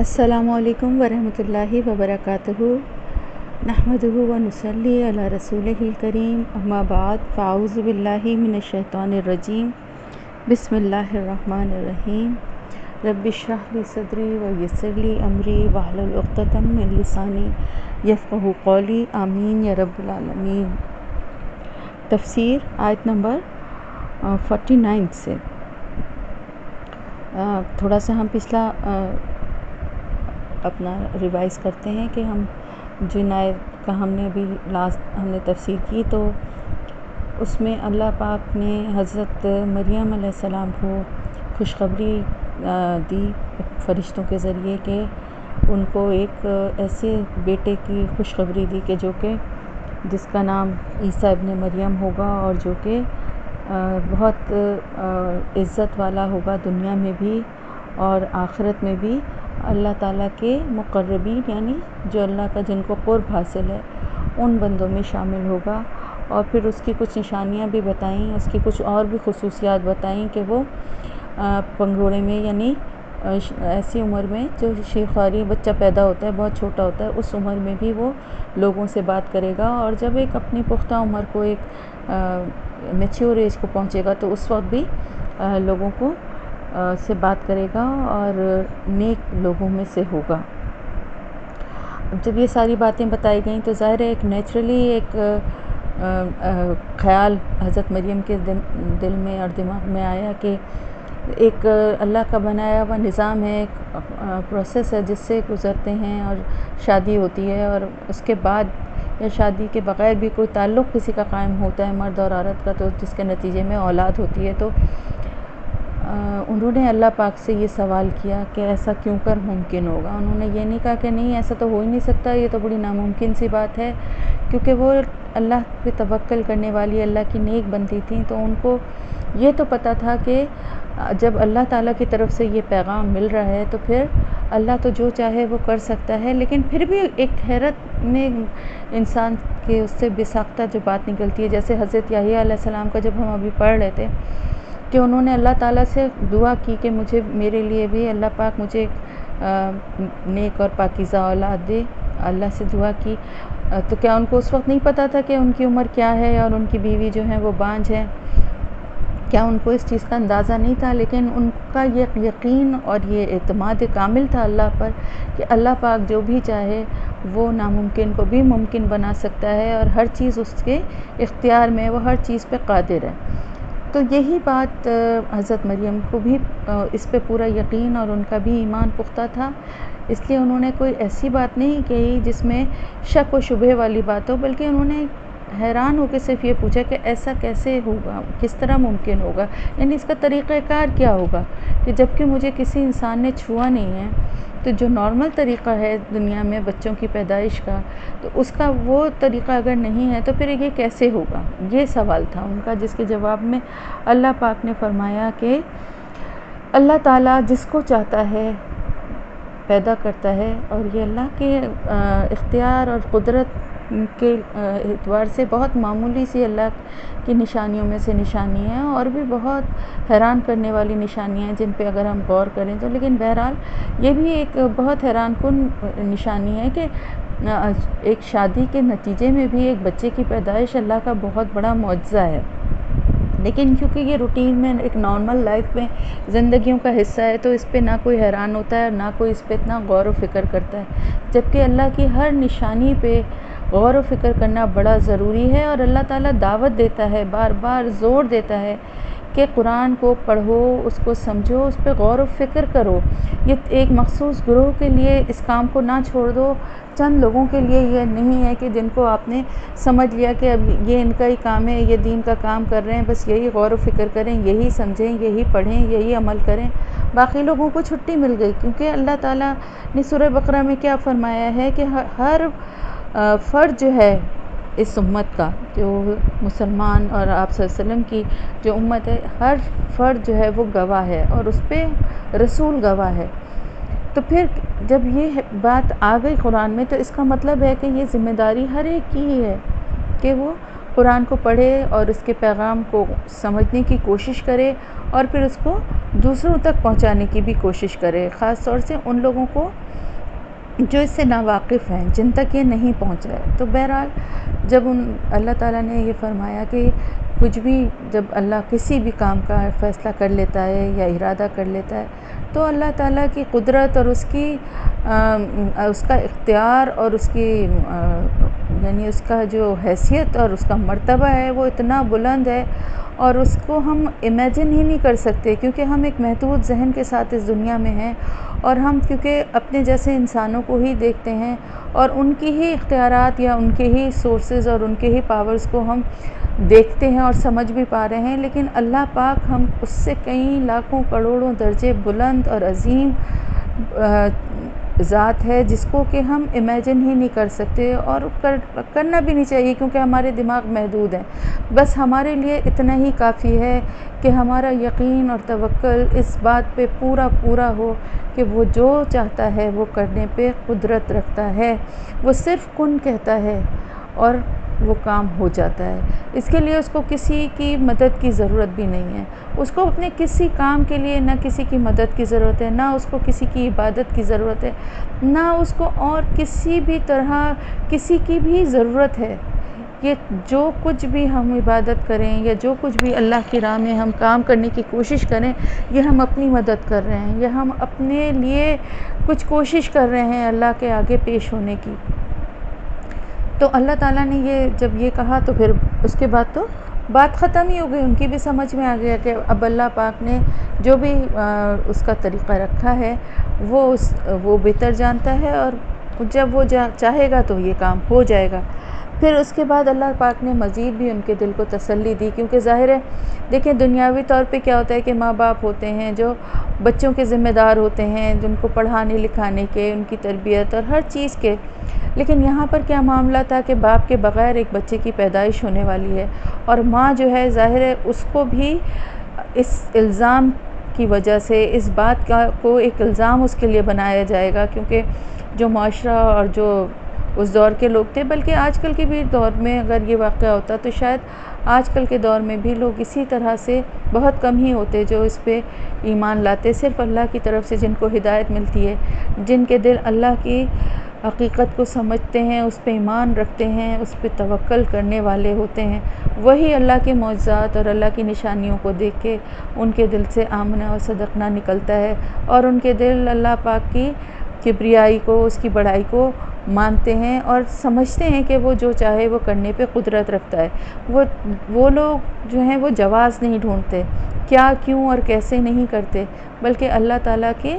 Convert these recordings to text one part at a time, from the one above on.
السلام علیکم ورحمۃ اللہ وبرکاتہ۔ نحمدہ و نصلی علی رسولہ الکریم، اما بعد، فاعوذ باللہ من الشیطان الرجیم، بسم اللہ الرحمن الرحیم۔ رب اشرح لی صدری ویسر لی امری واحلل عقدۃ من لسانی یفقہوا قولی، آمین یا رب العالمین۔ تفسیر آیت نمبر 49 سے تھوڑا سا ہم پچھلا اپنا ریوائز کرتے ہیں کہ ہم جن آیت کا ہم نے تفسیر کی، تو اس میں اللہ پاک نے حضرت مریم علیہ السلام کو خوشخبری دی فرشتوں کے ذریعے کہ ان کو ایک ایسے بیٹے کی خوشخبری دی کہ جس کا نام عیسیٰ ابن مریم ہوگا، اور جو کہ بہت عزت والا ہوگا دنیا میں بھی اور آخرت میں بھی۔ اللہ تعالیٰ کے مقربین، یعنی جو اللہ کا جن کو قرب حاصل ہے، ان بندوں میں شامل ہوگا۔ اور پھر اس کی کچھ نشانیاں بھی بتائیں، اس کی کچھ اور بھی خصوصیات بتائیں کہ وہ پنگھوڑے میں، یعنی ایسی عمر میں جو شیخواری بچہ پیدا ہوتا ہے، بہت چھوٹا ہوتا ہے، اس عمر میں بھی وہ لوگوں سے بات کرے گا، اور جب ایک اپنی پختہ عمر کو، ایک میچیور ایج کو پہنچے گا، تو اس وقت بھی لوگوں کو سے بات کرے گا اور نیک لوگوں میں سے ہوگا۔ جب یہ ساری باتیں بتائی گئیں تو ظاہر ہے ایک نیچرلی ایک خیال حضرت مریم کے دل میں اور دماغ میں آیا کہ ایک اللہ کا بنایا ہوا نظام ہے، ایک پروسیس ہے جس سے گزرتے ہیں، اور شادی ہوتی ہے، اور اس کے بعد یا شادی کے بغیر بھی کوئی تعلق کسی کا قائم ہوتا ہے، مرد اور عورت کا، تو جس کے نتیجے میں اولاد ہوتی ہے۔ تو انہوں نے اللہ پاک سے یہ سوال کیا کہ ایسا کیوں کر ممکن ہوگا۔ انہوں نے یہ نہیں کہا کہ نہیں ایسا تو ہو ہی نہیں سکتا، یہ تو بڑی ناممکن سی بات ہے، کیونکہ وہ اللہ پہ توکل کرنے والی اللہ کی نیک بندی تھیں، تو ان کو یہ تو پتہ تھا کہ جب اللہ تعالیٰ کی طرف سے یہ پیغام مل رہا ہے تو پھر اللہ تو جو چاہے وہ کر سکتا ہے۔ لیکن پھر بھی ایک حیرت میں انسان کے اس سے بے ساختہ جو بات نکلتی ہے، جیسے حضرت یحییٰ علیہ السلام کا جب ہم ابھی پڑھ رہے تھے کہ انہوں نے اللہ تعالیٰ سے دعا کی کہ میرے لیے بھی اللہ پاک مجھے نیک اور پاکیزہ اولاد دے، اللہ سے دعا کی، تو کیا ان کو اس وقت نہیں پتہ تھا کہ ان کی عمر کیا ہے اور ان کی بیوی جو ہیں وہ بانجھ ہے؟ کیا ان کو اس چیز کا اندازہ نہیں تھا؟ لیکن ان کا یہ یقین اور یہ اعتماد کامل تھا اللہ پر کہ اللہ پاک جو بھی چاہے وہ ناممکن کو بھی ممکن بنا سکتا ہے، اور ہر چیز اس کے اختیار میں، وہ ہر چیز پہ قادر ہے۔ تو یہی بات حضرت مریم کو بھی اس پہ پورا یقین اور ان کا بھی ایمان پختہ تھا، اس لیے انہوں نے کوئی ایسی بات نہیں کہی جس میں شک و شبہ والی بات ہو، بلکہ انہوں نے حیران ہو کے صرف یہ پوچھا کہ ایسا کیسے ہوگا، کس طرح ممکن ہوگا، یعنی اس کا طریقہ کار کیا ہوگا، کہ جب کہ مجھے کسی انسان نے چھوا نہیں ہے، تو جو نارمل طریقہ ہے دنیا میں بچوں کی پیدائش کا، تو اس کا وہ طریقہ اگر نہیں ہے تو پھر یہ کیسے ہوگا؟ یہ سوال تھا ان کا، جس کے جواب میں اللہ پاک نے فرمایا کہ اللہ تعالیٰ جس کو چاہتا ہے پیدا کرتا ہے، اور یہ اللہ کے اختیار اور قدرت کے اعتبار سے بہت معمولی سی اللہ کی نشانیوں میں سے نشانی ہے، اور بھی بہت حیران کرنے والی نشانیاں ہیں جن پہ اگر ہم غور کریں تو، لیکن بہرحال یہ بھی ایک بہت حیران کن نشانی ہے کہ ایک شادی کے نتیجے میں بھی ایک بچے کی پیدائش اللہ کا بہت بڑا معجزہ ہے۔ لیکن کیونکہ یہ روٹین میں ایک نارمل لائف میں زندگیوں کا حصہ ہے، تو اس پہ نہ کوئی حیران ہوتا ہے اور نہ کوئی اس پہ اتنا غور و فکر کرتا ہے، جبکہ اللہ کی ہر نشانی پہ غور و فکر کرنا بڑا ضروری ہے، اور اللہ تعالیٰ دعوت دیتا ہے، بار بار زور دیتا ہے کہ قرآن کو پڑھو، اس کو سمجھو، اس پہ غور و فکر کرو۔ یہ ایک مخصوص گروہ کے لیے اس کام کو نہ چھوڑ دو، چند لوگوں کے لیے یہ نہیں ہے کہ جن کو آپ نے سمجھ لیا کہ اب یہ ان کا ہی کام ہے، یہ دین کا کام کر رہے ہیں، بس یہی غور و فکر کریں، یہی سمجھیں، یہی پڑھیں، یہی عمل کریں، باقی لوگوں کو چھٹی مل گئی۔ کیونکہ اللہ تعالیٰ نے سورہ بقرہ میں کیا فرمایا ہے کہ ہر فرد جو ہے اس امت کا، جو مسلمان اور آپ صلی اللہ علیہ وسلم کی جو امت ہے، ہر فرد جو ہے وہ گواہ ہے، اور اس پہ رسول گواہ ہے۔ تو پھر جب یہ بات آ گئی قرآن میں، تو اس کا مطلب ہے کہ یہ ذمہ داری ہر ایک کی ہی ہے کہ وہ قرآن کو پڑھے اور اس کے پیغام کو سمجھنے کی کوشش کرے اور پھر اس کو دوسروں تک پہنچانے کی بھی کوشش کرے، خاص طور سے ان لوگوں کو جو اس سے ناواقف ہیں، جن تک یہ نہیں پہنچا ہے۔ تو بہرحال جب اللہ تعالیٰ نے یہ فرمایا کہ کچھ بھی جب اللہ کسی بھی کام کا فیصلہ کر لیتا ہے یا ارادہ کر لیتا ہے تو اللہ تعالیٰ کی قدرت اور اس کا اختیار اور اس کی یعنی اس کا جو حیثیت اور اس کا مرتبہ ہے وہ اتنا بلند ہے، اور اس کو ہم امیجن ہی نہیں کر سکتے، کیونکہ ہم ایک محدود ذہن کے ساتھ اس دنیا میں ہیں، اور ہم کیونکہ اپنے جیسے انسانوں کو ہی دیکھتے ہیں اور ان کی ہی اختیارات یا ان کے ہی سورسز اور ان کے ہی پاورز کو ہم دیکھتے ہیں اور سمجھ بھی پا رہے ہیں، لیکن اللہ پاک ہم اس سے کئی لاکھوں کروڑوں درجے بلند اور عظیم ذات ہے جس کو کہ ہم امیجن ہی نہیں کر سکتے، اور کرنا بھی نہیں چاہیے کیونکہ ہمارے دماغ محدود ہیں۔ بس ہمارے لیے اتنا ہی کافی ہے کہ ہمارا یقین اور توکل اس بات پہ پورا ہو کہ وہ جو چاہتا ہے وہ کرنے پہ قدرت رکھتا ہے، وہ صرف کن کہتا ہے اور وہ کام ہو جاتا ہے۔ اس کے لیے اس کو کسی کی مدد کی ضرورت بھی نہیں ہے، اس کو اپنے کسی کام کے لیے نہ کسی کی مدد کی ضرورت ہے، نہ اس کو کسی کی عبادت کی ضرورت ہے، نہ اس کو اور کسی بھی طرح کسی کی بھی ضرورت ہے۔ یہ جو کچھ بھی ہم عبادت کریں یا جو کچھ بھی اللہ کی راہ میں ہم کام کرنے کی کوشش کریں، یہ ہم اپنی مدد کر رہے ہیں، یہ ہم اپنے لیے کچھ کوشش کر رہے ہیں اللہ کے آگے پیش ہونے کی۔ تو اللہ تعالیٰ نے جب یہ کہا تو پھر اس کے بعد تو بات ختم ہی ہو گئی، ان کی بھی سمجھ میں آ گیا کہ اب اللہ پاک نے جو بھی اس کا طریقہ رکھا ہے وہ بہتر جانتا ہے، اور جب وہ چاہے گا تو یہ کام ہو جائے گا۔ پھر اس کے بعد اللہ پاک نے مزید بھی ان کے دل کو تسلی دی، کیونکہ ظاہر ہے دیکھیں دنیاوی طور پہ کیا ہوتا ہے کہ ماں باپ ہوتے ہیں جو بچوں کے ذمہ دار ہوتے ہیں، جن کو پڑھانے لکھانے کے، ان کی تربیت اور ہر چیز کے، لیکن یہاں پر کیا معاملہ تھا کہ باپ کے بغیر ایک بچے کی پیدائش ہونے والی ہے، اور ماں جو ہے ظاہر ہے اس کو بھی اس الزام کی وجہ سے اس بات کو ایک الزام اس کے لیے بنایا جائے گا، کیونکہ جو معاشرہ اور جو اس دور کے لوگ تھے، بلکہ آج کل کے بھی دور میں اگر یہ واقعہ ہوتا تو شاید آج کل کے دور میں بھی لوگ اسی طرح سے بہت کم ہی ہوتے جو اس پہ ایمان لاتے، صرف اللہ کی طرف سے جن کو ہدایت ملتی ہے، جن کے دل اللہ کی حقیقت کو سمجھتے ہیں، اس پہ ایمان رکھتے ہیں، اس پہ توکل کرنے والے ہوتے ہیں، وہی اللہ کے معجزات اور اللہ کی نشانیوں کو دیکھ کے ان کے دل سے آمنا و صدقنا نکلتا ہے، اور ان کے دل اللہ پاک کی کبریائی کو، اس کی بڑائی کو مانتے ہیں اور سمجھتے ہیں کہ وہ جو چاہے وہ کرنے پہ قدرت رکھتا ہے۔ وہ لوگ جو ہیں وہ جواز نہیں ڈھونڈتے، کیا کیوں اور کیسے نہیں کرتے، بلکہ اللہ تعالیٰ کی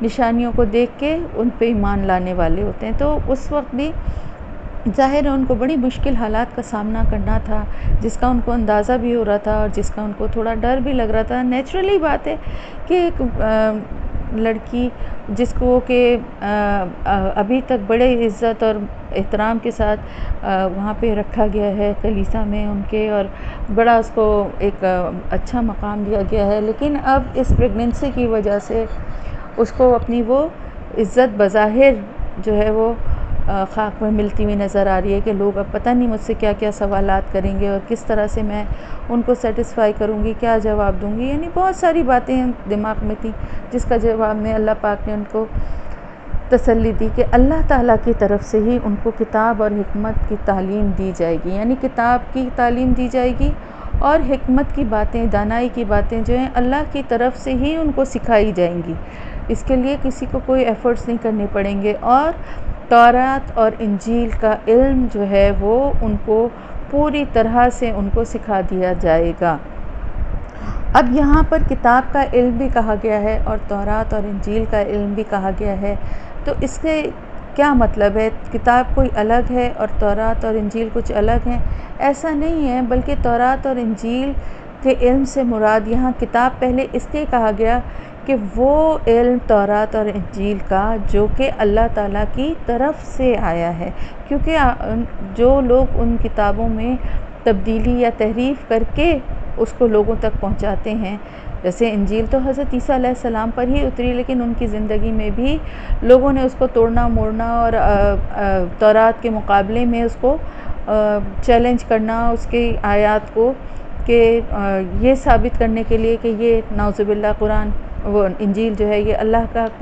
نشانیوں کو دیکھ کے ان پہ ایمان لانے والے ہوتے ہیں۔ تو اس وقت بھی ظاہر ہے ان کو بڑی مشکل حالات کا سامنا کرنا تھا، جس کا ان کو اندازہ بھی ہو رہا تھا اور جس کا ان کو تھوڑا ڈر بھی لگ رہا تھا۔ نیچرلی بات ہے کہ ایک لڑکی جس کو کہ ابھی تک بڑے عزت اور احترام کے ساتھ وہاں پہ رکھا گیا ہے کلیسا میں ان کے، اور بڑا اس کو ایک اچھا مقام دیا گیا ہے، لیکن اب اس پریگننسی کی وجہ سے اس کو اپنی وہ عزت بظاہر جو ہے وہ خاک میں ملتی ہوئی نظر آ رہی ہے کہ لوگ اب پتہ نہیں مجھ سے کیا کیا سوالات کریں گے اور کس طرح سے میں ان کو سیٹسفائی کروں گی، کیا جواب دوں گی، یعنی بہت ساری باتیں دماغ میں تھیں، جس کا جواب میں اللہ پاک نے ان کو تسلی دی کہ اللہ تعالیٰ کی طرف سے ہی ان کو کتاب اور حکمت کی تعلیم دی جائے گی، یعنی کتاب کی تعلیم دی جائے گی اور حکمت کی باتیں، دانائی کی باتیں جو ہیں اللہ کی طرف سے ہی ان کو سکھائی جائیں گی۔ اس کے لیے کسی کو کوئی ایفرٹس نہیں کرنے پڑیں گے، اور تورات اور انجیل کا علم جو ہے وہ ان کو پوری طرح سے ان کو سکھا دیا جائے گا۔ اب یہاں پر کتاب کا علم بھی کہا گیا ہے اور تورات اور انجیل کا علم بھی کہا گیا ہے، تو اس سے کیا مطلب ہے؟ کتاب کوئی الگ ہے اور تورات اور انجیل کچھ الگ ہیں؟ ایسا نہیں ہے، بلکہ تورات اور انجیل کے علم سے مراد یہاں کتاب پہلے اس لیے کہا گیا کہ وہ علم تورات اور انجیل کا جو کہ اللہ تعالیٰ کی طرف سے آیا ہے، کیونکہ جو لوگ ان کتابوں میں تبدیلی یا تحریف کر کے اس کو لوگوں تک پہنچاتے ہیں، جیسے انجیل تو حضرت عیسیٰ علیہ السلام پر ہی اتری، لیکن ان کی زندگی میں بھی لوگوں نے اس کو توڑنا موڑنا اور تورات کے مقابلے میں اس کو چیلنج کرنا اس کی آیات کو، کہ یہ ثابت کرنے کے لیے کہ یہ نعوذ باللہ قرآن وہ انجیل جو ہے یہ اللہ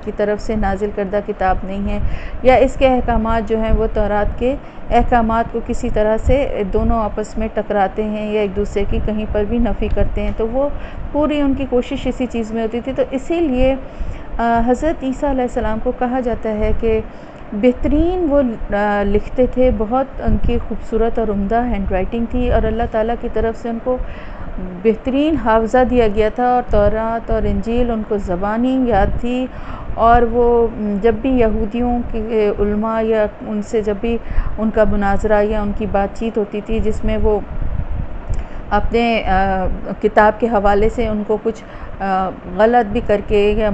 کی طرف سے نازل کردہ کتاب نہیں ہے، یا اس کے احکامات جو ہیں وہ تورات کے احکامات کو کسی طرح سے دونوں آپس میں ٹکراتے ہیں یا ایک دوسرے کی کہیں پر بھی نفی کرتے ہیں، تو وہ پوری ان کی کوشش اسی چیز میں ہوتی تھی۔ تو اسی لیے حضرت عیسیٰ علیہ السلام کو کہا جاتا ہے کہ بہترین وہ لکھتے تھے، بہت ان کی خوبصورت اور عمدہ ہینڈ رائٹنگ تھی، اور اللہ تعالیٰ کی طرف سے ان کو بہترین حافظہ دیا گیا تھا، اور تورات اور انجیل ان کو زبانی یاد تھی، اور وہ جب بھی یہودیوں کے علماء یا ان سے جب بھی ان کا مناظرہ یا ان کی بات چیت ہوتی تھی جس میں وہ اپنے کتاب کے حوالے سے ان کو کچھ غلط بھی کر کے یا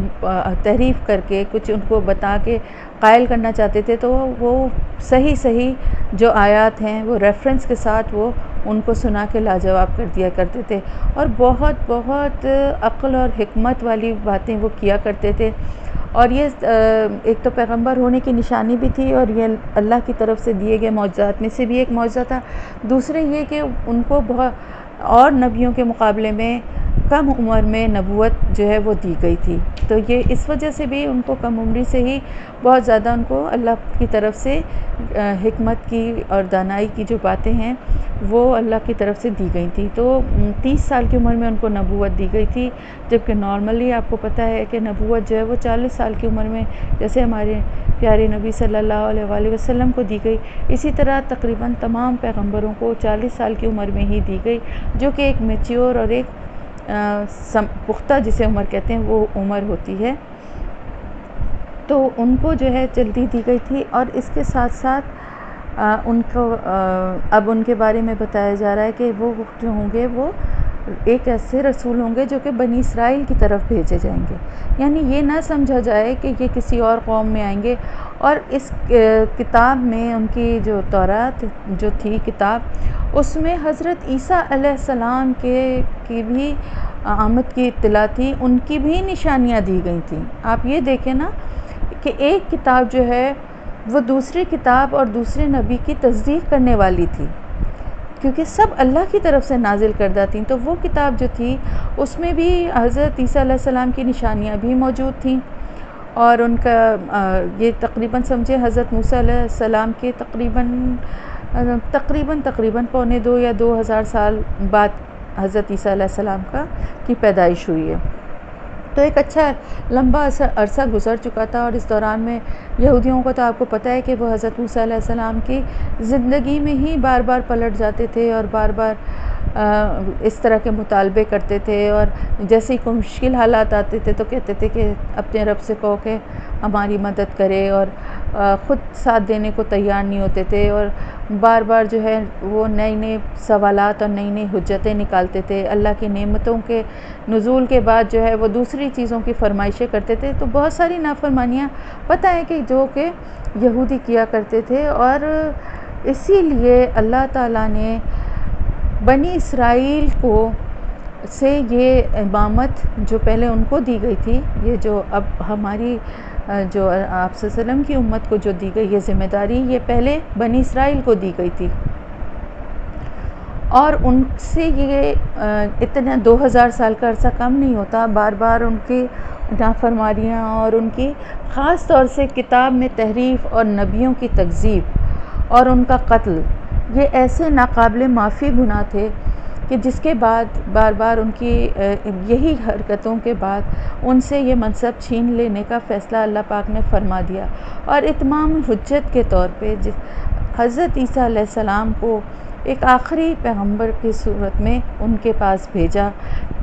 تحریف کر کے کچھ ان کو بتا کے قائل کرنا چاہتے تھے، تو وہ صحیح جو آیات ہیں وہ ریفرنس کے ساتھ وہ ان کو سنا کے لاجواب کر دیا کرتے تھے، اور بہت عقل اور حکمت والی باتیں وہ کیا کرتے تھے۔ اور یہ ایک تو پیغمبر ہونے کی نشانی بھی تھی، اور یہ اللہ کی طرف سے دیے گئے معجزات میں سے بھی ایک معجزہ تھا۔ دوسرے یہ کہ ان کو بہت اور نبیوں کے مقابلے میں کم عمر میں نبوت جو ہے وہ دی گئی تھی، تو یہ اس وجہ سے بھی ان کو کم عمری سے ہی بہت زیادہ ان کو اللہ کی طرف سے حکمت کی اور دانائی کی جو باتیں ہیں وہ اللہ کی طرف سے دی گئی تھی۔ تو 30 سال کی عمر میں ان کو نبوت دی گئی تھی، جبکہ نارملی آپ کو پتہ ہے کہ نبوت جو ہے وہ 40 سال کی عمر میں جیسے ہمارے پیارے نبی صلی اللہ علیہ وآلہ وسلم کو دی گئی، اسی طرح تقریباً تمام پیغمبروں کو 40 سال کی عمر میں ہی دی گئی، جو کہ ایک میچیور اور ایک پختہ جسے عمر کہتے ہیں وہ عمر ہوتی ہے۔ تو ان کو جو ہے جلدی دی گئی تھی، اور اس کے ساتھ ساتھ ان کو اب ان کے بارے میں بتایا جا رہا ہے کہ وہ جو ہوں گے وہ ایک ایسے رسول ہوں گے جو کہ بنی اسرائیل کی طرف بھیجے جائیں گے، یعنی یہ نہ سمجھا جائے کہ یہ کسی اور قوم میں آئیں گے۔ اور اس کتاب میں ان کی جو تورات جو تھی کتاب، اس میں حضرت عیسیٰ علیہ السلام کی بھی آمد کی اطلاع تھی، ان کی بھی نشانیاں دی گئی تھیں۔ آپ یہ دیکھیں نا کہ ایک کتاب جو ہے وہ دوسری کتاب اور دوسرے نبی کی تصدیق کرنے والی تھی، کیونکہ سب اللہ کی طرف سے نازل کردہ تھیں، تو وہ کتاب جو تھی اس میں بھی حضرت عیسیٰ علیہ السلام کی نشانیاں بھی موجود تھیں، اور ان کا یہ تقریباً سمجھے حضرت موسیٰ علیہ السلام کے تقریباً پونے 2 یا 2000 سال بعد حضرت عیسیٰ علیہ السلام کی پیدائش ہوئی ہے۔ تو ایک اچھا لمبا عرصہ گزر چکا تھا، اور اس دوران میں یہودیوں کو تو آپ کو پتہ ہے کہ وہ حضرت موسیٰ علیہ السلام کی زندگی میں ہی بار بار پلٹ جاتے تھے، اور بار بار اس طرح کے مطالبے کرتے تھے، اور جیسے ہی کوئی مشکل حالات آتے تھے تو کہتے تھے کہ اپنے رب سے کہو کہ ہماری مدد کرے، اور خود ساتھ دینے کو تیار نہیں ہوتے تھے، اور بار بار جو ہے وہ نئے سوالات اور نئی حجتیں نکالتے تھے۔ اللہ کی نعمتوں کے نزول کے بعد جو ہے وہ دوسری چیزوں کی فرمائشیں کرتے تھے، تو بہت ساری نافرمانیاں پتہ ہے کہ جو کہ یہودی کیا کرتے تھے، اور اسی لیے اللہ تعالیٰ نے بنی اسرائیل سے یہ امامت جو پہلے ان کو دی گئی تھی، یہ جو اب ہماری جو آپ صلی اللہ علیہ وسلم کی امت کو جو دی گئی یہ ذمہ داری، یہ پہلے بنی اسرائیل کو دی گئی تھی، اور ان سے یہ اتنا 2000 سال کا عرصہ کم نہیں ہوتا، بار بار ان کی نافرمانیاں اور ان کی خاص طور سے کتاب میں تحریف اور نبیوں کی تکذیب اور ان کا قتل، یہ ایسے ناقابل معافی گناہ تھے کہ جس کے بعد بار بار ان کی یہی حرکتوں کے بعد ان سے یہ منصب چھین لینے کا فیصلہ اللہ پاک نے فرما دیا، اور اتمام حجت کے طور پہ حضرت عیسیٰ علیہ السلام کو ایک آخری پیغمبر کی صورت میں ان کے پاس بھیجا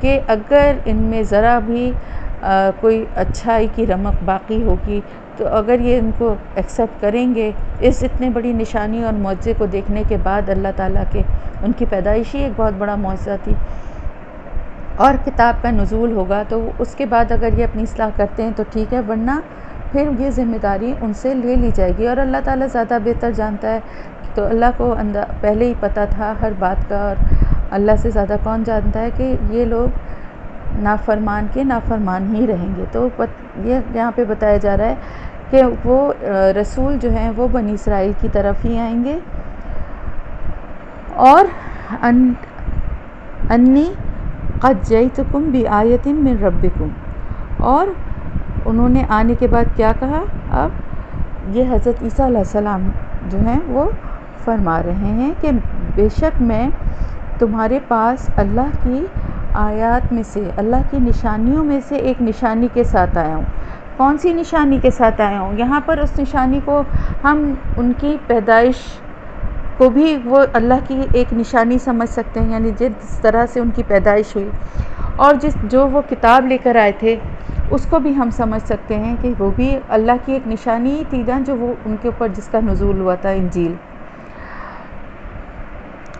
کہ اگر ان میں ذرا بھی کوئی اچھائی کی رمق باقی ہوگی تو اگر یہ ان کو ایکسیپٹ کریں گے، اس اتنے بڑی نشانی اور معجزے کو دیکھنے کے بعد اللہ تعالیٰ کے ان کی پیدائش ہی ایک بہت بڑا معجزہ تھی، اور کتاب کا نزول ہوگا تو اس کے بعد اگر یہ اپنی اصلاح کرتے ہیں تو ٹھیک ہے، ورنہ پھر یہ ذمہ داری ان سے لے لی جائے گی، اور اللہ تعالیٰ زیادہ بہتر جانتا ہے، تو اللہ کو پہلے ہی پتہ تھا ہر بات کا، اور اللہ سے زیادہ کون جانتا ہے کہ یہ لوگ نافرمان ہی رہیں گے۔ تو یہ یہاں پہ بتایا جا رہا ہے کہ وہ رسول جو ہیں وہ بنی اسرائیل کی طرف ہی آئیں گے، اور انی قد جئتکم بآیۃ من ربکم، اور انہوں نے آنے کے بعد کیا کہا؟ اب یہ حضرت عیسیٰ علیہ السلام جو ہیں وہ فرما رہے ہیں کہ بے شک میں تمہارے پاس اللہ کی آیات میں سے، اللہ کی نشانیوں میں سے ایک نشانی کے ساتھ آیا ہوں۔ کون سی نشانی کے ساتھ آیا ہوں؟ یہاں پر اس نشانی کو ہم ان کی پیدائش کو بھی وہ اللہ کی ایک نشانی سمجھ سکتے ہیں، یعنی جس طرح سے ان کی پیدائش ہوئی، اور جو وہ کتاب لے کر آئے تھے اس کو بھی ہم سمجھ سکتے ہیں کہ وہ بھی اللہ کی ایک نشانی ہی تھی نا، جو وہ ان کے اوپر جس کا نزول ہوا تھا، انجیل۔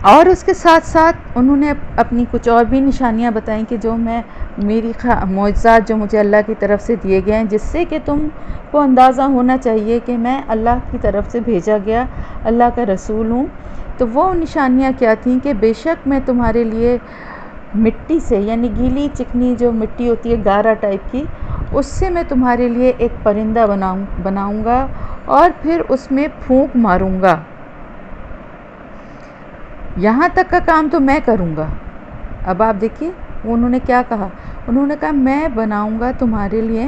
اور اس کے ساتھ ساتھ انہوں نے اپنی کچھ اور بھی نشانیاں بتائیں کہ جو میری معجزات جو مجھے اللہ کی طرف سے دیے گئے ہیں، جس سے کہ تم کو اندازہ ہونا چاہیے کہ میں اللہ کی طرف سے بھیجا گیا اللہ کا رسول ہوں۔ تو وہ نشانیاں کیا تھیں کہ بے شک میں تمہارے لیے مٹی سے، یعنی گیلی چکنی جو مٹی ہوتی ہے گارا ٹائپ کی، اس سے میں تمہارے لیے ایک پرندہ بناؤں گا اور پھر اس میں پھونک ماروں گا۔ یہاں تک کا کام تو میں کروں گا۔ اب آپ دیکھیے انہوں نے کیا کہا، انہوں نے کہا میں بناؤں گا تمہارے لیے،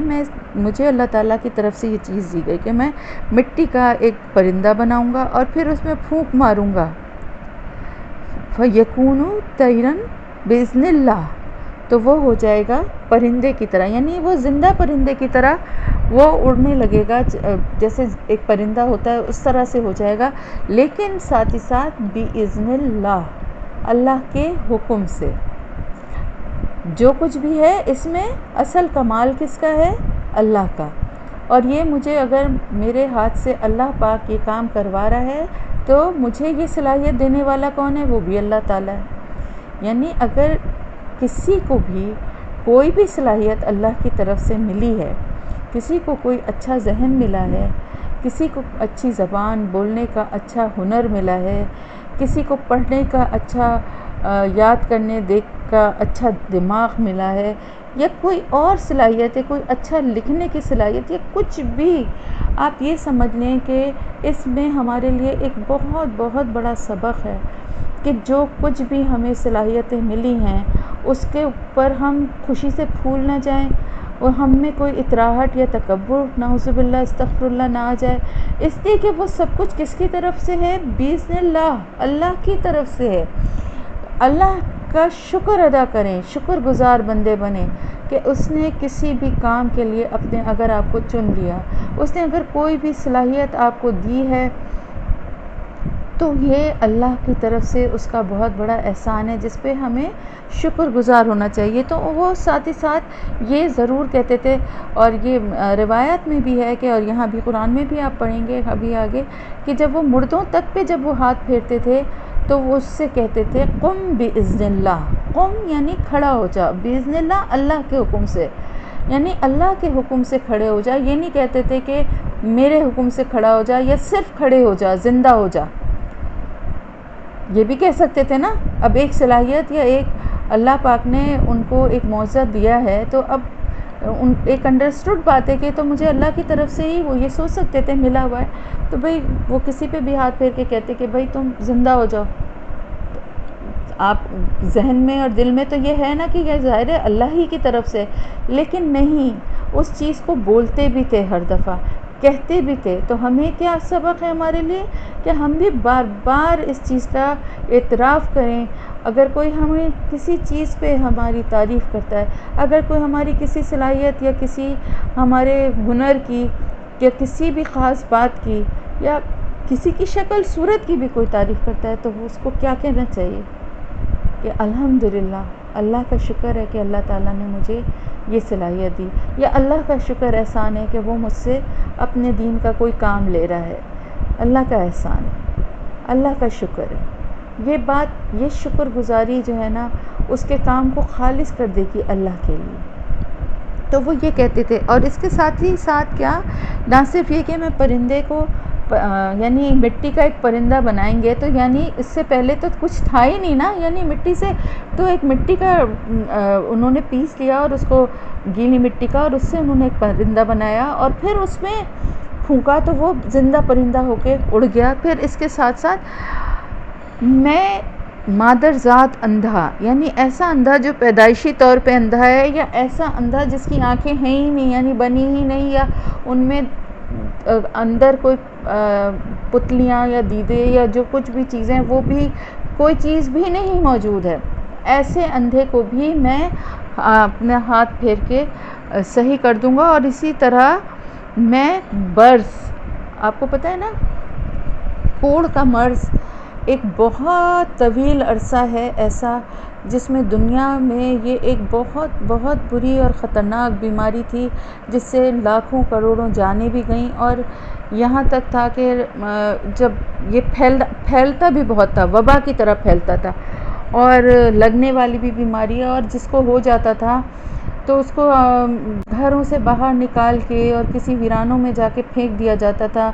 مجھے اللہ تعالیٰ کی طرف سے یہ چیز دی گئی کہ میں مٹی کا ایک پرندہ بناؤں گا اور پھر اس میں پھونک ماروں گا، فَيَكُونُ طَيْرًا بِإِذْنِ اللَّهِ، تو وہ ہو جائے گا پرندے کی طرح، یعنی وہ زندہ پرندے کی طرح وہ اڑنے لگے گا، جیسے ایک پرندہ ہوتا ہے اس طرح سے ہو جائے گا، لیکن ساتھ ہی ساتھ بِإِذْنِ اللَّهِ، اللہ کے حکم سے۔ جو کچھ بھی ہے اس میں اصل کمال کس کا ہے؟ اللہ کا۔ اور یہ مجھے اگر میرے ہاتھ سے اللہ پاک یہ کام کروا رہا ہے تو مجھے یہ صلاحیت دینے والا کون ہے؟ وہ بھی اللہ تعالیٰ ہے۔ یعنی اگر کسی کو بھی کوئی بھی صلاحیت اللہ کی طرف سے ملی ہے، کسی کو کوئی اچھا ذہن ملا ہے، کسی کو اچھی زبان بولنے کا اچھا ہنر ملا ہے، کسی کو پڑھنے کا اچھا یاد کرنے کا اچھا دماغ ملا ہے، یا کوئی اور صلاحیت ہے، کوئی اچھا لکھنے کی صلاحیت، یا کچھ بھی آپ یہ سمجھ لیں کہ اس میں ہمارے لیے ایک بہت بہت بڑا سبق ہے کہ جو کچھ بھی ہمیں صلاحیتیں ملی ہیں اس کے اوپر ہم خوشی سے پھول نہ جائیں، اور ہم میں کوئی اطراحت یا تکبر، نعوذ باللہ استغفر اللہ، نہ آ جائے، اس لیے کہ وہ سب کچھ کس کی طرف سے ہے؟ بِإِذْنِ اللہ، اللہ کی طرف سے ہے۔ اللہ کا شکر ادا کریں، شکر گزار بندے بنیں کہ اس نے کسی بھی کام کے لیے اگر آپ کو چن لیا، اس نے اگر کوئی بھی صلاحیت آپ کو دی ہے تو یہ اللہ کی طرف سے اس کا بہت بڑا احسان ہے جس پہ ہمیں شکر گزار ہونا چاہیے۔ تو وہ ساتھ ہی ساتھ یہ ضرور کہتے تھے، اور یہ روایات میں بھی ہے کہ، اور یہاں بھی قرآن میں بھی آپ پڑھیں گے ابھی آگے، کہ جب وہ مردوں تک پہ جب وہ ہاتھ پھیرتے تھے تو وہ اس سے کہتے تھے قم بِإِذْنِ اللَّهِ، قم یعنی کھڑا ہو جا، بِإِذْنِ اللَّهِ اللہ کے حکم سے، یعنی اللہ کے حکم سے کھڑے ہو جا۔ یہ نہیں کہتے تھے کہ میرے حکم سے کھڑا ہو جا یا صرف کھڑے ہو جا، زندہ ہو جا، یہ بھی کہہ سکتے تھے نا۔ اب ایک صلاحیت یا ایک اللہ پاک نے ان کو ایک معجزہ دیا ہے تو اب ایک انڈرسٹوڈ بات ہے کہ تو مجھے اللہ کی طرف سے ہی، وہ یہ سوچ سکتے تھے ملا ہوا ہے، تو بھئی وہ کسی پہ بھی ہاتھ پھیر کے کہتے کہ بھئی تم زندہ ہو جاؤ، آپ ذہن میں اور دل میں تو یہ ہے نا کہ یہ ظاہر ہے اللہ ہی کی طرف سے، لیکن نہیں، اس چیز کو بولتے بھی تھے، ہر دفعہ کہتے بھی تھے۔ تو ہمیں کیا سبق ہے ہمارے لیے کہ ہم بھی بار بار اس چیز کا اعتراف کریں۔ اگر کوئی ہمیں کسی چیز پہ ہماری تعریف کرتا ہے، اگر کوئی ہماری کسی صلاحیت یا کسی ہمارے ہنر کی یا کسی بھی خاص بات کی یا کسی کی شکل صورت کی بھی کوئی تعریف کرتا ہے، تو اس کو کیا کہنا چاہیے کہ الحمدللہ، اللہ کا شکر ہے کہ اللہ تعالیٰ نے مجھے یہ صلاحیت دی، یا اللہ کا شکر احسان ہے کہ وہ مجھ سے اپنے دین کا کوئی کام لے رہا ہے، اللہ کا احسان ہے، اللہ کا شکر ہے۔ یہ بات، یہ شکر گزاری جو ہے نا، اس کے کام کو خالص کر دے گی اللہ کے لیے۔ تو وہ یہ کہتے تھے، اور اس کے ساتھ ہی ساتھ کیا، نہ صرف یہ کہ میں پرندے کو یعنی مٹی کا ایک پرندہ بنائیں گے، تو یعنی اس سے پہلے تو کچھ تھا ہی نہیں نا، یعنی مٹی سے تو ایک مٹی کا انہوں نے پیس لیا اور اس کو گیلی مٹی کا، اور اس سے انہوں نے ایک پرندہ بنایا اور پھر اس میں پھونکا تو وہ زندہ پرندہ ہو کے اڑ گیا۔ پھر اس کے ساتھ ساتھ میں مادر ذات اندھا، یعنی ایسا اندھا جو پیدائشی طور پہ اندھا ہے، یا ایسا اندھا جس کی آنکھیں ہیں ہی نہیں، یعنی بنی ہی نہیں، یا ان میں اندر کوئی پتلیاں یا دیدے یا جو کچھ بھی چیزیں، وہ بھی کوئی چیز بھی نہیں موجود ہے، ایسے اندھے کو بھی میں اپنا ہاتھ پھیر کے صحیح کر دوں گا۔ اور اسی طرح میں برس، آپ کو پتہ ہے نا کوڑ کا مرض ایک بہت طویل عرصہ ہے ایسا، جس میں دنیا میں یہ ایک بہت بہت بری اور خطرناک بیماری تھی، جس سے لاکھوں کروڑوں جانیں بھی گئیں، اور یہاں تک تھا کہ جب یہ پھیلتا بھی بہت تھا، وبا کی طرح پھیلتا تھا، اور لگنے والی بھی بیماری ہے، اور جس کو ہو جاتا تھا تو اس کو گھروں سے باہر نکال کے اور کسی ویرانوں میں جا کے پھینک دیا جاتا تھا،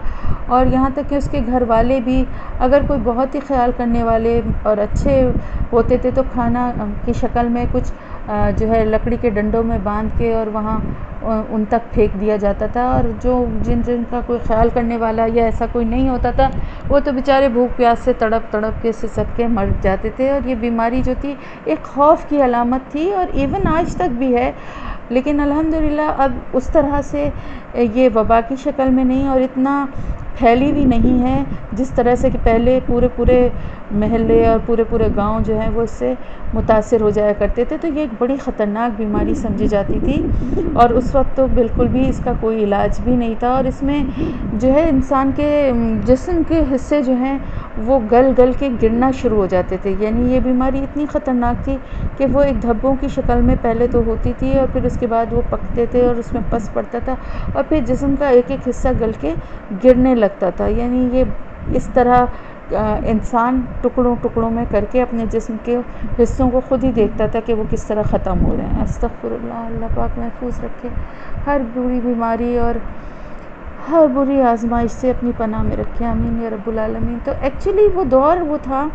اور یہاں تک کہ اس کے گھر والے بھی اگر کوئی بہت ہی خیال کرنے والے اور اچھے ہوتے تھے تو کھانا کی شکل میں کچھ جو ہے لکڑی کے ڈنڈوں میں باندھ کے اور وہاں ان تک پھینک دیا جاتا تھا، اور جن کا کوئی خیال کرنے والا یا ایسا کوئی نہیں ہوتا تھا، وہ تو بیچارے بھوک پیاس سے تڑپ تڑپ کے سسک کے مر جاتے تھے۔ اور یہ بیماری جو تھی ایک خوف کی علامت تھی، اور ایون آج تک بھی ہے، لیکن الحمدللہ اب اس طرح سے یہ وبا کی شکل میں نہیں اور اتنا پھیلی بھی نہیں ہے جس طرح سے کہ پہلے پورے محلے اور پورے گاؤں جو ہیں وہ اس سے متاثر ہو جایا کرتے تھے۔ تو یہ ایک بڑی خطرناک بیماری سمجھی جاتی تھی، اور اس وقت تو بالکل بھی اس کا کوئی علاج بھی نہیں تھا، اور اس میں جو ہے انسان کے جسم کے حصے جو ہیں وہ گل گل کے گرنا شروع ہو جاتے تھے۔ یعنی یہ بیماری اتنی خطرناک تھی کہ وہ ایک دھبوں کی شکل میں پہلے تو ہوتی تھی، اور پھر اس کے بعد وہ پکتے تھے اور اس میں پس پڑتا تھا، اور پھر جسم کا ایک ایک حصہ گل کے گرنے لگتا تھا۔ یعنی یہ اس طرح انسان ٹکڑوں میں کر کے اپنے جسم کے حصوں کو خود ہی دیکھتا تھا کہ وہ کس طرح ختم ہو رہے ہیں۔ استغفر اللہ، اللہ پاک محفوظ رکھے ہر بری بیماری اور ہر بری آزمائش سے اپنی پناہ میں رکھے، آمین یا رب العالمین۔ تو ایکچولی وہ دور وہ تھا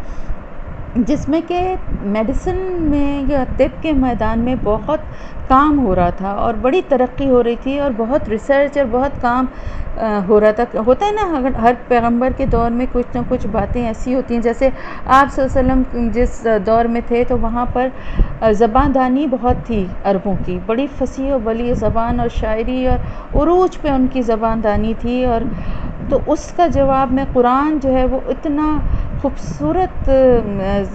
جس میں کہ میڈیسن میں یا طب کے میدان میں بہت کام ہو رہا تھا اور بڑی ترقی ہو رہی تھی، اور بہت ریسرچ اور بہت کام ہو رہا تھا۔ ہوتا ہے نا ہر پیغمبر کے دور میں کچھ نہ کچھ باتیں ایسی ہوتی ہیں، جیسے آپ صلی اللہ علیہ وسلم جس دور میں تھے تو وہاں پر زبان دانی بہت تھی عربوں کی، بڑی فصیح و بلیغ زبان اور شاعری اور عروج پہ ان کی زبان دانی تھی، اور تو اس کا جواب میں قرآن جو ہے وہ اتنا خوبصورت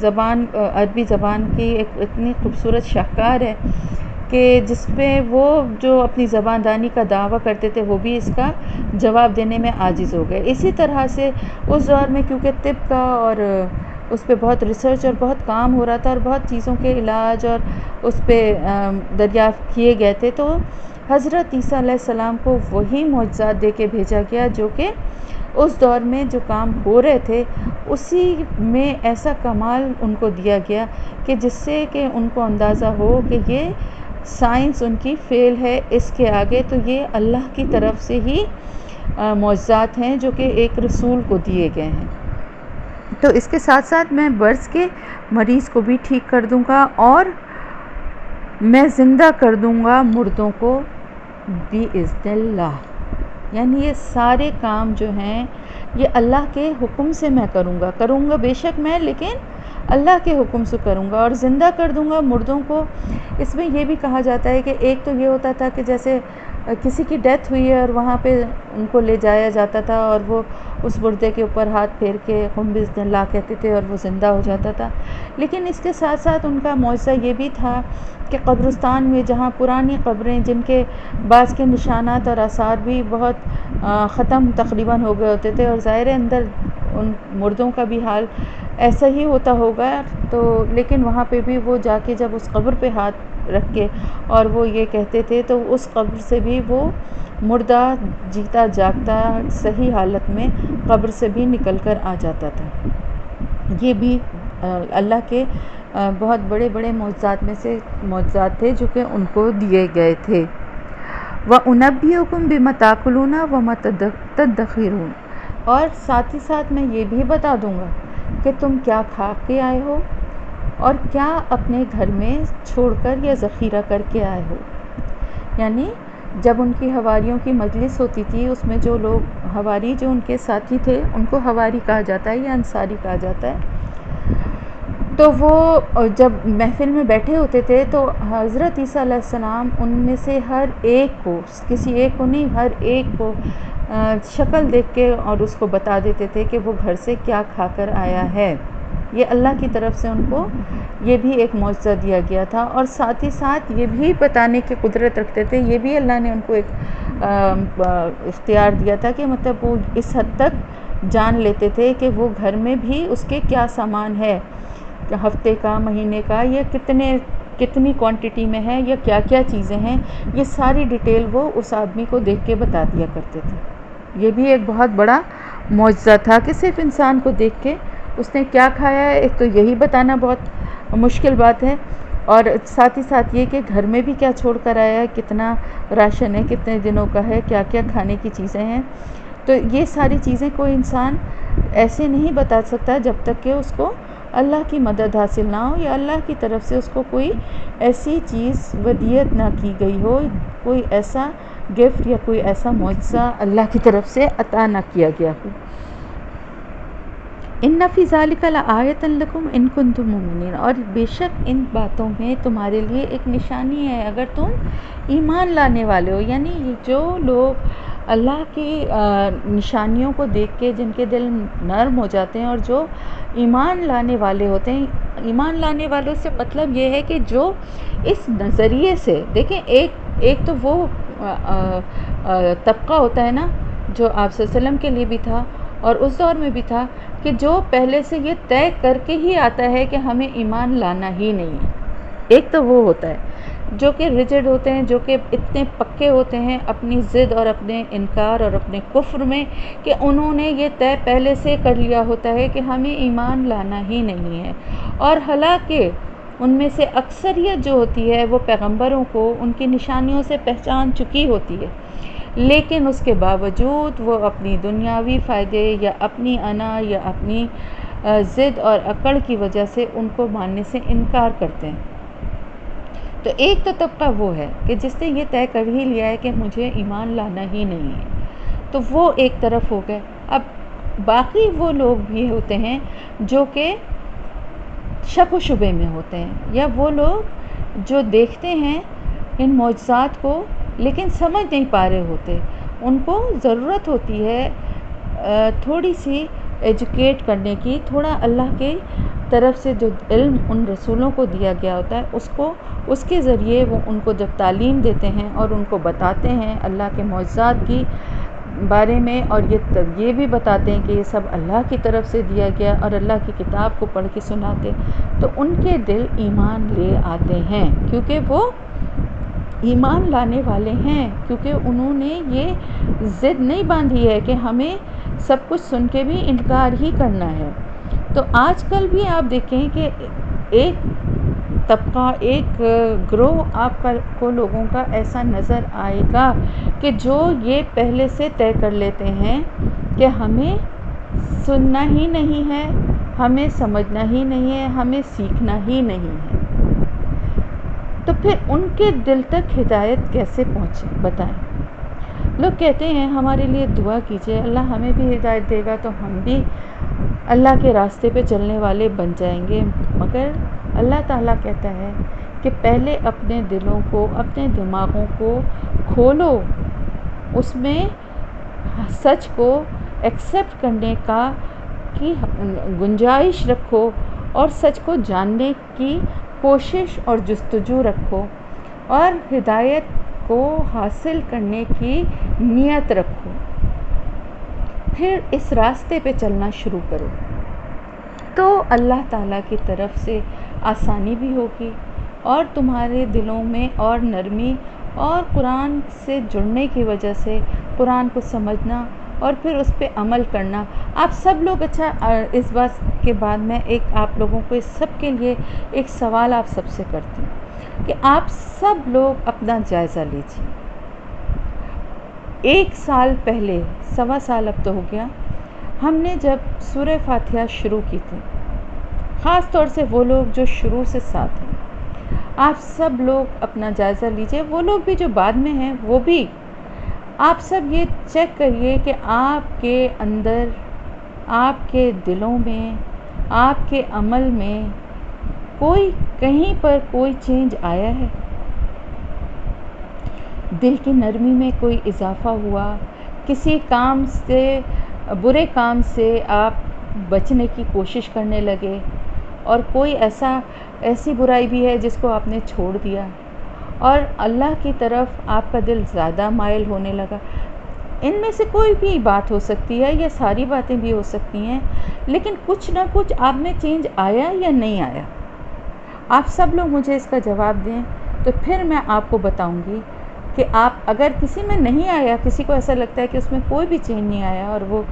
زبان، عربی زبان کی ایک اتنی خوبصورت شاہکار ہے کہ جس پہ وہ جو اپنی زبان دانی کا دعویٰ کرتے تھے وہ بھی اس کا جواب دینے میں عاجز ہو گئے۔ اسی طرح سے اس دور میں کیونکہ طب کا اور اس پہ بہت ریسرچ اور بہت کام ہو رہا تھا اور بہت چیزوں کے علاج اور اس پہ دریافت کیے گئے تھے، تو حضرت عیسیٰ علیہ السلام کو وہی معجزات دے کے بھیجا گیا جو کہ اس دور میں جو کام ہو رہے تھے اسی میں ایسا کمال ان کو دیا گیا کہ جس سے کہ ان کو اندازہ ہو کہ یہ سائنس ان کی فیل ہے، اس کے آگے تو یہ اللہ کی طرف سے ہی معجزات ہیں جو کہ ایک رسول کو دیے گئے ہیں۔ تو اس کے ساتھ ساتھ میں برس کے مریض کو بھی ٹھیک کر دوں گا، اور میں زندہ کر دوں گا مردوں کو بِإِذْنِ اللہ۔ یعنی یہ سارے کام جو ہیں یہ اللہ کے حکم سے میں کروں گا بے شک میں، لیکن اللہ کے حکم سے کروں گا، اور زندہ کر دوں گا مردوں کو۔ اس میں یہ بھی کہا جاتا ہے کہ ایک تو یہ ہوتا تھا کہ جیسے کسی کی ڈیتھ ہوئی ہے اور وہاں پہ ان کو لے جایا جاتا تھا اور وہ اس مردے کے اوپر ہاتھ پھیر کے قم بِإِذْنِ اللہ کہتے تھے اور وہ زندہ ہو جاتا تھا۔ لیکن اس کے ساتھ ساتھ ان کا معجزہ یہ بھی تھا کہ قبرستان میں جہاں پرانی قبریں جن کے بعض کے نشانات اور آثار بھی بہت ختم تقریباً ہو گئے ہوتے تھے، اور ظاہر اندر ان مردوں کا بھی حال ایسا ہی ہوتا ہوگا، تو لیکن وہاں پہ بھی وہ جا کے جب اس قبر پہ ہاتھ رکھ کے اور وہ یہ کہتے تھے تو اس قبر سے بھی وہ مردہ جیتا جاگتا صحیح حالت میں قبر سے بھی نکل کر آ جاتا تھا۔ یہ بھی اللہ کے بہت بڑے بڑے معجزات میں سے معجزات تھے جو کہ ان کو دیے گئے تھے۔ وَأُنَبِّئُكُم بِمَا تَأْكُلُونَ وَمَا تَدَّخِرُونَ، اور ساتھ ہی ساتھ میں یہ بھی بتا دوں گا کہ تم کیا کھا کے آئے ہو اور کیا اپنے گھر میں چھوڑ کر یا ذخیرہ کر کے آئے ہو۔ یعنی جب ان کی حواریوں کی مجلس ہوتی تھی، اس میں جو لوگ حواری جو ان کے ساتھی تھے ان کو حواری کہا جاتا ہے یا انصاری کہا جاتا ہے، تو وہ جب محفل میں بیٹھے ہوتے تھے تو حضرت عیسیٰ علیہ السلام ان میں سے ہر ایک کو، کسی ایک کو نہیں، ہر ایک کو شکل دیکھ کے اور اس کو بتا دیتے تھے کہ وہ گھر سے کیا کھا کر آیا ہے۔ یہ اللہ کی طرف سے ان کو یہ بھی ایک معجزہ دیا گیا تھا، اور ساتھ ہی ساتھ یہ بھی بتانے کی قدرت رکھتے تھے، یہ بھی اللہ نے ان کو ایک اختیار دیا تھا کہ مطلب وہ اس حد تک جان لیتے تھے کہ وہ گھر میں بھی اس کے کیا سامان ہے، ہفتے کا، مہینے کا، یا کتنی کوانٹٹی میں ہے، یا کیا کیا چیزیں ہیں، یہ ساری ڈیٹیل وہ اس آدمی کو دیکھ کے بتا دیا کرتے تھے۔ یہ بھی ایک بہت بڑا معجزہ تھا کہ صرف انسان کو دیکھ کے اس نے کیا کھایا ہے، ایک تو یہی بتانا بہت مشکل بات ہے، اور ساتھ ہی ساتھ یہ کہ گھر میں بھی کیا چھوڑ کر آیا ہے، کتنا راشن ہے، کتنے دنوں کا ہے، کیا کیا کھانے کی چیزیں ہیں۔ تو یہ ساری چیزیں کوئی انسان ایسے نہیں بتا سکتا جب تک کہ اس کو اللہ کی مدد حاصل نہ ہو، یا اللہ کی طرف سے اس کو کوئی ایسی چیز ودیت نہ کی گئی ہو، کوئی ایسا گفٹ یا کوئی ایسا معجزہ اللہ کی طرف سے عطا نہ کیا گیا ہو۔ ان فی ذلک لآیۃ لکم ان کنتم مؤمنین، اور بے شک ان باتوں میں تمہارے لیے ایک نشانی ہے اگر تم ایمان لانے والے ہو۔ یعنی جو لوگ اللہ کی نشانیوں کو دیکھ کے جن کے دل نرم ہو جاتے ہیں، اور جو ایمان لانے والے ہوتے ہیں، ایمان لانے والوں سے مطلب یہ ہے کہ جو اس نظریے سے دیکھیں، ایک تو وہ طبقہ ہوتا ہے نا جو آپ صلی اللہ علیہ وسلم کے لیے بھی تھا اور اس دور میں بھی تھا، کہ جو پہلے سے یہ طے کر کے ہی آتا ہے کہ ہمیں ایمان لانا ہی نہیں ہے۔ ایک تو وہ ہوتا ہے جو کہ ریجڈ ہوتے ہیں، جو کہ اتنے پکے ہوتے ہیں اپنی ضد اور اپنے انکار اور اپنے کفر میں، کہ انہوں نے یہ طے پہلے سے کر لیا ہوتا ہے کہ ہمیں ایمان لانا ہی نہیں ہے، اور حالانکہ ان میں سے اکثریت جو ہوتی ہے وہ پیغمبروں کو ان کی نشانیوں سے پہچان چکی ہوتی ہے، لیکن اس کے باوجود وہ اپنی دنیاوی فائدے یا اپنی انا یا اپنی ضد اور اکڑ کی وجہ سے ان کو ماننے سے انکار کرتے ہیں۔ تو ایک تو طبقہ وہ ہے کہ جس نے یہ طے کر ہی لیا ہے کہ مجھے ایمان لانا ہی نہیں ہے، تو وہ ایک طرف ہو گئے۔ اب باقی وہ لوگ بھی ہوتے ہیں جو کہ شک و شبے میں ہوتے ہیں، یا وہ لوگ جو دیکھتے ہیں ان معجزات کو لیکن سمجھ نہیں پا رہے ہوتے، ان کو ضرورت ہوتی ہے تھوڑی سی ایجوکیٹ کرنے کی، تھوڑا اللہ کے طرف سے جو علم ان رسولوں کو دیا گیا ہوتا ہے اس کے ذریعے وہ ان کو جب تعلیم دیتے ہیں اور ان کو بتاتے ہیں اللہ کے معجزات کی بارے میں، اور یہ بھی بتاتے ہیں کہ یہ سب اللہ کی طرف سے دیا گیا، اور اللہ کی کتاب کو پڑھ کے سناتے، تو ان کے دل ایمان لے آتے ہیں، کیونکہ وہ ایمان لانے والے ہیں، کیونکہ انہوں نے یہ ضد نہیں باندھی ہے کہ ہمیں سب کچھ سن کے بھی انکار ہی کرنا ہے۔ تو آج کل بھی آپ دیکھیں کہ ایک طبقہ، ایک گروہ آپ کو لوگوں کا ایسا نظر آئے گا کہ جو یہ پہلے سے طے کر لیتے ہیں کہ ہمیں سننا ہی نہیں ہے، ہمیں سمجھنا ہی نہیں ہے، ہمیں سیکھنا ہی نہیں ہے۔ تو پھر ان کے دل تک ہدایت کیسے پہنچے بتائیں؟ لوگ کہتے ہیں ہمارے لیے دعا کیجئے، اللہ ہمیں بھی ہدایت دے گا تو ہم بھی اللہ کے راستے پہ چلنے والے بن جائیں گے، مگر اللہ تعالیٰ کہتا ہے کہ پہلے اپنے دلوں کو، اپنے دماغوں کو کھولو، اس میں سچ کو ایکسیپٹ کرنے کی گنجائش رکھو، اور سچ کو جاننے کی کوشش اور جستجو رکھو، اور ہدایت کو حاصل کرنے کی نیت رکھو، پھر اس راستے پہ چلنا شروع کرو، تو اللہ تعالیٰ کی طرف سے آسانی بھی ہوگی، اور تمہارے دلوں میں اور نرمی، اور قرآن سے جڑنے کی وجہ سے قرآن کو سمجھنا اور پھر اس پہ عمل کرنا۔ آپ سب لوگ، اچھا اس بات کے بعد میں آپ لوگوں کو اس سب کے لیے ایک سوال آپ سب سے کرتی ہوں کہ آپ سب لوگ اپنا جائزہ لیجیے۔ 1 سال پہلے، 1.25 سال اب تو ہو گیا، ہم نے جب سورہ فاتحہ شروع کی تھی، خاص طور سے وہ لوگ جو شروع سے ساتھ ہیں، آپ سب لوگ اپنا جائزہ لیجئے، وہ لوگ بھی جو بعد میں ہیں وہ بھی، آپ سب یہ چیک کریے کہ آپ کے اندر، آپ کے دلوں میں، آپ کے عمل میں کوئی کہیں پر کوئی چینج آیا ہے؟ دل کی نرمی میں کوئی اضافہ ہوا؟ کسی کام سے، برے کام سے آپ بچنے کی کوشش کرنے لگے، اور کوئی ایسی برائی بھی ہے جس کو آپ نے چھوڑ دیا اور اللہ کی طرف آپ کا دل زیادہ مائل ہونے لگا؟ ان میں سے کوئی بھی بات ہو سکتی ہے، یا ساری باتیں بھی ہو سکتی ہیں، لیکن کچھ نہ کچھ آپ میں چینج آیا یا نہیں آیا؟ آپ سب لوگ مجھے اس کا جواب دیں، تو پھر میں آپ کو بتاؤں گی کہ آپ اگر کسی میں نہیں آیا، کسی کو ایسا لگتا ہے کہ اس میں کوئی بھی چینج نہیں آیا اور وہ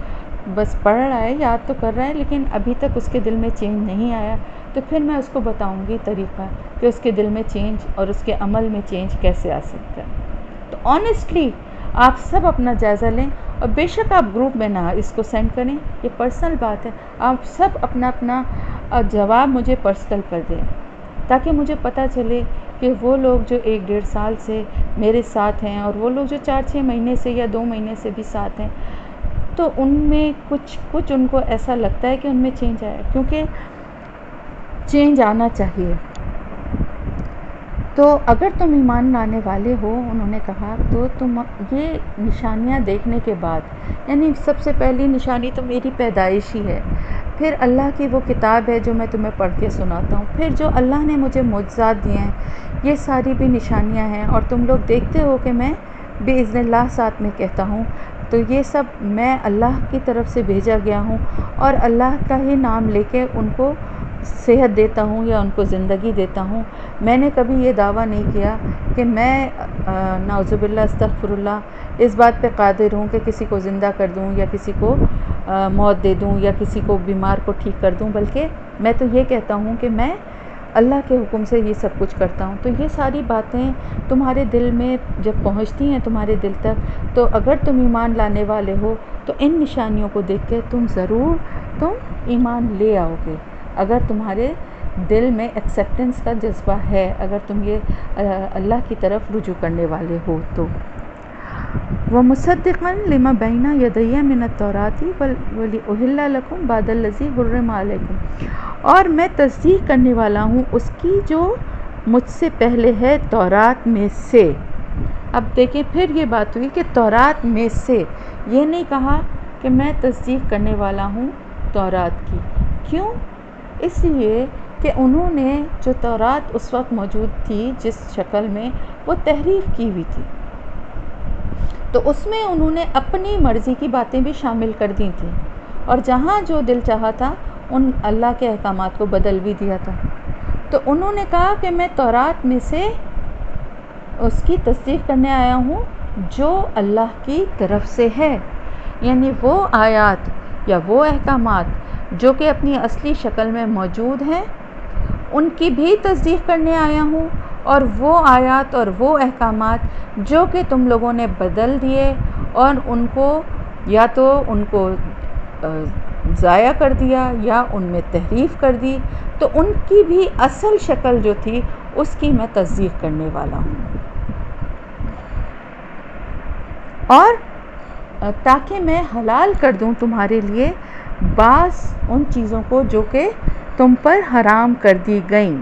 بس پڑھ رہا ہے، یاد تو کر رہا ہے، لیکن ابھی تک اس کے دل میں چینج نہیں آیا، تو پھر میں اس کو بتاؤں گی طریقہ کہ اس کے دل میں چینج اور اس کے عمل میں چینج کیسے آ سکتا ہے۔ تو آنیسٹلی آپ سب اپنا جائزہ لیں، اور بے شک آپ گروپ میں نہ اس کو سینڈ کریں، یہ پرسنل بات ہے، آپ سب اپنا اپنا جواب مجھے پرسنل کر دیں، تاکہ مجھے پتہ چلے کہ وہ لوگ جو 1-1.5 سال سے میرے ساتھ ہیں، اور وہ لوگ جو 4-6 مہینے سے یا 2 مہینے سے بھی ساتھ ہیں، تو ان میں کچھ ان کو ایسا لگتا ہے کہ ان میں چینج آیا، کیونکہ چینج آنا چاہیے۔ تو اگر تم ایمان لانے والے ہو، انہوں نے کہا، تو تم یہ نشانیاں دیکھنے کے بعد، یعنی سب سے پہلی نشانی تو میری پیدائش ہی ہے، پھر اللہ کی وہ کتاب ہے جو میں تمہیں پڑھ کے سناتا ہوں، پھر جو اللہ نے مجھے معجزات دیے ہیں، یہ ساری بھی نشانیاں ہیں، اور تم لوگ دیکھتے ہو کہ میں بِإِذْنِ اللہ ساتھ میں کہتا ہوں، تو یہ سب میں اللہ کی طرف سے بھیجا گیا ہوں، اور اللہ کا ہی نام لے کے ان کو صحت دیتا ہوں یا ان کو زندگی دیتا ہوں۔ میں نے کبھی یہ دعویٰ نہیں کیا کہ میں نعوذ باللہ استغفر اللہ اس بات پہ قادر ہوں کہ کسی کو زندہ کر دوں یا کسی کو موت دے دوں یا کسی کو بیمار کو ٹھیک کر دوں، بلکہ میں تو یہ کہتا ہوں کہ میں اللہ کے حکم سے یہ سب کچھ کرتا ہوں۔ تو یہ ساری باتیں تمہارے دل میں جب پہنچتی ہیں، تمہارے دل تک، تو اگر تم ایمان لانے والے ہو تو ان نشانیوں کو دیکھ کے تم ایمان لے آؤ گے، اگر تمہارے دل میں ایکسیپٹنس کا جذبہ ہے، اگر تم یہ اللہ کی طرف رجوع کرنے والے ہو تو۔ وَمُصَدِّقًا لِمَا بَيْنَ يَدَيَّ مِنَ التَّوْرَاةِ وَلِأُحِلَّ لَكُمْ بَعْضَ الَّذِي حُرِّمَ عَلَيْكُمْ، اور میں تصدیق کرنے والا ہوں اس کی جو مجھ سے پہلے ہے تورات میں سے۔ اب دیکھیں پھر یہ بات ہوئی کہ تورات میں سے، یہ نہیں کہا کہ میں تصدیق کرنے والا ہوں تورات کی۔ کیوں؟ اس لیے کہ انہوں نے جو تورات اس وقت موجود تھی جس شکل میں، وہ تحریف کی ہوئی تھی، تو اس میں انہوں نے اپنی مرضی کی باتیں بھی شامل کر دی تھیں، اور جہاں جو دل چاہا تھا ان اللہ کے احکامات کو بدل بھی دیا تھا۔ تو انہوں نے کہا کہ میں تورات میں سے اس کی تصدیق کرنے آیا ہوں جو اللہ کی طرف سے ہے، یعنی وہ آیات یا وہ احکامات جو کہ اپنی اصلی شکل میں موجود ہیں، ان کی بھی تصدیق کرنے آیا ہوں، اور وہ آیات اور وہ احکامات جو کہ تم لوگوں نے بدل دیے اور ان کو یا تو ان کو ضائع کر دیا یا ان میں تحریف کر دی، تو ان کی بھی اصل شکل جو تھی اس کی میں تصدیق کرنے والا ہوں، اور تاکہ میں حلال کر دوں تمہارے لیے بعض ان چیزوں کو جو کہ تم پر حرام کر دی گئیں۔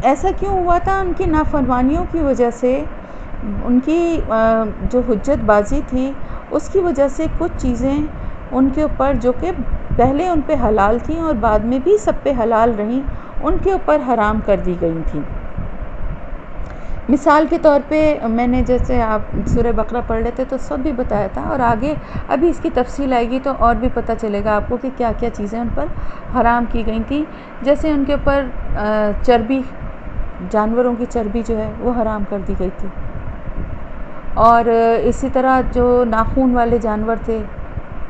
ایسا کیوں ہوا تھا؟ ان کی نافرمانیوں کی وجہ سے، ان کی جو حجت بازی تھی اس کی وجہ سے کچھ چیزیں ان کے اوپر جو کہ پہلے ان پہ حلال تھیں اور بعد میں بھی سب پہ حلال رہیں، ان کے اوپر حرام کر دی گئی تھیں۔ مثال کے طور پہ میں نے جیسے آپ سورہ بقرہ پڑھ رہے تھے تو سب بھی بتایا تھا، اور آگے ابھی اس کی تفصیل آئے گی تو اور بھی پتہ چلے گا آپ کو کہ کیا کیا چیزیں ان پر حرام کی گئی تھیں۔ جیسے ان کے اوپر چربی، جانوروں کی چربی جو ہے وہ حرام کر دی گئی تھی، اور اسی طرح جو ناخون والے جانور تھے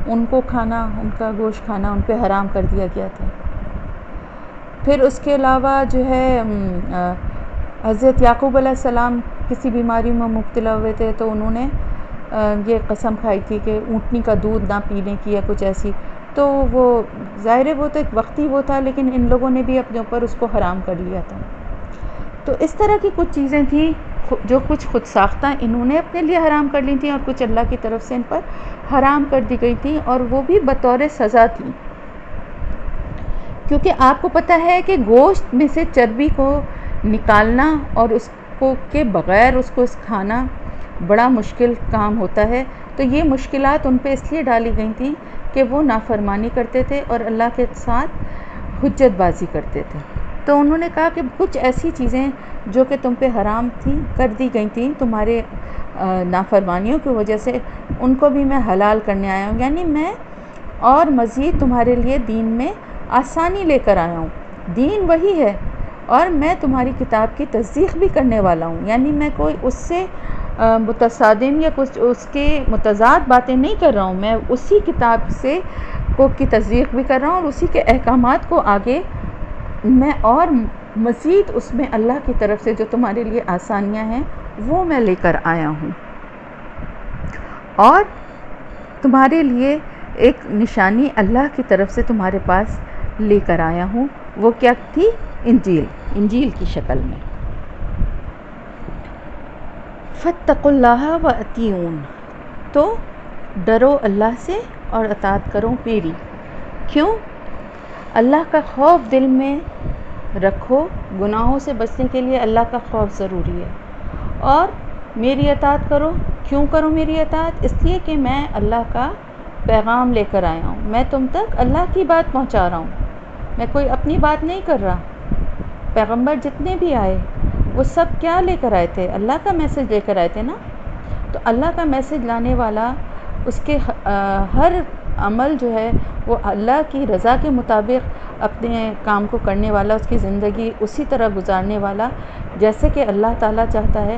ان کو کھانا، ان کا گوشت کھانا ان پہ حرام کر دیا گیا تھا۔ پھر اس کے علاوہ جو ہے حضرت یعقوب علیہ السلام کسی بیماری میں مبتلا ہوئے تھے، تو انہوں نے یہ قسم کھائی تھی کہ اونٹنی کا دودھ نہ پینے کی یا کچھ ایسی، تو وہ ظاہر ہے وہ تو ایک وقتی وہ تھا، لیکن ان لوگوں نے بھی اپنے اوپر اس کو حرام کر لیا تھا۔ تو اس طرح کی کچھ چیزیں تھیں جو کچھ خود ساختہ انہوں نے اپنے لیے حرام کر لی تھیں، اور کچھ اللہ کی طرف سے ان پر حرام کر دی گئی تھیں، اور وہ بھی بطور سزا تھیں۔ کیونکہ آپ کو پتہ ہے کہ گوشت میں سے چربی کو نکالنا اور اس کو کے بغیر اس کو کھانا بڑا مشکل کام ہوتا ہے. تو یہ مشکلات ان پہ اس لیے ڈالی گئی تھیں کہ وہ نافرمانی کرتے تھے اور اللہ کے ساتھ حجت بازی کرتے تھے. تو انہوں نے کہا کہ کچھ ایسی چیزیں جو کہ تم پہ حرام تھیں کر دی گئی تھیں تمہارے نافرمانیوں کی وجہ سے، ان کو بھی میں حلال کرنے آیا ہوں. یعنی میں اور مزید تمہارے لیے دین میں آسانی لے کر آیا ہوں. دین وہی ہے اور میں تمہاری کتاب کی تصدیق بھی کرنے والا ہوں. یعنی میں کوئی اس سے متصادم یا کچھ اس کے متضاد باتیں نہیں کر رہا ہوں. میں اسی کتاب سے کی تصدیق بھی کر رہا ہوں اور اسی کے احکامات کو آگے میں اور مزید اس میں اللہ کی طرف سے جو تمہارے لیے آسانیاں ہیں وہ میں لے کر آیا ہوں. اور تمہارے لیے ایک نشانی اللہ کی طرف سے تمہارے پاس لے کر آیا ہوں. وہ کیا تھی؟ انجیل کی شکل میں. فاتقوا اللہ واطیعون، تو ڈرو اللہ سے اور اطاعت کرو میری. کیوں؟ اللہ کا خوف دل میں رکھو. گناہوں سے بچنے کے لیے اللہ کا خوف ضروری ہے. اور میری اطاعت کرو. کیوں کرو میری اطاعت؟ اس لیے کہ میں اللہ کا پیغام لے کر آیا ہوں. میں تم تک اللہ کی بات پہنچا رہا ہوں. میں کوئی اپنی بات نہیں کر رہا. پیغمبر جتنے بھی آئے وہ سب کیا لے کر آئے تھے؟ اللہ کا میسج لے کر آئے تھے نا. تو اللہ کا میسج لانے والا، اس کے ہر عمل جو ہے وہ اللہ کی رضا کے مطابق اپنے کام کو کرنے والا، اس کی زندگی اسی طرح گزارنے والا جیسے کہ اللہ تعالیٰ چاہتا ہے.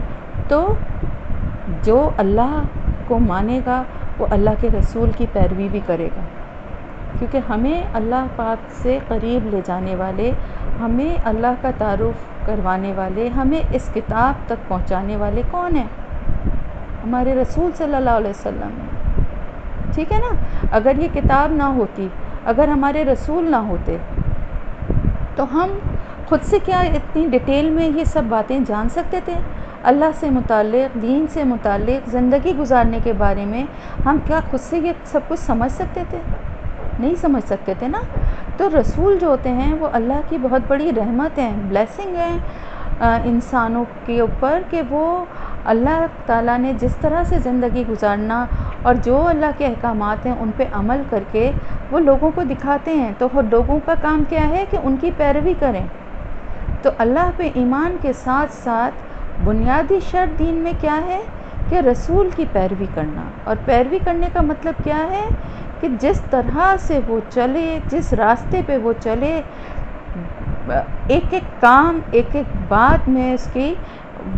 تو جو اللہ کو مانے گا وہ اللہ کے رسول کی پیروی بھی کرے گا. کیونکہ ہمیں اللہ پاک سے قریب لے جانے والے، ہمیں اللہ کا تعارف کروانے والے، ہمیں اس کتاب تک پہنچانے والے کون ہیں؟ ہمارے رسول صلی اللہ علیہ وسلم. ٹھیک ہے نا. اگر یہ کتاب نہ ہوتی، اگر ہمارے رسول نہ ہوتے تو ہم خود سے کیا اتنی ڈیٹیل میں یہ سب باتیں جان سکتے تھے؟ اللہ سے متعلق، دین سے متعلق، زندگی گزارنے کے بارے میں ہم کیا خود سے یہ سب کچھ سمجھ سکتے تھے؟ نہیں سمجھ سکتے تھے نا. تو رسول جو ہوتے ہیں وہ اللہ کی بہت بڑی رحمت ہیں، بلیسنگ ہیں انسانوں کے اوپر، کہ وہ اللہ تعالیٰ نے جس طرح سے زندگی گزارنا اور جو اللہ کے احکامات ہیں ان پہ عمل کر کے وہ لوگوں کو دکھاتے ہیں. تو لوگوں کا کام کیا ہے کہ ان کی پیروی کریں. تو اللہ پہ ایمان کے ساتھ ساتھ بنیادی شرط دین میں کیا ہے کہ رسول کی پیروی کرنا. اور پیروی کرنے کا مطلب کیا ہے کہ جس طرح سے وہ چلے، جس راستے پہ وہ چلے، ایک ایک کام، ایک ایک بات میں اس کی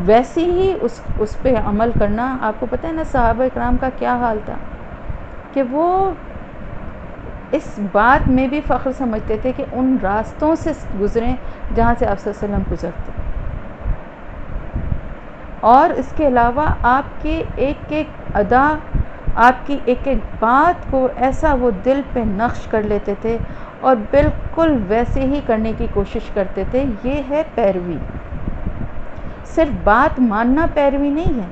ویسی ہی اس پہ عمل کرنا. آپ کو پتہ ہے نا صحابہ اکرام کا کیا حال تھا کہ وہ اس بات میں بھی فخر سمجھتے تھے کہ ان راستوں سے گزریں جہاں سے آپ صلی اللہ علیہ وسلم گزرتے. اور اس کے علاوہ آپ کی ایک ایک ادا، آپ کی ایک ایک بات کو ایسا وہ دل پہ نقش کر لیتے تھے اور بالکل ویسے ہی کرنے کی کوشش کرتے تھے. یہ ہے پیروی. صرف بات ماننا پیروی نہیں ہے.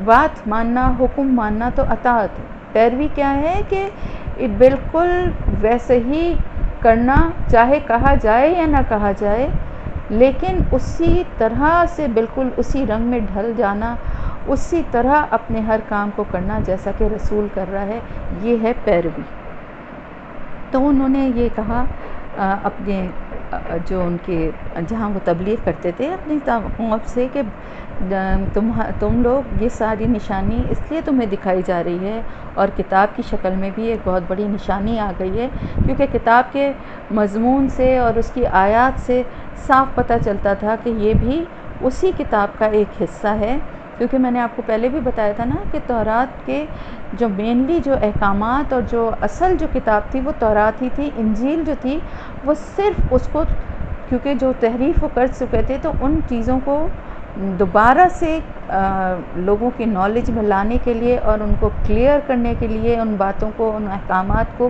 بات ماننا، حکم ماننا تو اطاعت ہے. پیروی کیا ہے کہ بالکل ویسے ہی کرنا، چاہے کہا جائے یا نہ کہا جائے، لیکن اسی طرح سے بالکل اسی رنگ میں ڈھل جانا، اسی طرح اپنے ہر کام کو کرنا جیسا کہ رسول کر رہا ہے. یہ ہے پیروی. تو انہوں نے یہ کہا اپنے جو ان کے جہاں وہ تبلیغ کرتے تھے اپنی قوم سے کہ تم لوگ یہ ساری نشانی اس لیے تمہیں دکھائی جا رہی ہے، اور کتاب کی شکل میں بھی ایک بہت بڑی نشانی آ گئی ہے، کیونکہ کتاب کے مضمون سے اور اس کی آیات سے صاف پتہ چلتا تھا کہ یہ بھی اسی کتاب کا ایک حصہ ہے. کیونکہ میں نے آپ کو پہلے بھی بتایا تھا نا کہ تورات کے جو مینلی جو احکامات اور جو اصل جو کتاب تھی وہ تورات ہی تھی. انجیل جو تھی وہ صرف اس کو، کیونکہ جو تحریف وہ کر چکے تھے تو ان چیزوں کو دوبارہ سے لوگوں کی نالج میں لانے کے لیے اور ان کو کلیئر کرنے کے لیے، ان باتوں کو، ان احکامات کو،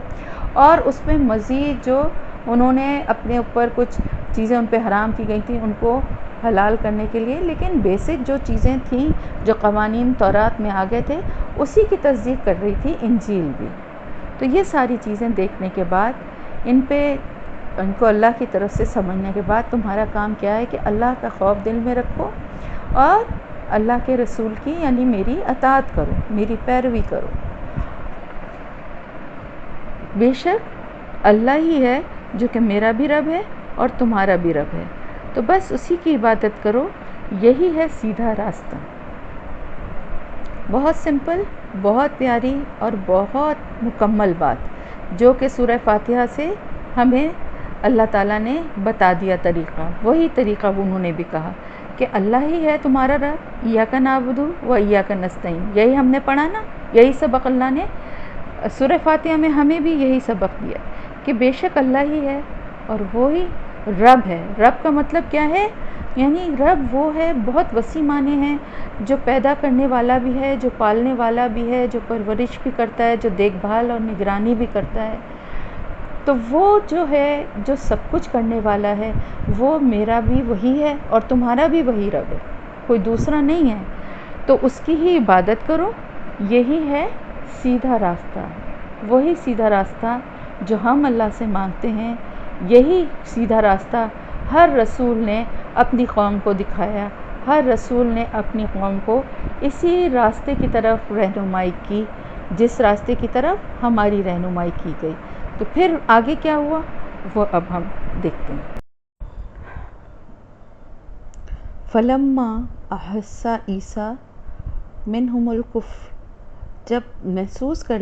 اور اس میں مزید جو انہوں نے اپنے اوپر کچھ چیزیں ان پہ حرام کی گئی تھیں ان کو حلال کرنے کے لیے. لیکن بیسک جو چیزیں تھیں، جو قوانین تورات میں آ گئے تھے، اسی کی تصدیق کر رہی تھی انجیل بھی. تو یہ ساری چیزیں دیکھنے کے بعد ان کو اللہ کی طرف سے سمجھنے کے بعد تمہارا کام کیا ہے کہ اللہ کا خوف دل میں رکھو اور اللہ کے رسول کی یعنی میری اطاعت کرو، میری پیروی کرو۔ بے شک اللہ ہی ہے جو کہ میرا بھی رب ہے اور تمہارا بھی رب ہے، تو بس اسی کی عبادت کرو، یہی ہے سیدھا راستہ۔ بہت سمپل، بہت پیاری اور بہت مکمل بات، جو کہ سورہ فاتحہ سے ہمیں اللہ تعالیٰ نے بتا دیا طریقہ، وہی طریقہ انہوں نے بھی کہا کہ اللہ ہی ہے تمہارا رب، ایاک نعبد و ایاک نستعین، یہی ہم نے پڑھا نا، یہی سبق اللہ نے سورہ فاتحہ میں ہمیں بھی یہی سبق دیا کہ بے شک اللہ ہی ہے اور وہی رب ہے۔ رب کا مطلب کیا ہے؟ یعنی رب وہ ہے، بہت وسیع معنی ہیں، جو پیدا کرنے والا بھی ہے، جو پالنے والا بھی ہے، جو پرورش بھی کرتا ہے، جو دیکھ بھال اور نگرانی بھی کرتا ہے۔ تو وہ جو ہے، جو سب کچھ کرنے والا ہے، وہ میرا بھی وہی ہے اور تمہارا بھی وہی رب ہے، کوئی دوسرا نہیں ہے، تو اس کی ہی عبادت کرو، یہی ہے سیدھا راستہ۔ وہی سیدھا راستہ جو ہم اللہ سے مانگتے ہیں، یہی سیدھا راستہ ہر رسول نے اپنی قوم کو دکھایا، ہر رسول نے اپنی قوم کو اسی راستے کی طرف رہنمائی کی، جس راستے کی طرف ہماری رہنمائی کی گئی۔ تو پھر آگے کیا ہوا وہ اب ہم دیکھتے ہیں۔ فَلَمَّا أَحَسَّ عِیسیٰ مِنْهُمُ الْکُفْرَ، جب محسوس کر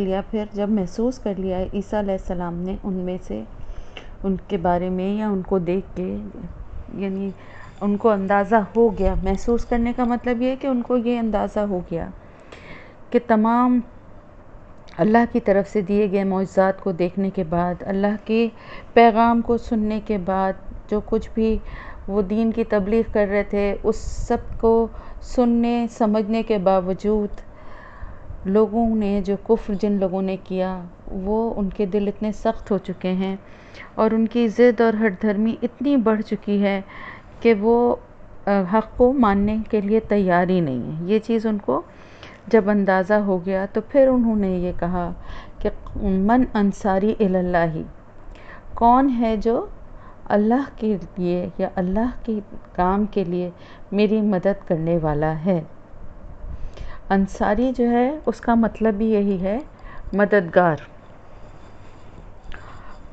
لیا عیسیٰ علیہ السلام نے ان میں سے، ان کے بارے میں یا ان کو دیکھ کے، یعنی ان کو اندازہ ہو گیا، محسوس کرنے کا مطلب یہ ہے کہ ان کو یہ اندازہ ہو گیا کہ تمام اللہ کی طرف سے دیے گئے معجزات کو دیکھنے کے بعد، اللہ کے پیغام کو سننے کے بعد، جو کچھ بھی وہ دین کی تبلیغ کر رہے تھے اس سب کو سننے سمجھنے کے باوجود لوگوں نے جو کفر جن لوگوں نے کیا، وہ ان کے دل اتنے سخت ہو چکے ہیں اور ان کی ضد اور ہٹ دھرمی اتنی بڑھ چکی ہے کہ وہ حق کو ماننے کے لیے تیار ہی نہیں ہے۔ یہ چیز ان کو جب اندازہ ہو گیا تو پھر انہوں نے یہ کہا کہ من انصاری الی اللہ، کون ہے جو اللہ کے لیے یا اللہ کے کام کے لیے میری مدد کرنے والا ہے۔ انصاری جو ہے اس کا مطلب بھی یہی ہے، مددگار۔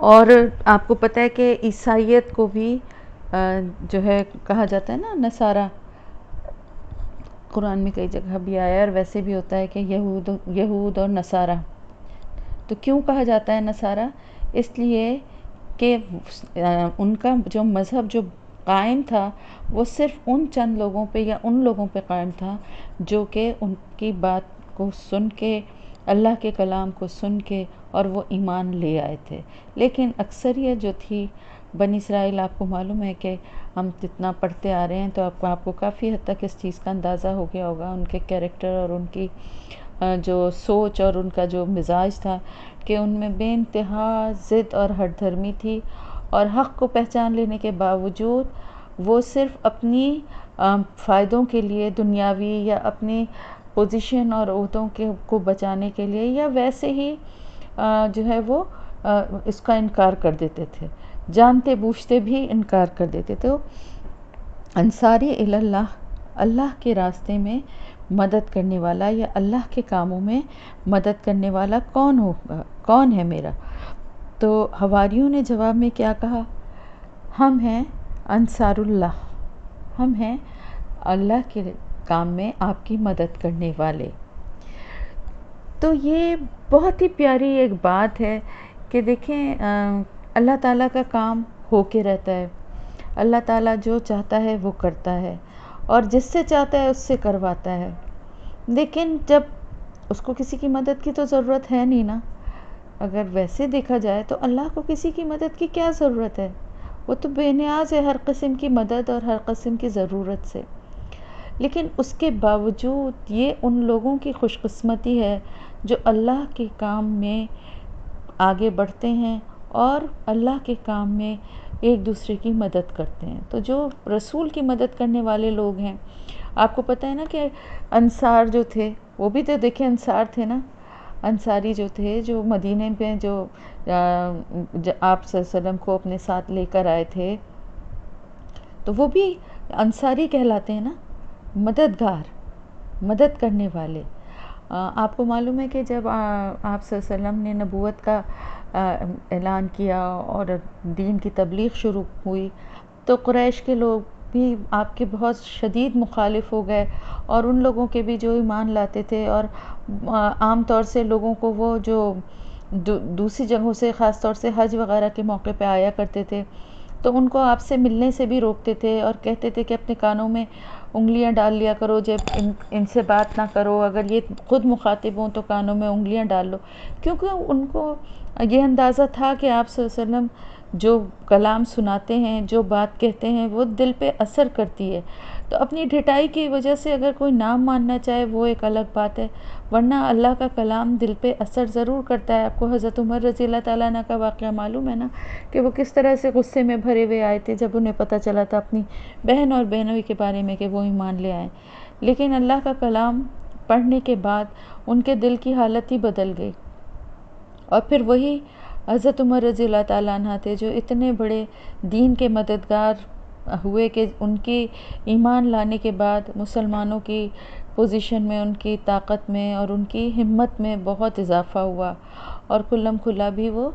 اور آپ کو پتہ ہے کہ عیسائیت کو بھی جو ہے کہا جاتا ہے نا نصارہ، قرآن میں کئی جگہ بھی آیا ہے اور ویسے بھی ہوتا ہے کہ یہود اور نصارہ۔ تو کیوں کہا جاتا ہے نصارہ؟ اس لیے کہ ان کا جو مذہب جو قائم تھا وہ صرف ان چند لوگوں پہ یا ان لوگوں پہ قائم تھا جو کہ ان کی بات کو سن کے، اللہ کے کلام کو سن کے اور وہ ایمان لے آئے تھے۔ لیکن اکثریت جو تھی بنی اسرائیل، آپ کو معلوم ہے کہ ہم جتنا پڑھتے آ رہے ہیں تو آپ کو کافی حد تک اس چیز کا اندازہ ہو گیا ہوگا، ان کے کیریکٹر اور ان کی جو سوچ اور ان کا جو مزاج تھا کہ ان میں بے انتہا ضد اور ہٹ دھرمی تھی، اور حق کو پہچان لینے کے باوجود وہ صرف اپنی فائدوں کے لیے، دنیاوی یا اپنی پوزیشن اور عہدوں کو بچانے کے لیے یا ویسے ہی جو ہے وہ اس کا انکار کر دیتے تھے، جانتے بوجھتے بھی انکار کر دیتے تھے۔ انصاری الی اللہ، اللہ کے راستے میں مدد کرنے والا یا اللہ کے کاموں میں مدد کرنے والا کون ہوگا، کون ہے میرا؟ تو حواریوں نے جواب میں کیا کہا؟ ہم ہیں انصار اللہ، ہم ہیں اللہ کے کام میں آپ کی مدد کرنے والے۔ تو یہ بہت ہی پیاری ایک بات ہے کہ دیکھیں اللہ تعالیٰ کا کام ہو کے رہتا ہے، اللہ تعالیٰ جو چاہتا ہے وہ کرتا ہے اور جس سے چاہتا ہے اس سے کرواتا ہے، لیکن جب اس کو کسی کی مدد کی تو ضرورت ہے نہیں نا۔ اگر ویسے دیکھا جائے تو اللہ کو کسی کی مدد کی کیا ضرورت ہے، وہ تو بے نیاز ہے ہر قسم کی مدد اور ہر قسم کی ضرورت سے۔ لیکن اس کے باوجود یہ ان لوگوں کی خوش قسمتی ہے جو اللہ کے کام میں آگے بڑھتے ہیں اور اللہ کے کام میں ایک دوسرے کی مدد کرتے ہیں۔ تو جو رسول کی مدد کرنے والے لوگ ہیں، آپ کو پتہ ہے نا کہ انصار جو تھے وہ بھی تو دیکھیں انصار تھے نا، انصاری جو تھے، جو مدینے میں جو آپ صلی اللہ علیہ وسلم کو اپنے ساتھ لے کر آئے تھے، تو وہ بھی انصاری کہلاتے ہیں نا، مددگار، مدد کرنے والے۔ آپ کو معلوم ہے کہ جب آپ صلی اللہ علیہ وسلم نے نبوت کا اعلان کیا اور دین کی تبلیغ شروع ہوئی، تو قریش کے لوگ بھی آپ کے بہت شدید مخالف ہو گئے، اور ان لوگوں کے بھی جو ایمان لاتے تھے، اور عام طور سے لوگوں کو وہ جو دوسری جگہوں سے، خاص طور سے حج وغیرہ کے موقع پہ آیا کرتے تھے، تو ان کو آپ سے ملنے سے بھی روکتے تھے، اور کہتے تھے کہ اپنے کانوں میں انگلیاں ڈال لیا کرو، جب ان سے بات نہ کرو، اگر یہ خود مخاطب ہوں تو کانوں میں انگلیاں ڈال لو، کیونکہ ان کو یہ اندازہ تھا کہ آپ صلی اللہ علیہ وسلم جو کلام سناتے ہیں، جو بات کہتے ہیں، وہ دل پہ اثر کرتی ہے۔ تو اپنی ڈھٹائی کی وجہ سے اگر کوئی نام ماننا چاہے وہ ایک الگ بات ہے، ورنہ اللہ کا کلام دل پہ اثر ضرور کرتا ہے۔ آپ کو حضرت عمر رضی اللہ تعالیٰ عنہ کا واقعہ معلوم ہے نا، کہ وہ کس طرح سے غصے میں بھرے ہوئے آئے تھے جب انہیں پتہ چلا تھا اپنی بہن اور بہنوئی کے بارے میں کہ وہ ایمان لے آئیں، لیکن اللہ کا کلام پڑھنے کے بعد ان کے دل کی حالت ہی بدل گئی۔ اور پھر وہی حضرت عمر رضی اللہ تعالیٰ عنہ تھے جو اتنے بڑے دین کے مددگار ہوئے کہ ان کی ایمان لانے کے بعد مسلمانوں کی پوزیشن میں، ان کی طاقت میں اور ان کی ہمت میں بہت اضافہ ہوا، اور کھلم کھلا بھی وہ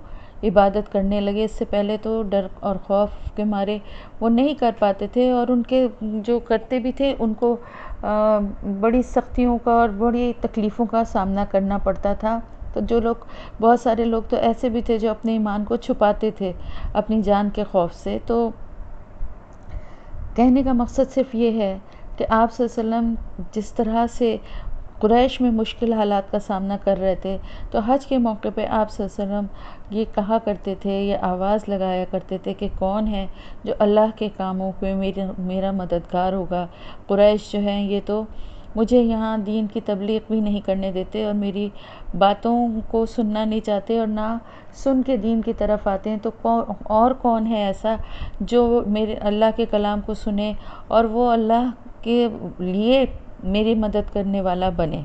عبادت کرنے لگے۔ اس سے پہلے تو ڈر اور خوف کے مارے وہ نہیں کر پاتے تھے، اور ان کے جو کرتے بھی تھے ان کو بڑی سختیوں کا اور بڑی تکلیفوں کا سامنا کرنا پڑتا تھا۔ تو جو لوگ، بہت سارے لوگ تو ایسے بھی تھے جو اپنے ایمان کو چھپاتے تھے اپنی جان کے خوف سے۔ تو کہنے کا مقصد صرف یہ ہے کہ آپ صلی اللہ علیہ وسلم جس طرح سے قریش میں مشکل حالات کا سامنا کر رہے تھے، تو حج کے موقع پہ آپ صلی اللہ علیہ وسلم یہ کہا کرتے تھے، یہ آواز لگایا کرتے تھے کہ کون ہے جو اللہ کے کاموں پہ میرا مددگار ہوگا؟ قریش جو ہیں یہ تو مجھے یہاں دین کی تبلیغ بھی نہیں کرنے دیتے، اور میری باتوں کو سننا نہیں چاہتے، اور نہ سن کے دین کی طرف آتے ہیں، تو کون ہے ایسا جو میرے اللہ کے کلام کو سنے اور وہ اللہ کے لیے میری مدد کرنے والا بنے؟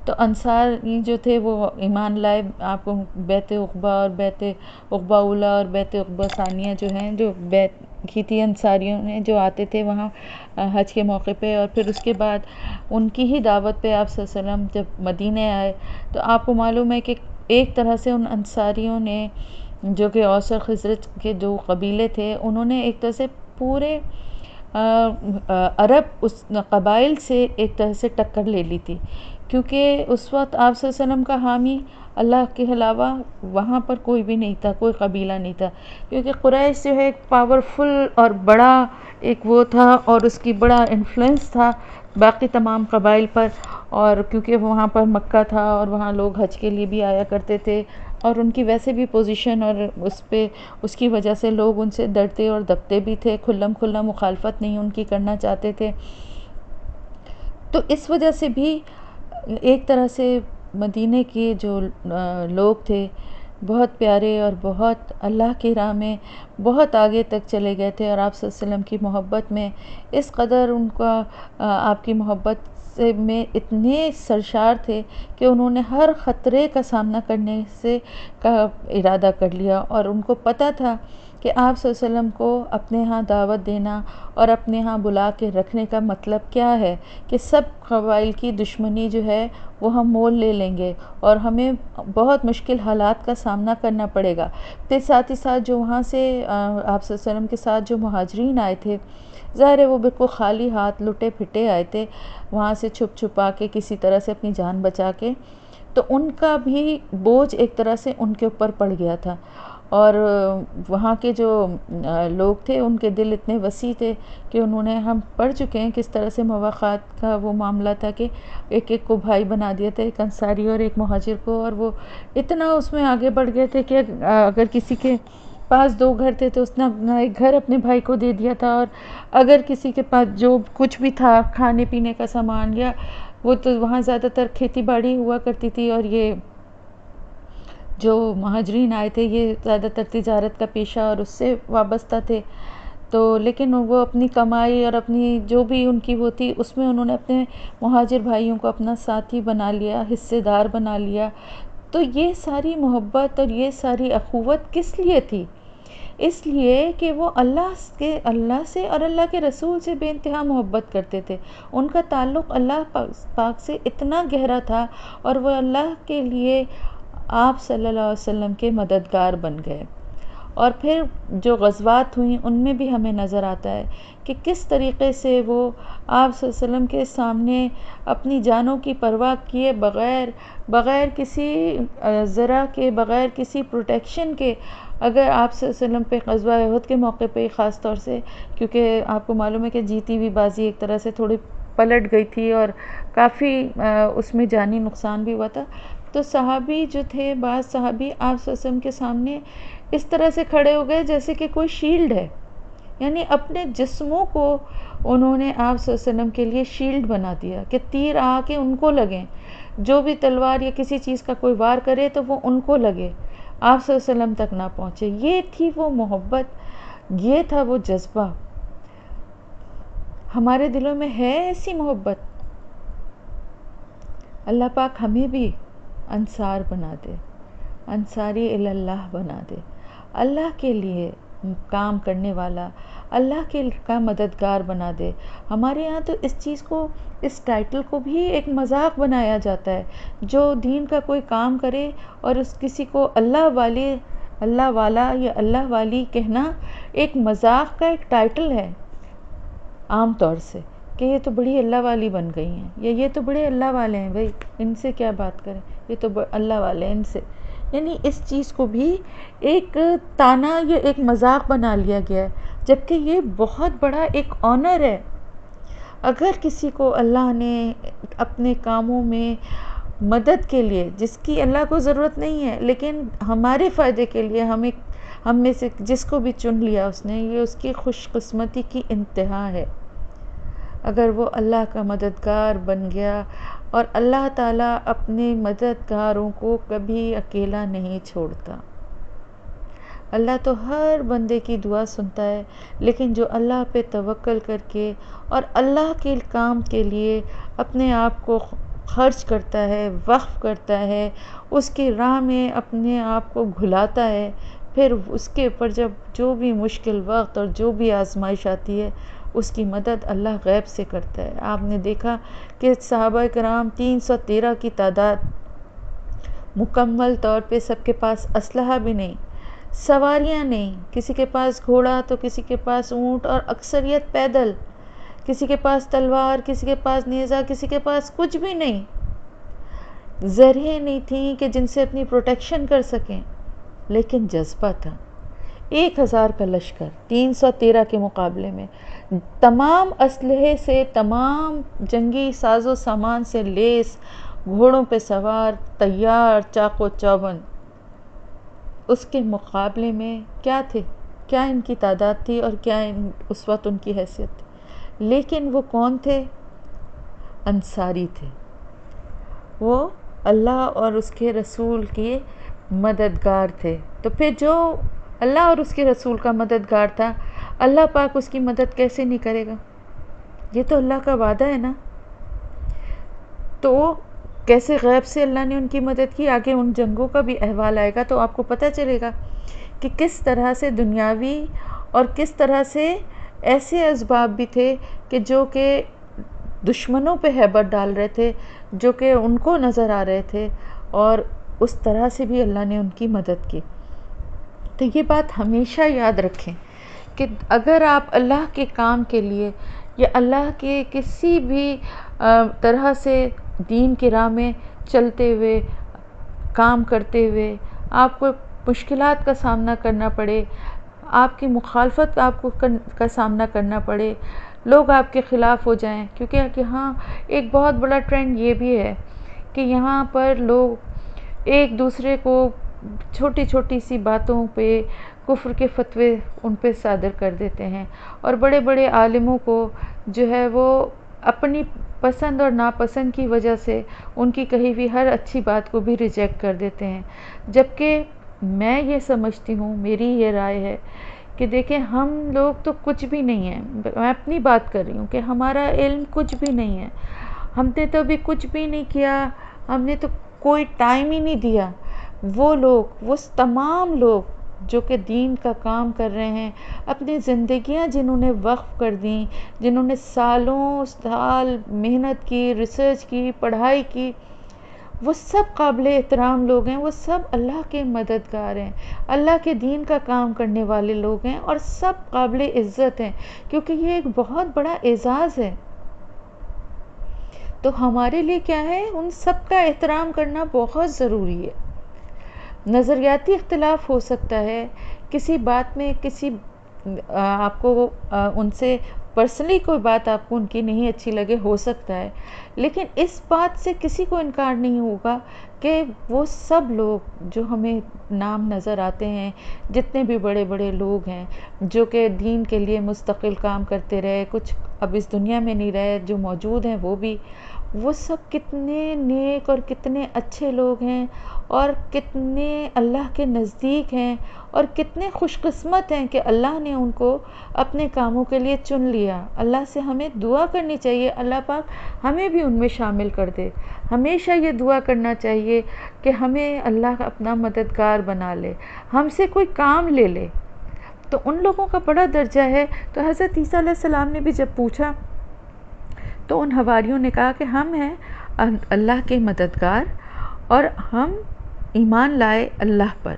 تو انصار جو تھے وہ ایمان لائے۔ آپ کو بیعت عقبہ اور بیعت عقبہ اولیٰ اور بیعت عقبہ ثانیہ جو ہیں، جو بیعت کی تھی انصاریوں نے، جو آتے تھے وہاں حج کے موقع پہ، اور پھر اس کے بعد ان کی ہی دعوت پہ آپ صلی اللہ علیہ وسلم جب مدینے آئے، تو آپ کو معلوم ہے کہ ایک طرح سے ان انصاریوں نے، جو کہ اوس اور خزرج کے جو قبیلے تھے، انہوں نے ایک طرح سے پورے عرب اس قبائل سے ایک طرح سے ٹکر لے لی تھی، کیونکہ اس وقت آپ صلی اللہ علیہ وسلم کا حامی اللہ کے علاوہ وہاں پر کوئی بھی نہیں تھا، کوئی قبیلہ نہیں تھا، کیونکہ قریش جو ہے ایک پاورفل اور بڑا ایک وہ تھا، اور اس کی بڑا انفلوئنس تھا باقی تمام قبائل پر، اور کیونکہ وہاں پر مکہ تھا اور وہاں لوگ حج کے لیے بھی آیا کرتے تھے، اور ان کی ویسے بھی پوزیشن اور اس کی وجہ سے لوگ ان سے ڈرتے اور دبتے بھی تھے، کھلم کھلا مخالفت نہیں ان کی کرنا چاہتے تھے۔ تو اس وجہ سے بھی ایک طرح سے مدینے کے جو لوگ تھے بہت پیارے اور بہت اللہ کی راہ میں بہت آگے تک چلے گئے تھے، اور آپ صلی اللہ علیہ وسلم کی محبت میں اس قدر ان کا آپ کی محبت میں اتنے سرشار تھے کہ انہوں نے ہر خطرے کا سامنا کرنے سے کا ارادہ کر لیا، اور ان کو پتہ تھا کہ آپ صلی اللہ علیہ وسلم کو اپنے ہاں دعوت دینا اور اپنے ہاں بلا کے رکھنے کا مطلب کیا ہے، کہ سب قبائل کی دشمنی جو ہے وہ ہم مول لے لیں گے، اور ہمیں بہت مشکل حالات کا سامنا کرنا پڑے گا۔ پھر ساتھ ہی ساتھ جو وہاں سے آپ صلی اللہ علیہ وسلم کے ساتھ جو مہاجرین آئے تھے، ظاہر ہے وہ بالکل خالی ہاتھ لٹے پھٹے آئے تھے، وہاں سے چھپ چھپا کے کسی طرح سے اپنی جان بچا کے، تو ان کا بھی بوجھ ایک طرح سے ان کے اوپر پڑ گیا تھا، اور وہاں کے جو لوگ تھے ان کے دل اتنے وسیع تھے کہ انہوں نے، ہم پڑھ چکے ہیں کس طرح سے مواخات کا وہ معاملہ تھا کہ ایک ایک کو بھائی بنا دیا تھا، ایک انصاری اور ایک مہاجر کو، اور وہ اتنا اس میں آگے بڑھ گئے تھے کہ اگر کسی کے پاس 2 گھر تھے تو اس نے اپنا ایک گھر اپنے بھائی کو دے دیا تھا، اور اگر کسی کے پاس جو کچھ بھی تھا کھانے پینے کا سامان، یا وہ تو وہاں زیادہ تر کھیتی باڑی ہوا کرتی تھی، اور یہ جو مہاجرین آئے تھے یہ زیادہ تر تجارت کا پیشہ اور اس سے وابستہ تھے، تو لیکن وہ اپنی کمائی اور اپنی جو بھی ان کی وہ تھی اس میں انہوں نے اپنے مہاجر بھائیوں کو اپنا ساتھی بنا لیا، حصے دار بنا لیا، تو یہ ساری محبت اور یہ ساری اخوت کس لیے تھی؟ اس لیے کہ وہ اللہ سے اور اللہ کے رسول سے بے انتہا محبت کرتے تھے. ان کا تعلق اللہ پاک سے اتنا گہرا تھا، اور وہ اللہ کے لیے آپ صلی اللہ علیہ وسلم کے مددگار بن گئے. اور پھر جو غزوات ہوئیں ان میں بھی ہمیں نظر آتا ہے کہ کس طریقے سے وہ آپ صلی اللہ علیہ وسلم کے سامنے اپنی جانوں کی پرواہ کیے بغیر کسی ذرا کے، بغیر کسی پروٹیکشن کے، اگر آپ صلی اللہ علیہ وسلم پہ غزوہ احد کے موقع پہ خاص طور سے، کیونکہ آپ کو معلوم ہے کہ جیتی ہوئی بازی ایک طرح سے تھوڑی پلٹ گئی تھی اور کافی اس میں جانی نقصان بھی ہوا تھا، تو صحابی جو تھے، بعض صحابی آپ صلی اللہ علیہ وسلم کے سامنے اس طرح سے کھڑے ہو گئے جیسے کہ کوئی شیلڈ ہے، یعنی اپنے جسموں کو انہوں نے آپ صلی اللہ علیہ وسلم کے لیے شیلڈ بنا دیا کہ تیر آ کے ان کو لگیں، جو بھی تلوار یا کسی چیز کا کوئی وار کرے تو وہ ان کو لگے، آپ صلی اللہ علیہ وسلم تک نہ پہنچے. یہ تھی وہ محبت، یہ تھا وہ جذبہ. ہمارے دلوں میں ہے ایسی محبت؟ اللہ پاک ہمیں بھی انصار بنا دے، انصاری اللہ بنا دے، اللہ کے لیے کام کرنے والا، اللہ کا مددگار بنا دے. ہمارے یہاں تو اس چیز کو، اس ٹائٹل کو بھی ایک مذاق بنایا جاتا ہے. جو دین کا کوئی کام کرے اور کسی کو اللہ والا یا اللہ والی کہنا ایک مذاق کا ایک ٹائٹل ہے عام طور سے، کہ یہ تو بڑی اللہ والی بن گئی ہیں، یا یہ تو بڑے اللہ والے ہیں، بھائی ان سے کیا بات کریں، یہ تو اللہ والے ہیں، ان سے. یعنی اس چیز کو بھی ایک تانا یا ایک مذاق بنا لیا گیا ہے، جبکہ یہ بہت بڑا ایک آنر ہے. اگر کسی کو اللہ نے اپنے کاموں میں مدد کے لیے، جس کی اللہ کو ضرورت نہیں ہے لیکن ہمارے فائدے کے لیے ہم میں سے جس کو بھی چن لیا اس نے، یہ اس کی خوش قسمتی کی انتہا ہے اگر وہ اللہ کا مددگار بن گیا. اور اللہ تعالیٰ اپنے مددگاروں کو کبھی اکیلا نہیں چھوڑتا. اللہ تو ہر بندے کی دعا سنتا ہے، لیکن جو اللہ پہ توکل کر کے اور اللہ کے کام کے لیے اپنے آپ کو خرچ کرتا ہے، وقف کرتا ہے، اس کی راہ میں اپنے آپ کو گھلاتا ہے، پھر اس کے اوپر جب جو بھی مشکل وقت اور جو بھی آزمائش آتی ہے، اس کی مدد اللہ غیب سے کرتا ہے. آپ نے دیکھا کہ صحابہ کرام 313 کی تعداد، مکمل طور پہ سب کے پاس اسلحہ بھی نہیں، سواریاں نہیں، کسی کے پاس گھوڑا تو کسی کے پاس اونٹ، اور اکثریت پیدل، کسی کے پاس تلوار، کسی کے پاس نیزہ، کسی کے پاس کچھ بھی نہیں، زرہیں نہیں تھیں کہ جن سے اپنی پروٹیکشن کر سکیں، لیکن جذبہ تھا. 1000 کا لشکر 313 کے مقابلے میں، تمام اسلحے سے، تمام جنگی ساز و سامان سے لیس، گھوڑوں پہ سوار، تیار، چاقو چوبند. اس کے مقابلے میں کیا تھے، کیا ان کی تعداد تھی اور کیا اس وقت ان کی حیثیت تھی، لیکن وہ کون تھے؟ انصاری تھے. وہ اللہ اور اس کے رسول کے مددگار تھے. تو پھر جو اللہ اور اس کے رسول کا مددگار تھا، اللہ پاک اس کی مدد کیسے نہیں کرے گا؟ یہ تو اللہ کا وعدہ ہے نا. تو کیسے غیب سے اللہ نے ان کی مدد کی، آگے ان جنگوں کا بھی احوال آئے گا تو آپ کو پتہ چلے گا کہ کس طرح سے دنیاوی اور کس طرح سے ایسے اسباب بھی تھے کہ جو کہ دشمنوں پہ ہیبت ڈال رہے تھے، جو کہ ان کو نظر آ رہے تھے، اور اس طرح سے بھی اللہ نے ان کی مدد کی. تو یہ بات ہمیشہ یاد رکھیں کہ اگر آپ اللہ کے کام کے لیے یا اللہ کے کسی بھی طرح سے دین کی راہ میں چلتے ہوئے، کام کرتے ہوئے آپ کو مشکلات کا سامنا کرنا پڑے، آپ کی مخالفت آپ کو کا سامنا کرنا پڑے، لوگ آپ کے خلاف ہو جائیں، کیونکہ یہاں ایک بہت بڑا ٹرینڈ یہ بھی ہے کہ یہاں پر لوگ ایک دوسرے کو چھوٹی چھوٹی سی باتوں پہ کفر کے فتوے ان پہ صادر کر دیتے ہیں، اور بڑے بڑے عالموں کو جو ہے وہ اپنی پسند اور ناپسند کی وجہ سے ان کی کہی ہوئی ہر اچھی بات کو بھی ریجیکٹ کر دیتے ہیں. جبکہ میں یہ سمجھتی ہوں، میری یہ رائے ہے کہ دیکھیں ہم لوگ تو کچھ بھی نہیں ہیں. میں اپنی بات کر رہی ہوں کہ ہمارا علم کچھ بھی نہیں ہے، ہم نے تو ابھی کچھ بھی نہیں کیا، ہم نے تو کوئی ٹائم ہی نہیں دیا. وہ لوگ، وہ تمام لوگ جو کہ دین کا کام کر رہے ہیں، اپنی زندگیاں جنہوں نے وقف کر دیں، جنہوں نے سالوں سال محنت کی، ریسرچ کی، پڑھائی کی، وہ سب قابل احترام لوگ ہیں، وہ سب اللہ کے مددگار ہیں، اللہ کے دین کا کام کرنے والے لوگ ہیں، اور سب قابل عزت ہیں، کیونکہ یہ ایک بہت بڑا اعزاز ہے۔ تو ہمارے لیے کیا ہے، ان سب کا احترام کرنا بہت ضروری ہے۔ نظریاتی اختلاف ہو سکتا ہے، کسی بات میں کسی آپ کو ان سے پرسنلی کوئی بات آپ کو ان کی نہیں اچھی لگے، ہو سکتا ہے، لیکن اس بات سے کسی کو انکار نہیں ہوگا کہ وہ سب لوگ جو ہمیں نام نظر آتے ہیں، جتنے بھی بڑے بڑے لوگ ہیں جو کہ دین کے لیے مستقل کام کرتے رہے، کچھ اب اس دنیا میں نہیں رہے، جو موجود ہیں وہ سب کتنے نیک اور کتنے اچھے لوگ ہیں، اور کتنے اللہ کے نزدیک ہیں، اور کتنے خوش قسمت ہیں کہ اللہ نے ان کو اپنے کاموں کے لیے چن لیا۔ اللہ سے ہمیں دعا کرنی چاہیے، اللہ پاک ہمیں بھی ان میں شامل کر دے۔ ہمیشہ یہ دعا کرنا چاہیے کہ ہمیں اللہ اپنا مددگار بنا لے، ہم سے کوئی کام لے لے۔ تو ان لوگوں کا بڑا درجہ ہے۔ تو حضرت عیسیٰ علیہ السلام نے بھی جب پوچھا تو ان حواریوں نے کہا کہ ہم ہیں اللہ کے مددگار، اور ہم ایمان لائے اللہ پر،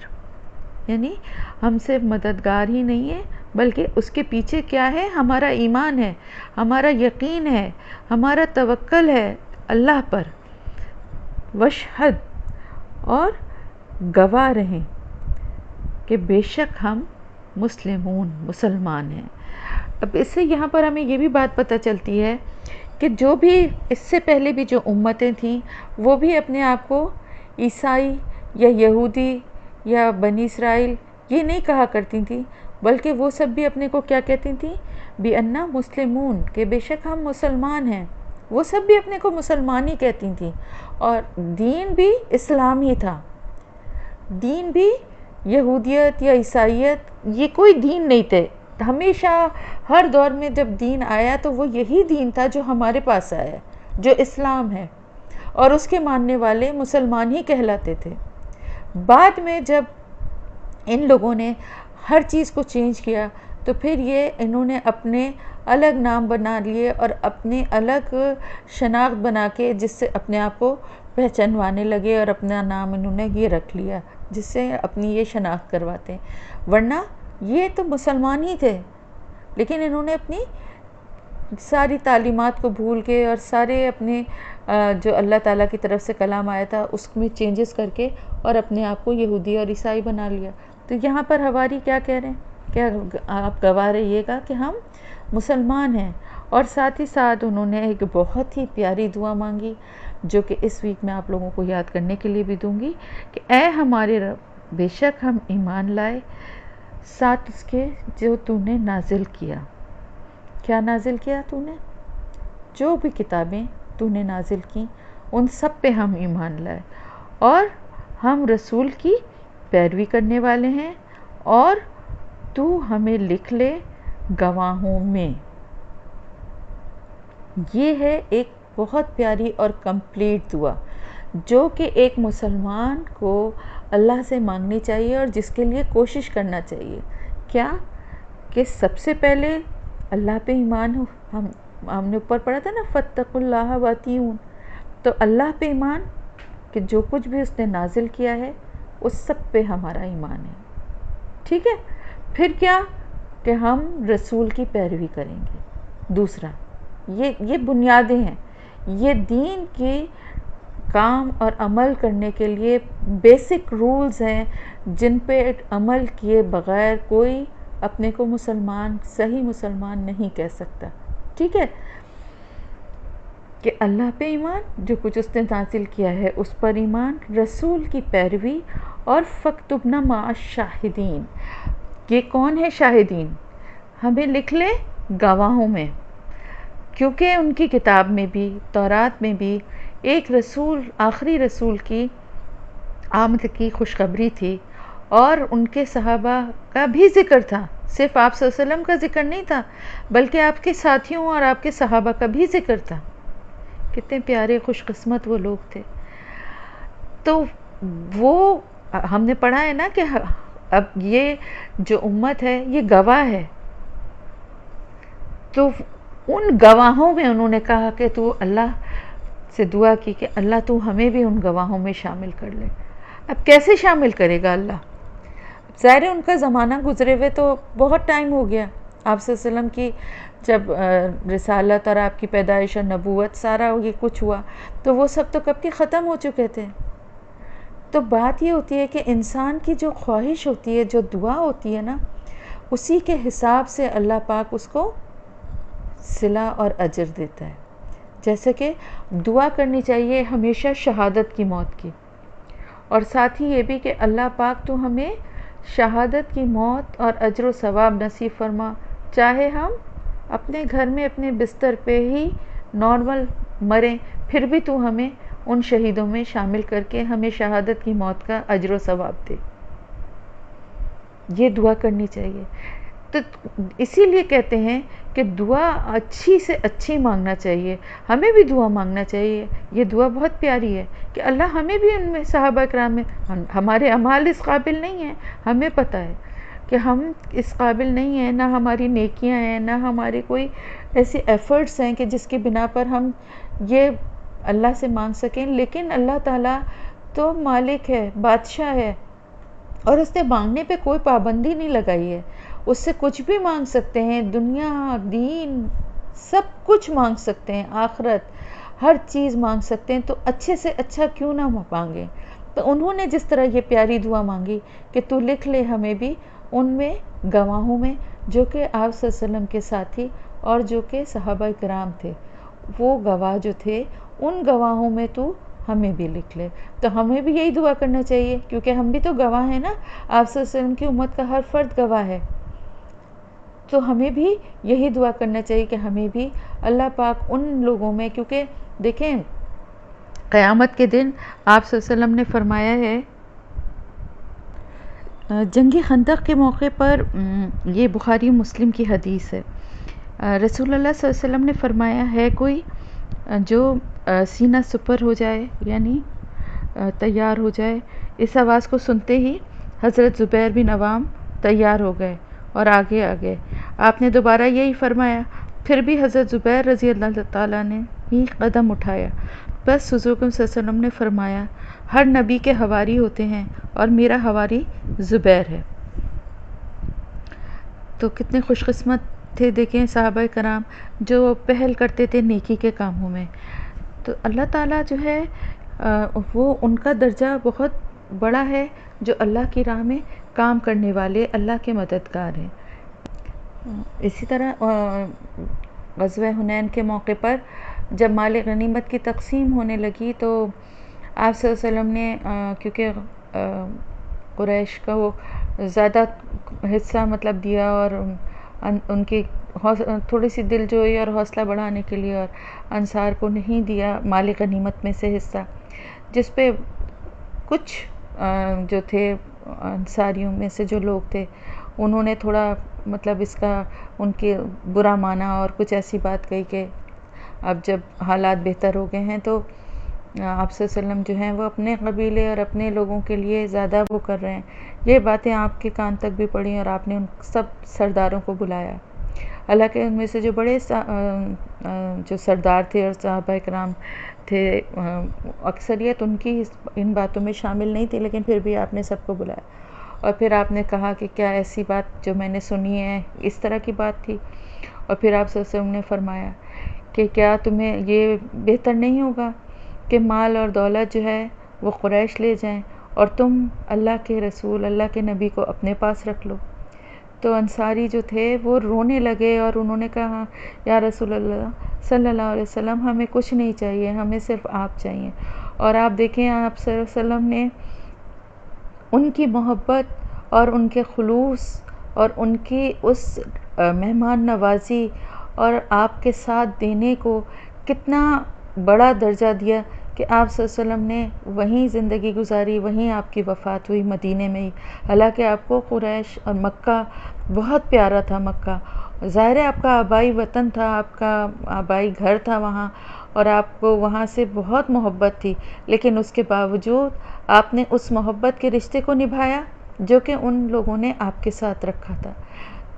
یعنی ہم صرف مددگار ہی نہیں ہے بلکہ اس کے پیچھے کیا ہے، ہمارا ایمان ہے، ہمارا یقین ہے، ہمارا توکل ہے اللہ پر۔ وشہد، اور گواہ رہیں کہ بے شک ہم مسلمان ہیں۔ اب اس سے یہاں پر ہمیں یہ بھی بات پتہ چلتی ہے کہ جو بھی اس سے پہلے بھی جو امتیں تھیں وہ بھی اپنے آپ کو عیسائی یا یہودی یا بنی اسرائیل یہ نہیں کہا کرتی تھیں، بلکہ وہ سب بھی اپنے کو کیا کہتی تھیں، بِأَنَّا مُسْلِمُونَ، کہ بے شک ہم مسلمان ہیں۔ وہ سب بھی اپنے کو مسلمان ہی کہتی تھیں، اور دین بھی اسلام ہی تھا، دین بھی یہودیت یا عیسائیت یہ کوئی دین نہیں تھے۔ ہمیشہ ہر دور میں جب دین آیا تو وہ یہی دین تھا جو ہمارے پاس آیا، جو اسلام ہے، اور اس کے ماننے والے مسلمان ہی کہلاتے تھے۔ بعد میں جب ان لوگوں نے ہر چیز کو چینج کیا تو پھر انہوں نے اپنے الگ نام بنا لیے اور اپنے الگ شناخت بنا کے جس سے اپنے آپ کو پہچانوانے لگے، اور اپنا نام انہوں نے یہ رکھ لیا جس سے اپنی یہ شناخت کرواتے ہیں۔ ورنہ یہ تو مسلمان ہی تھے، لیکن انہوں نے اپنی ساری تعلیمات کو بھول کے اور سارے اپنے جو اللہ تعالیٰ کی طرف سے کلام آیا تھا اس میں چینجز کر کے اور اپنے آپ کو یہودی اور عیسائی بنا لیا۔ تو یہاں پر حواری کیا کہہ رہے ہیں کہ آپ گواہ رہیے گا کہ ہم مسلمان ہیں، اور ساتھ ہی ساتھ انہوں نے ایک بہت ہی پیاری دعا مانگی جو کہ اس ویک میں آپ لوگوں کو یاد کرنے کے لیے بھی دوں گی کہ اے ہمارے رب، بے شک ہم ایمان لائے ساتھ اس کے جو تو نے نازل کیا۔ کیا نازل کیا تو نے؟ جو بھی کتابیں تو نے نازل کی ان سب پہ ہم ایمان لائے، اور ہم رسول کی پیروی کرنے والے ہیں، اور تو ہمیں لکھ لے گواہوں میں۔ یہ ہے ایک بہت پیاری اور کمپلیٹ دعا جو کہ ایک مسلمان کو اللہ سے مانگنی چاہیے اور جس کے لیے کوشش کرنا چاہیے۔ کیا کہ سب سے پہلے اللہ پہ ایمان ہو، ہم نے اوپر پڑھا تھا نا فَاتَّقُوا اللَّهَ وَأَطِیعُونِ، تو اللہ پہ ایمان کہ جو کچھ بھی اس نے نازل کیا ہے اس سب پہ ہمارا ایمان ہے، ٹھیک ہے۔ پھر کیا کہ ہم رسول کی پیروی کریں گے۔ دوسرا یہ بنیادیں ہیں، یہ دین کی کام اور عمل کرنے کے لیے بیسک رولز ہیں جن پہ عمل کیے بغیر کوئی اپنے کو مسلمان، صحیح مسلمان نہیں کہہ سکتا، ٹھیک ہے۔ کہ اللہ پہ ایمان، جو کچھ اس نے نازل کیا ہے اس پر ایمان، رسول کی پیروی، اور فَاكْتُبْنَا مَعَ الشَّاهِدِينَ۔ یہ کون ہے شاہدین؟ ہمیں لکھ لے گواہوں میں، کیونکہ ان کی کتاب میں بھی، تورات میں بھی ایک رسول، آخری رسول کی آمد کی خوشخبری تھی، اور ان کے صحابہ کا بھی ذکر تھا، صرف آپ صلی اللہ علیہ وسلم کا ذکر نہیں تھا بلکہ آپ کے ساتھیوں اور آپ کے صحابہ کا بھی ذکر تھا۔ کتنے پیارے خوش قسمت وہ لوگ تھے۔ تو وہ ہم نے پڑھا ہے نا کہ اب یہ جو امت ہے یہ گواہ ہے، تو ان گواہوں میں انہوں نے کہا کہ تو اللہ سے دعا کی کہ اللہ تو ہمیں بھی ان گواہوں میں شامل کر لے۔ اب کیسے شامل کرے گا اللہ؟ ظاہر ہے ان کا زمانہ گزرے ہوئے تو بہت ٹائم ہو گیا، آپ صلی اللہ علیہ وسلم کی جب رسالت اور آپ کی پیدائش اور نبوت سارا یہ کچھ ہوا تو وہ سب تو کب کے ختم ہو چکے تھے۔ تو بات یہ ہوتی ہے کہ انسان کی جو خواہش ہوتی ہے، جو دعا ہوتی ہے نا، اسی کے حساب سے اللہ پاک اس کو صلہ اور اجر دیتا ہے۔ جیسے کہ دعا کرنی چاہیے ہمیشہ شہادت کی موت کی، اور ساتھ ہی یہ بھی کہ اللہ پاک تو ہمیں شہادت کی موت اور اجر و ثواب نصیب فرما، چاہے ہم اپنے گھر میں اپنے بستر پہ ہی نارمل مریں، پھر بھی تو ہمیں ان شہیدوں میں شامل کر کے ہمیں شہادت کی موت کا اجر و ثواب دے۔ یہ دعا کرنی چاہیے۔ تو اسی لیے کہتے ہیں کہ دعا اچھی سے اچھی مانگنا چاہیے، ہمیں بھی دعا مانگنا چاہیے۔ یہ دعا بہت پیاری ہے کہ اللہ ہمیں بھی ان میں صحابہ کرام میں، ہمارے اعمال اس قابل نہیں ہیں، ہمیں پتہ ہے کہ ہم اس قابل نہیں ہیں، نہ ہماری نیکیاں ہیں، نہ ہمارے کوئی ایسے ایفرٹس ہیں کہ جس کی بنا پر ہم یہ اللہ سے مانگ سکیں، لیکن اللہ تعالیٰ تو مالک ہے، بادشاہ ہے، اور اس نے مانگنے پہ کوئی پابندی نہیں لگائی ہے۔ اس سے کچھ بھی مانگ سکتے ہیں، دنیا، دین، سب کچھ مانگ سکتے ہیں، آخرت، ہر چیز مانگ سکتے ہیں، تو اچھے سے اچھا کیوں نہ مانگیں؟ تو انہوں نے جس طرح یہ پیاری دعا مانگی کہ تو لکھ لے ہمیں بھی ان میں گواہوں میں، جو کہ آپ صلی اللہ علیہ وسلم کے ساتھی اور جو کہ صحابہ کرام تھے، وہ گواہ جو تھے ان گواہوں میں تو ہمیں بھی لکھ لے۔ تو ہمیں بھی یہی دعا کرنا چاہیے، کیونکہ ہم بھی تو گواہ ہیں نا، آپ صلی اللہ علیہ وسلم کی امت کا ہر فرد گواہ ہے۔ تو ہمیں بھی یہی دعا کرنا چاہیے کہ ہمیں بھی اللہ پاک ان لوگوں میں، کیونکہ دیکھیں قیامت کے دن آپ صلی اللہ علیہ وسلم نے فرمایا ہے، جنگ خندق کے موقع پر، یہ بخاری مسلم کی حدیث ہے، رسول اللہ صلی اللہ علیہ وسلم نے فرمایا ہے کوئی جو سینہ سپر ہو جائے، یعنی تیار ہو جائے، اس آواز کو سنتے ہی حضرت زبیر بن عوام تیار ہو گئے اور آگے آ گئے۔ آپ نے دوبارہ یہی فرمایا، پھر بھی حضرت زبیر رضی اللہ تعالیٰ نے ہی قدم اٹھایا۔ بس حضور صلی اللہ علیہ وسلم نے فرمایا، ہر نبی کے حواری ہوتے ہیں اور میرا حواری زبیر ہے۔ تو کتنے خوش قسمت تھے، دیکھیں صحابہ کرام جو پہل کرتے تھے نیکی کے کاموں میں۔ تو اللہ تعالیٰ جو ہے وہ ان کا درجہ بہت بڑا ہے، جو اللہ کی راہ میں کام کرنے والے اللہ کے مددگار ہیں۔ اسی طرح غزوہ حنین کے موقع پر جب مال غنیمت کی تقسیم ہونے لگی تو آپ صلی اللہ علیہ وسلم نے، کیونکہ قریش کا وہ زیادہ حصہ مطلب دیا، اور ان کی تھوڑی سی دل جوئی اور حوصلہ بڑھانے کے لیے، اور انصار کو نہیں دیا مال غنیمت میں سے حصہ، جس پہ کچھ جو تھے انصاریوں میں سے جو لوگ تھے انہوں نے تھوڑا مطلب اس کا ان کے برا مانا، اور کچھ ایسی بات کہی کہ اب جب حالات بہتر ہو گئے ہیں تو آپ صلی اللہ علیہ وسلم جو ہیں وہ اپنے قبیلے اور اپنے لوگوں کے لیے زیادہ وہ کر رہے ہیں۔ یہ باتیں آپ کے کان تک بھی پڑیں، اور آپ نے ان سب سرداروں کو بلایا۔ حالانکہ ان میں سے جو بڑے جو سردار تھے اور صحابہ کرام تھے، اکثریت ان کی ان باتوں میں شامل نہیں تھی، لیکن پھر بھی آپ نے سب کو بلایا، اور پھر آپ نے کہا کہ کیا ایسی بات جو میں نے سنی ہے اس طرح کی بات تھی؟ اور پھر آپ صلی اللہ علیہ وسلم نے فرمایا کہ کیا تمہیں یہ بہتر نہیں ہوگا کہ مال اور دولت جو ہے وہ قریش لے جائیں، اور تم اللہ کے رسول، اللہ کے نبی کو اپنے پاس رکھ لو؟ تو انصاری جو تھے وہ رونے لگے، اور انہوں نے کہا، یا رسول اللہ صلی اللہ علیہ وسلم، ہمیں کچھ نہیں چاہیے، ہمیں صرف آپ چاہیے۔ اور آپ دیکھیں آپ صلی اللہ علیہ وسلم نے ان کی محبت اور ان کے خلوص اور ان کی اس مہمان نوازی اور آپ کے ساتھ دینے کو کتنا بڑا درجہ دیا کہ آپ صلی اللہ علیہ وسلم نے وہیں زندگی گزاری، وہیں آپ کی وفات ہوئی، مدینے میں ہی۔ حالانکہ آپ کو قریش اور مکہ بہت پیارا تھا، مکہ، ظاہر ہے آپ کا آبائی وطن تھا، آپ کا آبائی گھر تھا وہاں، اور آپ کو وہاں سے بہت محبت تھی، لیکن اس کے باوجود آپ نے اس محبت کے رشتے کو نبھایا جو کہ ان لوگوں نے آپ کے ساتھ رکھا تھا.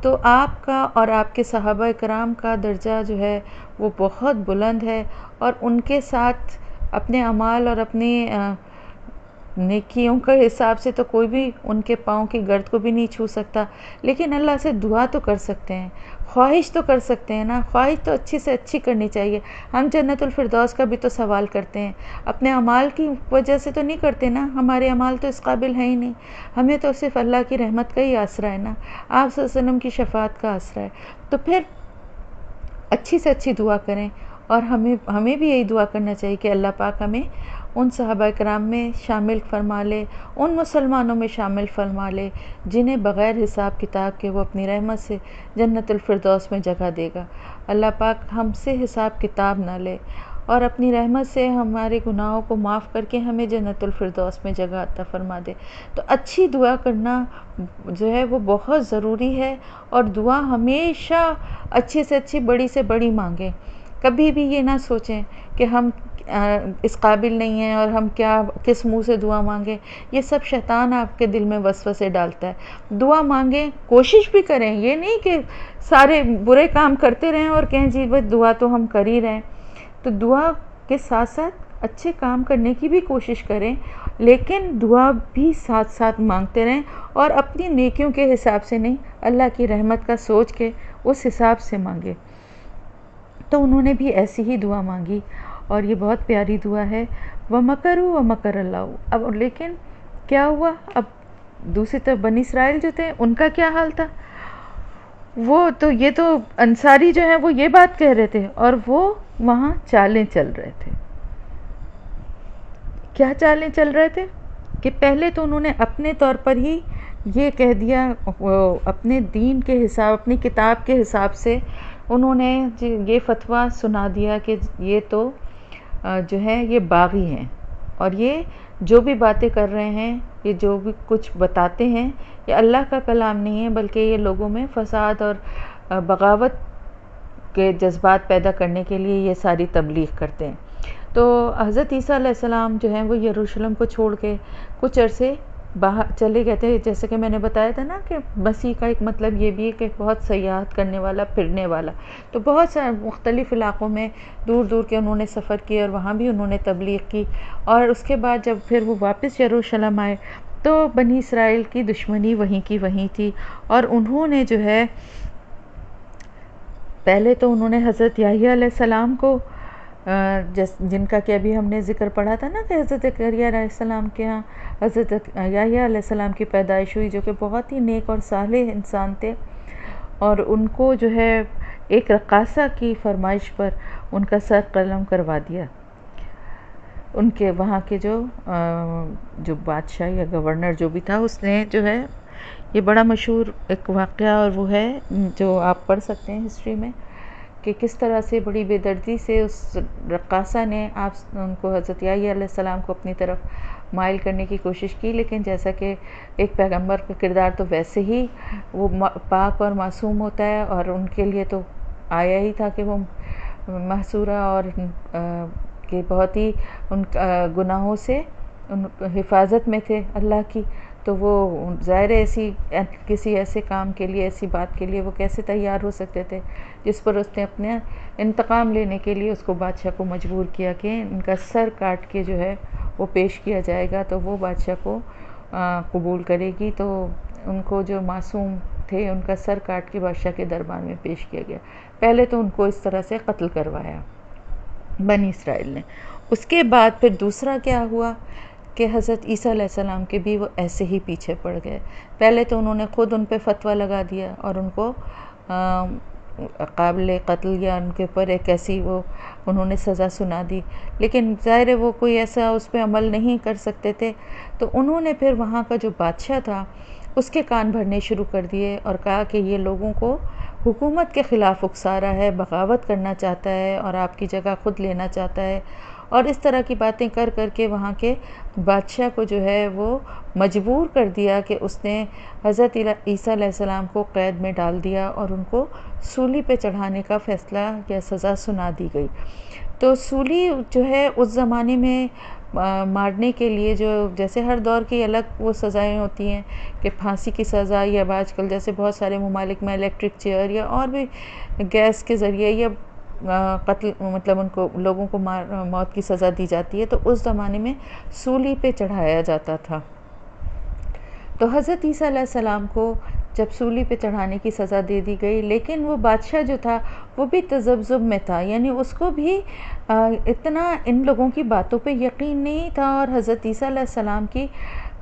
تو آپ کا اور آپ کے صحابہ کرام کا درجہ جو ہے وہ بہت بلند ہے، اور ان کے ساتھ اپنے اعمال اور اپنی نیکیوں کے حساب سے تو کوئی بھی ان کے پاؤں کی گرد کو بھی نہیں چھو سکتا، لیکن اللہ سے دعا تو کر سکتے ہیں، خواہش تو کر سکتے ہیں نا. خواہش تو اچھی سے اچھی کرنی چاہیے. ہم جنت الفردوس کا بھی تو سوال کرتے ہیں، اپنے اعمال کی وجہ سے تو نہیں کرتے نا، ہمارے اعمال تو اس قابل ہیں ہی نہیں. ہمیں تو صرف اللہ کی رحمت کا ہی آسرا ہے نا، آپ صلی اللہ علیہ وسلم کی شفاعت کا آسرا ہے. تو پھر اچھی سے اچھی دعا کریں، اور ہمیں بھی یہی دعا کرنا چاہیے کہ اللہ پاک ہمیں ان صحابہ کرام میں شامل فرما لے، ان مسلمانوں میں شامل فرما لے جنہیں بغیر حساب کتاب کے وہ اپنی رحمت سے جنت الفردوس میں جگہ دے گا. اللہ پاک ہم سے حساب کتاب نہ لے، اور اپنی رحمت سے ہمارے گناہوں کو معاف کر کے ہمیں جنت الفردوس میں جگہ عطا فرما دے. تو اچھی دعا کرنا جو ہے وہ بہت ضروری ہے، اور دعا ہمیشہ اچھی سے اچھی، بڑی سے بڑی مانگیں. کبھی بھی یہ نہ سوچیں کہ ہم اس قابل نہیں ہیں اور ہم کس منہ سے دعا مانگیں. یہ سب شیطان آپ کے دل میں وسوسے ڈالتا ہے. دعا مانگیں، کوشش بھی کریں، یہ نہیں کہ سارے برے کام کرتے رہیں اور کہیں جی بس دعا تو ہم کر ہی رہے ہیں. تو دعا کے ساتھ ساتھ اچھے کام کرنے کی بھی کوشش کریں، لیکن دعا بھی ساتھ ساتھ مانگتے رہیں، اور اپنی نیکیوں کے حساب سے نہیں، اللہ کی رحمت کا سوچ کے اس حساب سے مانگے. تو انہوں نے بھی ایسی ہی دعا مانگی، اور یہ بہت پیاری دعا ہے، وَمَكَرُوا وَمَكَرَ اللَّهُ. اب لیکن کیا ہوا؟ اب دوسری طرف بنی اسرائیل جو تھے ان کا کیا حال تھا؟ یہ تو انصاری جو ہیں وہ یہ بات کہہ رہے تھے، اور وہ وہاں چالیں چل رہے تھے. کیا چالیں چل رہے تھے؟ کہ پہلے تو انہوں نے اپنے طور پر ہی یہ کہہ دیا، اپنے دین کے حساب، اپنی کتاب کے حساب سے انہوں نے یہ فتویٰ سنا دیا کہ یہ تو جو ہے یہ باغی ہیں، اور یہ جو بھی باتیں کر رہے ہیں، یہ جو بھی کچھ بتاتے ہیں، یہ اللہ کا کلام نہیں ہے، بلکہ یہ لوگوں میں فساد اور بغاوت کے جذبات پیدا کرنے کے لیے یہ ساری تبلیغ کرتے ہیں. تو حضرت عیسیٰ علیہ السلام جو ہیں وہ یروشلم کو چھوڑ کے کچھ عرصے باہر چلے گئے تھے. جیسے کہ میں نے بتایا تھا نا کہ مسیح کا ایک مطلب یہ بھی ہے کہ بہت سیاحت کرنے والا، پھرنے والا. تو بہت سارے مختلف علاقوں میں دور دور کے انہوں نے سفر کیے، اور وہاں بھی انہوں نے تبلیغ کی. اور اس کے بعد جب پھر وہ واپس یروشلم آئے تو بنی اسرائیل کی دشمنی وہیں کی وہیں تھی، اور انہوں نے جو ہے پہلے تو انہوں نے حضرت یحییٰ علیہ السلام کو، جن کا کہ ابھی ہم نے ذکر پڑھا تھا نا کہ حضرت زکریا علیہ السلام کے ہاں حضرت یحییٰ علیہ السلام کی پیدائش ہوئی، جو کہ بہت ہی نیک اور صالح انسان تھے. اور ان کو جو ہے ایک رقاصہ کی فرمائش پر ان کا سر قلم کروا دیا. ان کے وہاں کے جو بادشاہ یا گورنر جو بھی تھا، اس نے جو ہے، یہ بڑا مشہور ایک واقعہ، اور وہ ہے جو آپ پڑھ سکتے ہیں ہسٹری میں، کہ کس طرح سے بڑی بے دردی سے اس رقاصہ نے ان کو حضرت یحییٰ علیہ السلام کو اپنی طرف مائل کرنے کی کوشش کی. لیکن جیسا کہ ایک پیغمبر کا کردار تو ویسے ہی وہ پاک اور معصوم ہوتا ہے، اور ان کے لیے تو آیا ہی تھا کہ وہ محصورہ اور کہ بہت ہی ان گناہوں سے حفاظت میں تھے اللہ کی. تو وہ ظاہر کسی ایسے کام کے لیے، ایسی بات کے لیے وہ کیسے تیار ہو سکتے تھے جس پر اس نے اپنے انتقام لینے کے لیے اس کو بادشاہ کو مجبور کیا کہ ان کا سر کاٹ کے جو ہے وہ پیش کیا جائے گا تو وہ بادشاہ کو قبول کرے گی. تو ان کو جو معصوم تھے ان کا سر کاٹ کے بادشاہ کے دربار میں پیش کیا گیا. پہلے تو ان کو اس طرح سے قتل کروایا بنی اسرائیل نے. اس کے بعد پھر دوسرا کیا ہوا کہ حضرت عیسیٰ علیہ السلام کے بھی وہ ایسے ہی پیچھے پڑ گئے. پہلے تو انہوں نے خود ان پہ فتویٰ لگا دیا اور ان کو قابل قتل یا ان کے اوپر ایک ایسی انہوں نے سزا سنا دی. لیکن ظاہر ہے وہ کوئی ایسا اس پہ عمل نہیں کر سکتے تھے. تو انہوں نے پھر وہاں کا جو بادشاہ تھا اس کے کان بھرنے شروع کر دیے اور کہا کہ یہ لوگوں کو حکومت کے خلاف اکسا رہا ہے، بغاوت کرنا چاہتا ہے اور آپ کی جگہ خود لینا چاہتا ہے. اور اس طرح کی باتیں کر کر کے وہاں کے بادشاہ کو جو ہے وہ مجبور کر دیا کہ اس نے حضرت عیسیٰ علیہ السلام کو قید میں ڈال دیا اور ان کو سولی پہ چڑھانے کا فیصلہ یا سزا سنا دی گئی۔ تو سولی جو ہے اس زمانے میں مارنے کے لیے جو جیسے ہر دور کی الگ وہ سزائیں ہوتی ہیں کہ پھانسی کی سزا، یا آج کل جیسے بہت سارے ممالک میں الیکٹرک چیئر یا اور بھی گیس کے ذریعے یا قتل، مطلب ان کو لوگوں کو موت کی سزا دی جاتی ہے، تو اس زمانے میں سولی پہ چڑھایا جاتا تھا۔ تو حضرت عیسیٰ علیہ السلام کو جب سولی پہ چڑھانے کی سزا دے دی گئی، لیکن وہ بادشاہ جو تھا وہ بھی تذبذب میں تھا، یعنی اس کو بھی اتنا ان لوگوں کی باتوں پہ یقین نہیں تھا، اور حضرت عیسیٰ علیہ السلام کی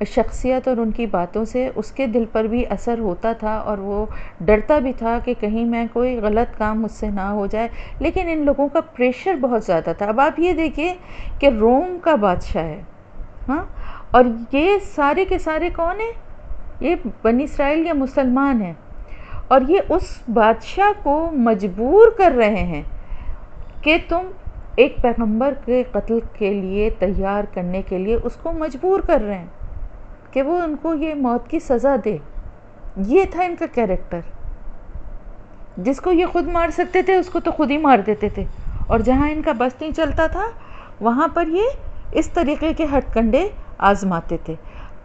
شخصیت اور ان کی باتوں سے اس کے دل پر بھی اثر ہوتا تھا، اور وہ ڈرتا بھی تھا کہ کہیں میں کوئی غلط کام مجھ سے نہ ہو جائے، لیکن ان لوگوں کا پریشر بہت زیادہ تھا۔ اب آپ یہ دیکھیے کہ روم کا بادشاہ ہے، ہاں، اور یہ سارے کے سارے کون ہیں؟ یہ بنی اسرائیل یا مسلمان ہیں، اور یہ اس بادشاہ کو مجبور کر رہے ہیں کہ تم ایک پیغمبر کے قتل کے لیے تیار کرنے کے لیے اس کو مجبور کر رہے ہیں کہ وہ ان کو یہ موت کی سزا دے۔ یہ تھا ان کا کیریکٹر، جس کو یہ خود مار سکتے تھے اس کو تو خود ہی مار دیتے تھے، اور جہاں ان کا بس نہیں چلتا تھا وہاں پر یہ اس طریقے کے ہتھ کنڈے آزماتے تھے۔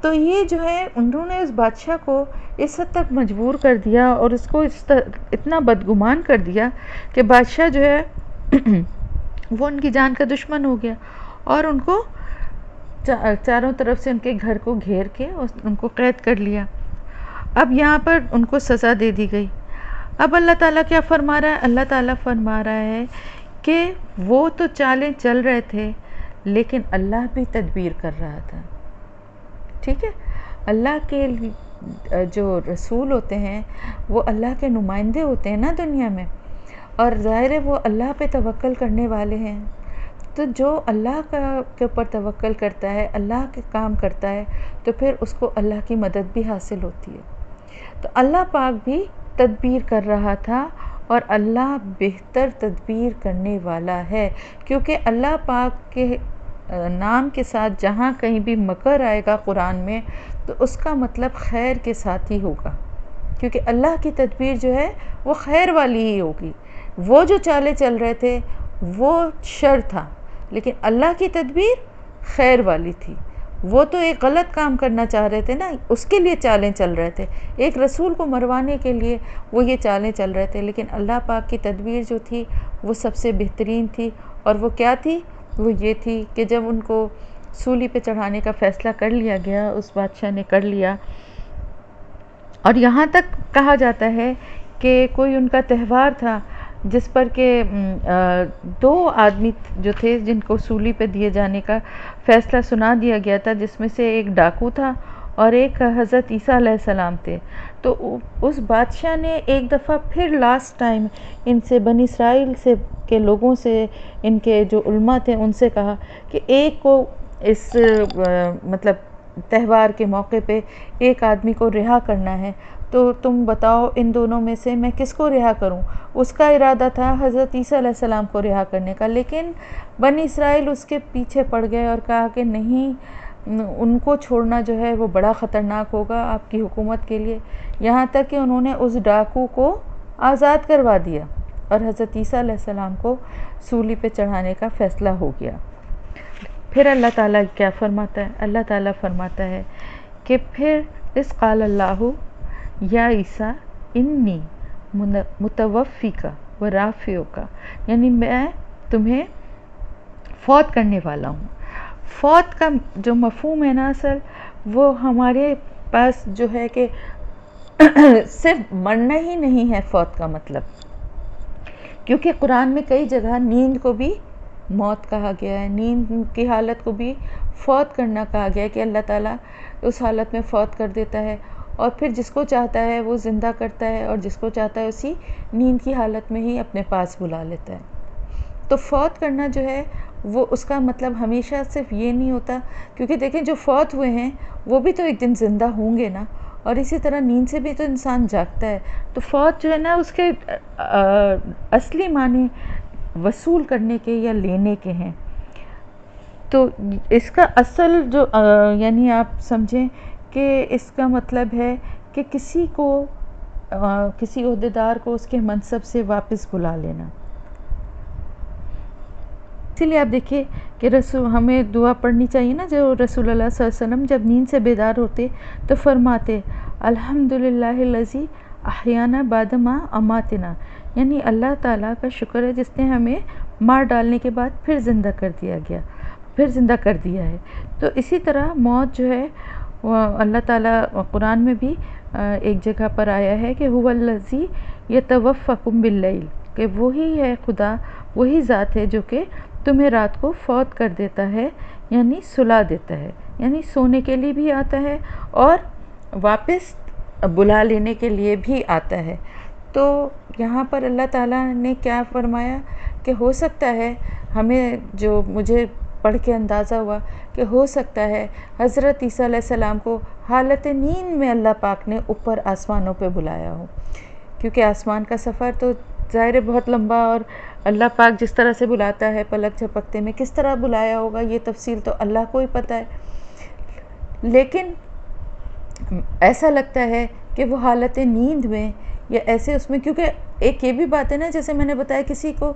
تو یہ جو ہے انہوں نے اس بادشاہ کو اس حد تک مجبور کر دیا اور اس کو اتنا بدگمان کر دیا کہ بادشاہ جو ہے وہ ان کی جان کا دشمن ہو گیا، اور ان کو چاروں طرف سے ان کے گھر کو گھیر کے ان کو قید کر لیا۔ اب یہاں پر ان کو سزا دے دی گئی۔ اب اللہ تعالیٰ کیا فرما رہا ہے؟ اللہ تعالیٰ فرما رہا ہے کہ وہ تو چالیں چل رہے تھے، لیکن اللہ بھی تدبیر کر رہا تھا، ٹھیک ہے؟ اللہ کے جو رسول ہوتے ہیں وہ اللہ کے نمائندے ہوتے ہیں نا دنیا میں، اور ظاہر ہے وہ اللہ پہ توکل کرنے والے ہیں، تو جو اللہ کے اوپر توکل کرتا ہے، اللہ کے کام کرتا ہے، تو پھر اس کو اللہ کی مدد بھی حاصل ہوتی ہے۔ تو اللہ پاک بھی تدبیر کر رہا تھا، اور اللہ بہتر تدبیر کرنے والا ہے، کیونکہ اللہ پاک کے نام کے ساتھ جہاں کہیں بھی مکر آئے گا قرآن میں تو اس کا مطلب خیر کے ساتھ ہی ہوگا، کیونکہ اللہ کی تدبیر جو ہے وہ خیر والی ہی ہوگی۔ وہ جو چالیں چل رہے تھے وہ شر تھا، لیکن اللہ کی تدبیر خیر والی تھی۔ وہ تو ایک غلط کام کرنا چاہ رہے تھے نا، اس کے لیے چالیں چل رہے تھے، ایک رسول کو مروانے کے لیے وہ یہ چالیں چل رہے تھے، لیکن اللہ پاک کی تدبیر جو تھی وہ سب سے بہترین تھی، اور وہ کیا تھی؟ وہ یہ تھی کہ جب ان کو سولی پہ چڑھانے کا فیصلہ کر لیا گیا، اس بادشاہ نے کر لیا، اور یہاں تک کہا جاتا ہے کہ کوئی ان کا تہوار تھا جس پر کہ 2 آدمی جو تھے جن کو سولی پہ دیے جانے کا فیصلہ سنا دیا گیا تھا، جس میں سے ایک ڈاکو تھا اور ایک حضرت عیسیٰ علیہ السلام تھے۔ تو اس بادشاہ نے ایک دفعہ پھر لاسٹ ٹائم ان سے بنی اسرائیل کے لوگوں سے، ان کے جو علماء تھے ان سے کہا کہ ایک کو اس مطلب تہوار کے موقع پہ ایک آدمی کو رہا کرنا ہے، تو تم بتاؤ ان دونوں میں سے میں کس کو رہا کروں؟ اس کا ارادہ تھا حضرت عیسیٰ علیہ السلام کو رہا کرنے کا، لیکن بنی اسرائیل اس کے پیچھے پڑ گئے اور کہا کہ نہیں، ان کو چھوڑنا جو ہے وہ بڑا خطرناک ہوگا آپ کی حکومت کے لیے، یہاں تک کہ انہوں نے اس ڈاکو کو آزاد کروا دیا، اور حضرت عیسیٰ علیہ السلام کو سولی پہ چڑھانے کا فیصلہ ہو گیا۔ پھر اللہ تعالیٰ کیا فرماتا ہے؟ اللہ تعالیٰ فرماتا ہے کہ پھر اس قال اللہ یا عیسیٰ انی متوفیکا و رافعوکا، یعنی میں تمہیں فوت کرنے والا ہوں۔ فوت کا جو مفہوم ہے نا اصل، وہ ہمارے پاس جو ہے کہ صرف مرنا ہی نہیں ہے فوت کا مطلب، کیونکہ قرآن میں کئی جگہ نیند کو بھی موت کہا گیا ہے، نیند کی حالت کو بھی فوت کرنا کہا گیا ہے کہ اللہ تعالیٰ اس حالت میں فوت کر دیتا ہے، اور پھر جس کو چاہتا ہے وہ زندہ کرتا ہے، اور جس کو چاہتا ہے اسی نیند کی حالت میں ہی اپنے پاس بلا لیتا ہے۔ تو فوت کرنا جو ہے وہ اس کا مطلب ہمیشہ صرف یہ نہیں ہوتا، کیونکہ دیکھیں جو فوت ہوئے ہیں وہ بھی تو ایک دن زندہ ہوں گے نا، اور اسی طرح نیند سے بھی تو انسان جاگتا ہے۔ تو فوت جو ہے نا اس کے اصلی معنی وصول کرنے کے یا لینے کے ہیں۔ تو اس کا اصل جو یعنی آپ سمجھیں کہ اس کا مطلب ہے کہ کسی کو کسی عہدیدار کو اس کے منصب سے واپس بلا لینا. اسی لیے آپ دیکھیے کہ ہمیں دعا پڑھنی چاہیے نا، جو رسول اللہ صلی اللہ علیہ وسلم جب نیند سے بیدار ہوتے تو فرماتے الحمدللہ الذی احیانا بعد ما اماتنا، یعنی اللہ تعالیٰ کا شکر ہے جس نے ہمیں مار ڈالنے کے بعد پھر زندہ کر دیا ہے. تو اسی طرح موت جو ہے وہ اللہ تعالیٰ قرآن میں بھی ایک جگہ پر آیا ہے کہ هو الذی یتوفاکم باللیل، کہ وہی ہے خدا، وہی ذات ہے جو کہ تمہیں رات کو فوت کر دیتا ہے، یعنی سلا دیتا ہے، یعنی سونے کے لیے بھی آتا ہے اور واپس بلا لینے کے لیے بھی آتا ہے. تو یہاں پر اللہ تعالیٰ نے کیا فرمایا کہ ہو سکتا ہے ہمیں، جو مجھے پڑھ کے اندازہ ہوا کہ ہو سکتا ہے حضرت عیسیٰ علیہ السلام کو حالت نیند میں اللہ پاک نے اوپر آسمانوں پہ بلایا ہو، کیونکہ آسمان کا سفر تو ظاہر ہے بہت لمبا، اور اللہ پاک جس طرح سے بلاتا ہے پلک جھپکتے میں، کس طرح بلایا ہوگا یہ تفصیل تو اللہ کو ہی پتہ ہے. لیکن ایسا لگتا ہے کہ وہ حالت نیند میں یا ایسے اس میں، کیونکہ ایک یہ بھی بات ہے نا، جیسے میں نے بتایا کسی کو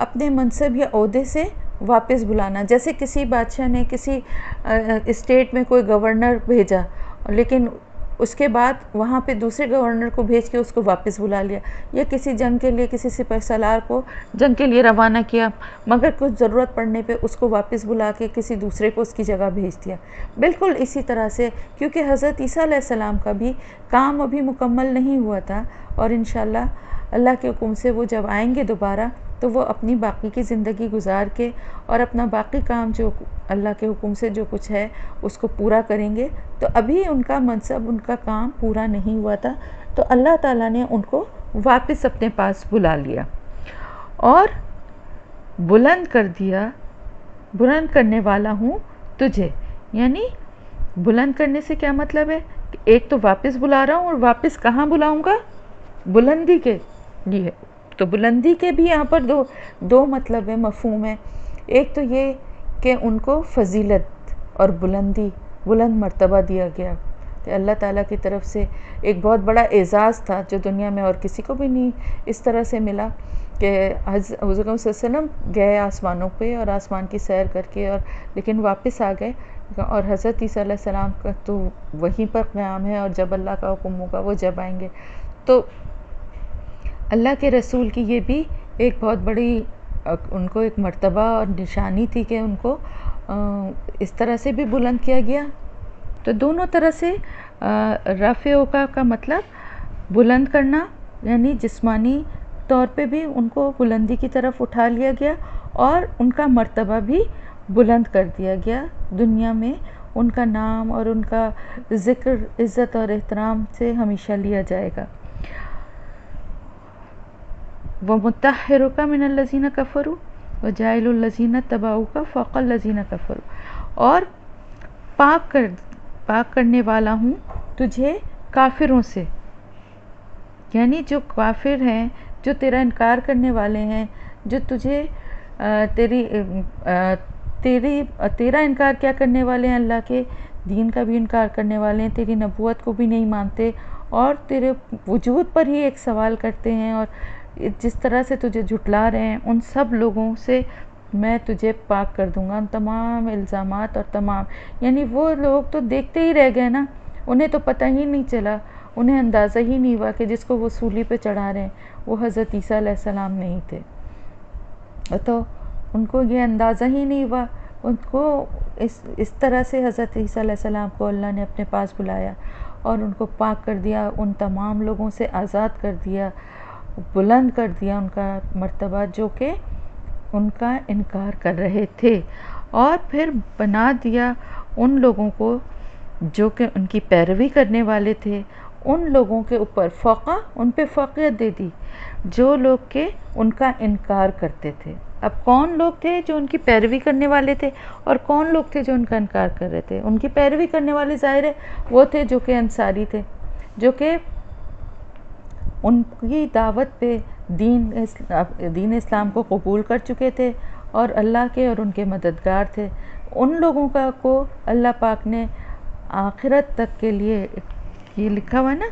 اپنے منصب یا عہدے سے واپس بلانا، جیسے کسی بادشاہ نے کسی اسٹیٹ میں کوئی گورنر بھیجا، لیکن اس کے بعد وہاں پہ دوسرے گورنر کو بھیج کے اس کو واپس بلا لیا، یا کسی جنگ کے لیے کسی سپہ سالار کو جنگ کے لیے روانہ کیا، مگر کچھ ضرورت پڑنے پہ اس کو واپس بلا کے کسی دوسرے کو اس کی جگہ بھیج دیا. بالکل اسی طرح سے، کیونکہ حضرت عیسیٰ علیہ السلام کا بھی کام ابھی مکمل نہیں ہوا تھا، اور انشاءاللہ اللہ کے حکم سے وہ جب آئیں گے دوبارہ تو وہ اپنی باقی کی زندگی گزار کے اور اپنا باقی کام جو اللہ کے حکم سے جو کچھ ہے اس کو پورا کریں گے. تو ابھی ان کا منصب، ان کا کام پورا نہیں ہوا تھا، تو اللہ تعالیٰ نے ان کو واپس اپنے پاس بلا لیا اور بلند کر دیا. بلند کرنے والا ہوں تجھے، یعنی بلند کرنے سے کیا مطلب ہے کہ ایک تو واپس بلا رہا ہوں، اور واپس کہاں بلاؤں گا؟ بلندی کے لیے. تو بلندی کے بھی یہاں پر دو مطلب ہے، مفہوم ہے. ایک تو یہ کہ ان کو فضیلت اور بلند مرتبہ دیا گیا، کہ اللہ تعالیٰ کی طرف سے ایک بہت بڑا اعزاز تھا جو دنیا میں اور کسی کو بھی نہیں اس طرح سے ملا، کہ حضرت صلی اللہ علیہ وسلم گئے آسمانوں پہ اور آسمان کی سیر کر کے، اور لیکن واپس آ گئے، اور حضرت عیسیٰ علیہ السلام کا تو وہیں پر قیام ہے، اور جب اللہ کا حکم ہوگا وہ جب آئیں گے. تو اللہ کے رسول کی یہ بھی ایک بہت بڑی ان کو ایک مرتبہ اور نشانی تھی کہ ان کو اس طرح سے بھی بلند کیا گیا. تو دونوں طرح سے رفع کا مطلب بلند کرنا، یعنی جسمانی طور پہ بھی ان کو بلندی کی طرف اٹھا لیا گیا، اور ان کا مرتبہ بھی بلند کر دیا گیا. دنیا میں ان کا نام اور ان کا ذکر عزت اور احترام سے ہمیشہ لیا جائے گا. وَمُطَهِّرُكَ مِنَ الَّذِينَ كَفَرُوا وَجَاعِلُ الَّذِينَ اتَّبَعُوكَ فَوْقَ الَّذِينَ كَفَرُوا، اور پاک کرنے والا ہوں تجھے کافروں سے، یعنی جو کافر ہیں، جو تیرا انکار کرنے والے ہیں، جو تجھے تیرا انکار کیا کرنے والے ہیں، اللہ کے دین کا بھی انکار کرنے والے ہیں، تیری نبوت کو بھی نہیں مانتے، اور تیرے وجود پر ہی ایک سوال کرتے ہیں، اور جس طرح سے تجھے جھٹلا رہے ہیں، ان سب لوگوں سے میں تجھے پاک کر دوں گا، ان تمام الزامات اور تمام، یعنی وہ لوگ تو دیکھتے ہی رہ گئے نا، انہیں تو پتہ ہی نہیں چلا، انہیں اندازہ ہی نہیں ہوا کہ جس کو وہ سولی پہ چڑھا رہے ہیں وہ حضرت عیسیٰ علیہ السلام نہیں تھے. تو ان کو یہ اندازہ ہی نہیں ہوا، ان کو اس طرح سے حضرت عیسیٰ علیہ السلام کو اللہ نے اپنے پاس بلایا اور ان کو پاک کر دیا، ان تمام لوگوں سے آزاد کر دیا، بلند کر دیا ان کا مرتبہ، جو کہ ان کا انکار کر رہے تھے، اور پھر بنا دیا ان لوگوں کو جو کہ ان کی پیروی کرنے والے تھے، ان لوگوں کے اوپر فوقہ، ان پہ فوقیت دے دی جو لوگ کہ ان کا انکار کرتے تھے. اب کون لوگ تھے جو ان کی پیروی کرنے والے تھے، اور کون لوگ تھے جو ان کا انکار کر رہے تھے؟ ان کی پیروی کرنے والے ظاہر ہے وہ تھے جو کہ انصاری تھے، جو کہ ان کی دعوت پہ دین اسلام کو قبول کر چکے تھے، اور اللہ کے اور ان کے مددگار تھے. ان لوگوں کو اللہ پاک نے آخرت تک کے لیے، یہ لکھا ہوا نا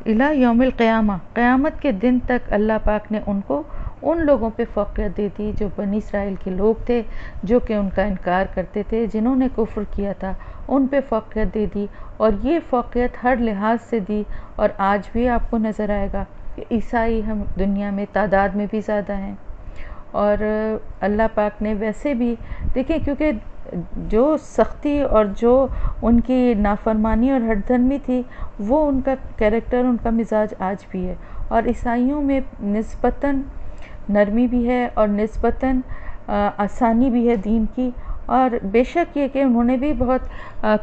الی یوم القیامہ، قیامت کے دن تک اللہ پاک نے ان کو ان لوگوں پہ فوقیت دی تھی جو بنی اسرائیل کے لوگ تھے، جو کہ ان کا انکار کرتے تھے، جنہوں نے کفر کیا تھا، ان پہ فوقیت دے دی، اور یہ فوقیت ہر لحاظ سے دی۔ اور آج بھی آپ کو نظر آئے گا کہ عیسائی ہم دنیا میں تعداد میں بھی زیادہ ہیں، اور اللہ پاک نے ویسے بھی دیکھیں، کیونکہ جو سختی اور جو ان کی نافرمانی اور ہٹ دھرمی تھی، وہ ان کا کیریکٹر، ان کا مزاج آج بھی ہے۔ اور عیسائیوں میں نسبتاً نرمی بھی ہے اور نسبتاً آسانی بھی ہے دین کی، اور بے شک یہ کہ انہوں نے بھی بہت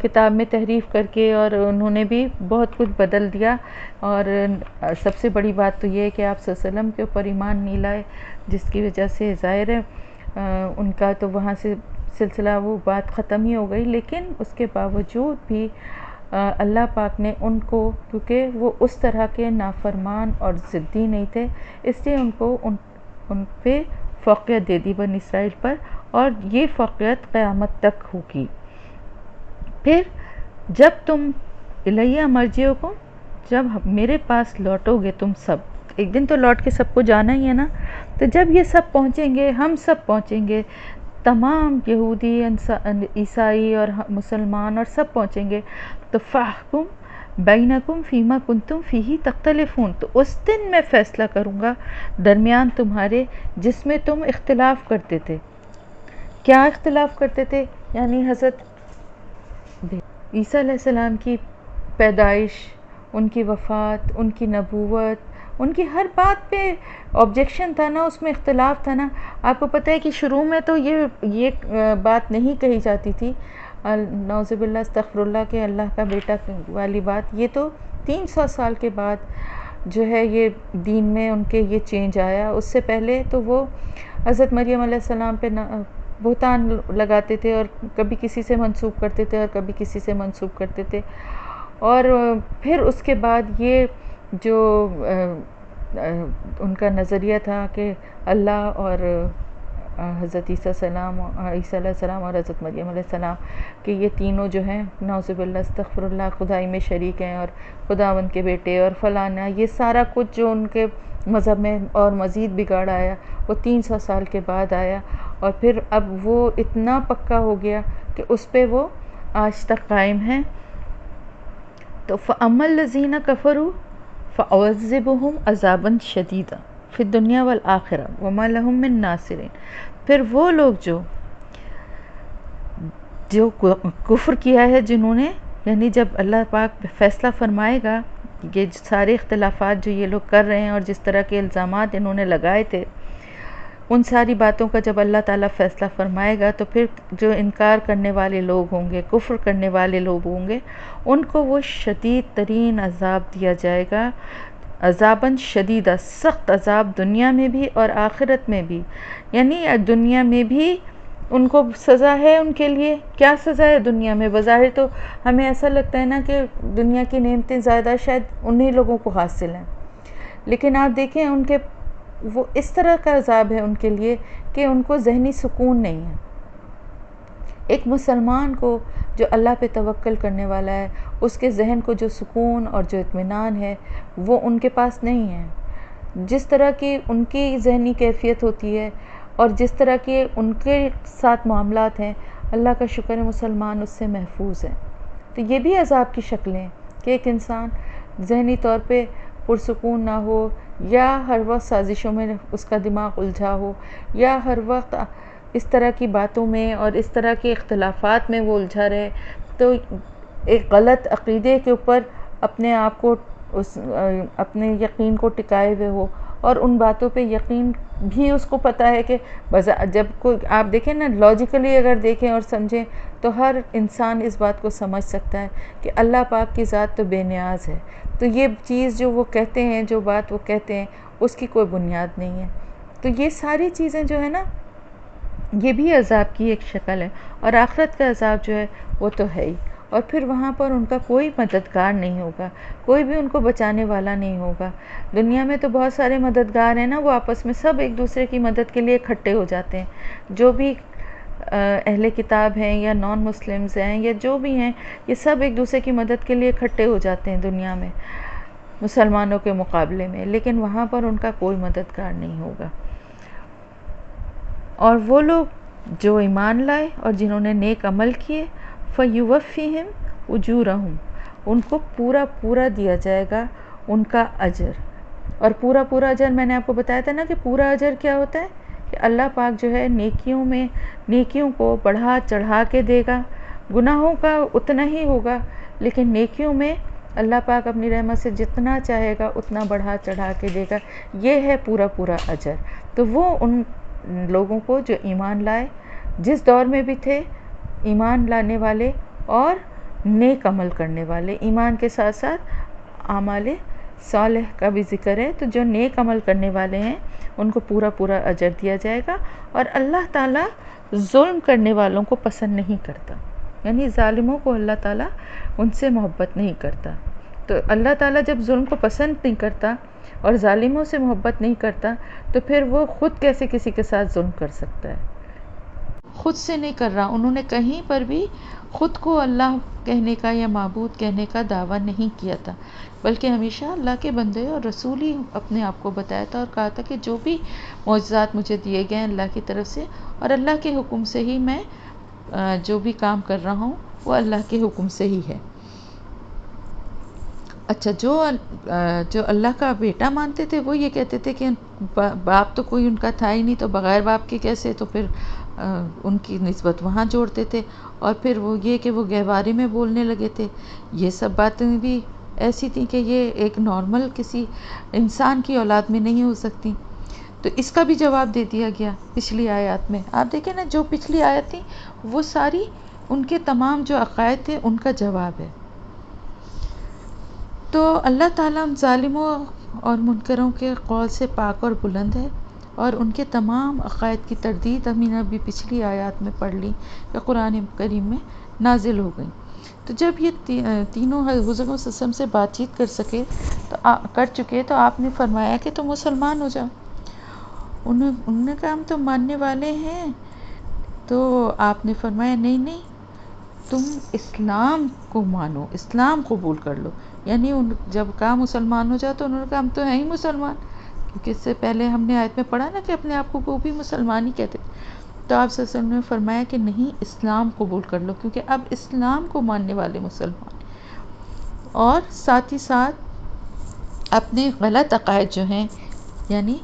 کتاب میں تحریف کر کے، اور انہوں نے بھی بہت کچھ بدل دیا، اور سب سے بڑی بات تو یہ ہے کہ آپ صلی اللہ علیہ وسلم کے اوپر ایمان نہیں لائے، جس کی وجہ سے ظاہر ہے ان کا تو وہاں سے سلسلہ وہ بات ختم ہی ہو گئی۔ لیکن اس کے باوجود بھی اللہ پاک نے ان کو، کیونکہ وہ اس طرح کے نافرمان اور ضدی نہیں تھے، اس لیے ان کو ان پہ فوقیت دے دی بنی اسرائیل پر، اور یہ فوقیت قیامت تک ہوگی۔ پھر جب تم الیہ مرجعکم، جب میرے پاس لوٹو گے تم سب، ایک دن تو لوٹ کے سب کو جانا ہی ہے نا، تو جب یہ سب پہنچیں گے، ہم سب پہنچیں گے، تمام یہودی، عیسائی اور مسلمان اور سب پہنچیں گے، تو فاحکم بینکم فیما کنتم فیہ تختلفون، تو اس دن میں فیصلہ کروں گا درمیان تمہارے جس میں تم اختلاف کرتے تھے۔ کیا اختلاف کرتے تھے؟ یعنی حضرت عیسیٰ علیہ السلام کی پیدائش، ان کی وفات، ان کی نبوت، ان کی ہر بات پہ آبجیکشن تھا نا، اس میں اختلاف تھا نا۔ آپ کو پتہ ہے کہ شروع میں تو یہ بات نہیں کہی جاتی تھی، نعوذ باللہ استغفر اللہ، کہ اللہ کا بیٹا والی بات، یہ تو 300 سال کے بعد جو ہے یہ دین میں ان کے یہ چینج آیا۔ اس سے پہلے تو وہ حضرت مریم علیہ السلام پہ بہتان لگاتے تھے، اور کبھی کسی سے منسوب کرتے تھے اور کبھی کسی سے منسوب کرتے تھے، اور پھر اس کے بعد یہ جو ان کا نظریہ تھا کہ اللہ اور حضرت عیسیٰ علیہ السلام اور حضرت مریم علیہ السلام کہ یہ تینوں جو ہیں نعوذ باللہ استغفر اللہ خدائی میں شریک ہیں، اور خداوند کے بیٹے اور فلانا، یہ سارا کچھ جو ان کے مذہب میں اور مزید بگاڑ آیا، وہ 300 سال کے بعد آیا، اور پھر اب وہ اتنا پکا ہو گیا کہ اس پہ وہ آج تک قائم ہیں۔ تو فَأَمَّا الَّذِينَ كَفَرُوا فَأُعَذِّبُهُمْ عَذَابًا شَدِيدًا فِي الدُّنْيَا وَالْآخِرَةِ وَمَا لَهُم مِّن نَاصِرِينَ، پھر وہ لوگ جو کفر کیا ہے، جنہوں نے، یعنی جب اللہ پاک فیصلہ فرمائے گا، یہ سارے اختلافات جو یہ لوگ کر رہے ہیں اور جس طرح کے الزامات انہوں نے لگائے تھے، ان ساری باتوں کا جب اللہ تعالیٰ فیصلہ فرمائے گا، تو پھر جو انکار کرنے والے لوگ ہوں گے، کفر کرنے والے لوگ ہوں گے، ان کو وہ شدید ترین عذاب دیا جائے گا، عذاباً شدیدہ، سخت عذاب دنیا میں بھی اور آخرت میں بھی۔ یعنی دنیا میں بھی ان کو سزا ہے، ان کے لیے کیا سزا ہے دنیا میں؟ بظاہر تو ہمیں ایسا لگتا ہے نا کہ دنیا کی نعمتیں زیادہ شاید انہی لوگوں کو حاصل ہیں، لیکن آپ دیکھیں ان کے وہ اس طرح کا عذاب ہے ان کے لیے کہ ان کو ذہنی سکون نہیں ہے۔ ایک مسلمان کو جو اللہ پہ توکل کرنے والا ہے، اس کے ذہن کو جو سکون اور جو اطمینان ہے وہ ان کے پاس نہیں ہے۔ جس طرح کی ان کی ذہنی کیفیت ہوتی ہے اور جس طرح کے ان کے ساتھ معاملات ہیں، اللہ کا شکر ہے مسلمان اس سے محفوظ ہے۔ تو یہ بھی عذاب کی شکلیں ہیں کہ ایک انسان ذہنی طور پہ پرسکون نہ ہو، یا ہر وقت سازشوں میں اس کا دماغ الجھا ہو، یا ہر وقت اس طرح کی باتوں میں اور اس طرح کے اختلافات میں وہ الجھا رہے، تو ایک غلط عقیدے کے اوپر اپنے آپ کو اپنے یقین کو ٹکائے ہوئے ہو، اور ان باتوں پہ یقین بھی اس کو پتہ ہے کہ جب کوئی آپ دیکھیں نا لاجیکلی اگر دیکھیں اور سمجھیں تو ہر انسان اس بات کو سمجھ سکتا ہے کہ اللہ پاک کی ذات تو بے نیاز ہے، تو یہ چیز جو وہ کہتے ہیں، جو بات وہ کہتے ہیں، اس کی کوئی بنیاد نہیں ہے۔ تو یہ ساری چیزیں جو ہے نا، یہ بھی عذاب کی ایک شکل ہے، اور آخرت کا عذاب جو ہے وہ تو ہے ہی، اور پھر وہاں پر ان کا کوئی مددگار نہیں ہوگا، کوئی بھی ان کو بچانے والا نہیں ہوگا۔ دنیا میں تو بہت سارے مددگار ہیں نا، وہ آپس میں سب ایک دوسرے کی مدد کے لیے اکٹھے ہو جاتے ہیں، جو بھی اہل کتاب ہیں یا نان مسلمز ہیں یا جو بھی ہیں، یہ سب ایک دوسرے کی مدد کے لیے اکٹھے ہو جاتے ہیں دنیا میں مسلمانوں کے مقابلے میں، لیکن وہاں پر ان کا کوئی مددگار نہیں ہوگا۔ اور وہ لوگ جو ایمان لائے اور جنہوں نے نیک عمل کیے، فَيُوَفِّيهِمْ أُجُورَهُمْ، ان کو پورا پورا دیا جائے گا ان کا اجر۔ اور پورا پورا اجر میں نے آپ کو بتایا تھا نا کہ پورا اجر کیا ہوتا ہے، کہ اللہ پاک جو ہے نیکیوں کو بڑھا چڑھا کے دے گا، گناہوں کا اتنا ہی ہوگا، لیکن نیکیوں میں اللہ پاک اپنی رحمت سے جتنا چاہے گا اتنا بڑھا چڑھا کے دے گا۔ یہ ہے پورا پورا اجر۔ تو وہ ان لوگوں کو جو ایمان لائے، جس دور میں بھی تھے، ایمان لانے والے اور نیک عمل کرنے والے، ایمان کے ساتھ ساتھ اعمال صالح کا بھی ذکر ہے، تو جو نیک عمل کرنے والے ہیں ان کو پورا پورا اجر دیا جائے گا۔ اور اللہ تعالیٰ ظلم کرنے والوں کو پسند نہیں کرتا، یعنی ظالموں کو اللہ تعالیٰ ان سے محبت نہیں کرتا۔ تو اللہ تعالیٰ جب ظلم کو پسند نہیں کرتا اور ظالموں سے محبت نہیں کرتا، تو پھر وہ خود کیسے کسی کے ساتھ ظلم کر سکتا ہے؟ خود سے نہیں کر رہا۔ انہوں نے کہیں پر بھی خود کو اللہ کہنے کا یا معبود کہنے کا دعویٰ نہیں کیا تھا، بلکہ ہمیشہ اللہ کے بندے اور رسول ہی اپنے آپ کو بتایا تھا، اور کہا تھا کہ جو بھی معجزات مجھے دیے گئے ہیں اللہ کی طرف سے اور اللہ کے حکم سے ہی میں جو بھی کام کر رہا ہوں وہ اللہ کے حکم سے ہی ہے۔ اچھا، جو اللہ کا بیٹا مانتے تھے وہ یہ کہتے تھے کہ باپ تو کوئی ان کا تھا ہی نہیں، تو بغیر باپ کے کیسے، تو پھر ان کی نسبت وہاں جوڑتے تھے۔ اور پھر وہ یہ کہ وہ گہوارے میں بولنے لگے تھے، یہ سب باتیں بھی ایسی تھیں کہ یہ ایک نارمل کسی انسان کی اولاد میں نہیں ہو سکتی۔ تو اس کا بھی جواب دے دیا گیا پچھلی آیات میں۔ آپ دیکھیں نا، جو پچھلی آیت تھی وہ ساری ان کے تمام جو عقائد تھے ان کا جواب ہے۔ تو اللہ تعالیٰ ان ظالموں اور منکروں کے قول سے پاک اور بلند ہے، اور ان کے تمام عقائد کی تردید ہم نے ابھی پچھلی آیات میں پڑھ لی کہ قرآن کریم میں نازل ہو گئی۔ تو جب یہ تینوں حضور صلی اللہ علیہ وسلم سے بات چیت کر چکے تو آپ نے فرمایا کہ تم مسلمان ہو جاؤ۔ انہوں نے کہا ہم تو ماننے والے ہیں۔ تو آپ نے فرمایا نہیں، تم اسلام کو مانو، اسلام قبول کر لو۔ یعنی جب کہا مسلمان ہو جاؤ تو انہوں نے کہا ہم تو ہیں ہی مسلمان، کیونکہ اس سے پہلے ہم نے آیت میں پڑھا نا کہ اپنے آپ کو وہ بھی مسلمان ہی کہتے۔ تو آپ صلی اللہ علیہ وسلم نے فرمایا کہ نہیں، اسلام قبول کر لو، کیونکہ اب اسلام کو ماننے والے مسلمان۔ اور ساتھ ہی ساتھ اپنے غلط عقائد جو ہیں، یعنی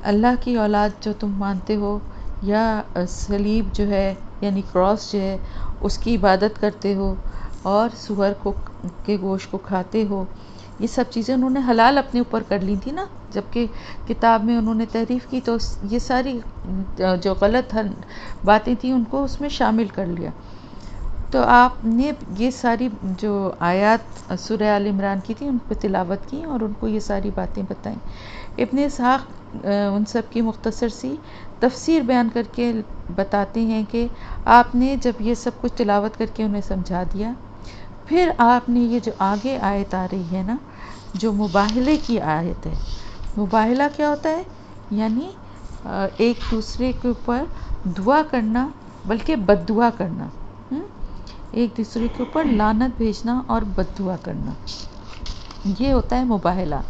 اللہ کی اولاد جو تم مانتے ہو، یا صلیب جو ہے یعنی کراس جو ہے اس کی عبادت کرتے ہو، اور سور کے گوشت کو کھاتے ہو، یہ سب چیزیں انہوں نے حلال اپنے اوپر کر لی تھی نا، جبکہ کتاب میں انہوں نے تحریف کی، تو یہ ساری جو غلط باتیں تھیں ان کو اس میں شامل کر لیا۔ تو آپ نے یہ ساری جو آیات سورہ آل عمران کی تھی ان پہ تلاوت کی اور ان کو یہ ساری باتیں بتائیں۔ ابن اسحاق ان سب کی مختصر سی تفسیر بیان کر کے بتاتے ہیں کہ آپ نے جب یہ سب کچھ تلاوت کر کے انہیں سمجھا دیا، پھر آپ نے یہ جو آگے آیت آ رہی ہے نا، جو مباہلے کی آیت ہے۔ مباہلہ کیا ہوتا ہے؟ یعنی ایک دوسرے کے اوپر دعا کرنا، بلکہ بد دعا کرنا، ایک دوسرے کے اوپر لعنت بھیجنا اور بد دعا کرنا، یہ ہوتا ہے مباہلہ۔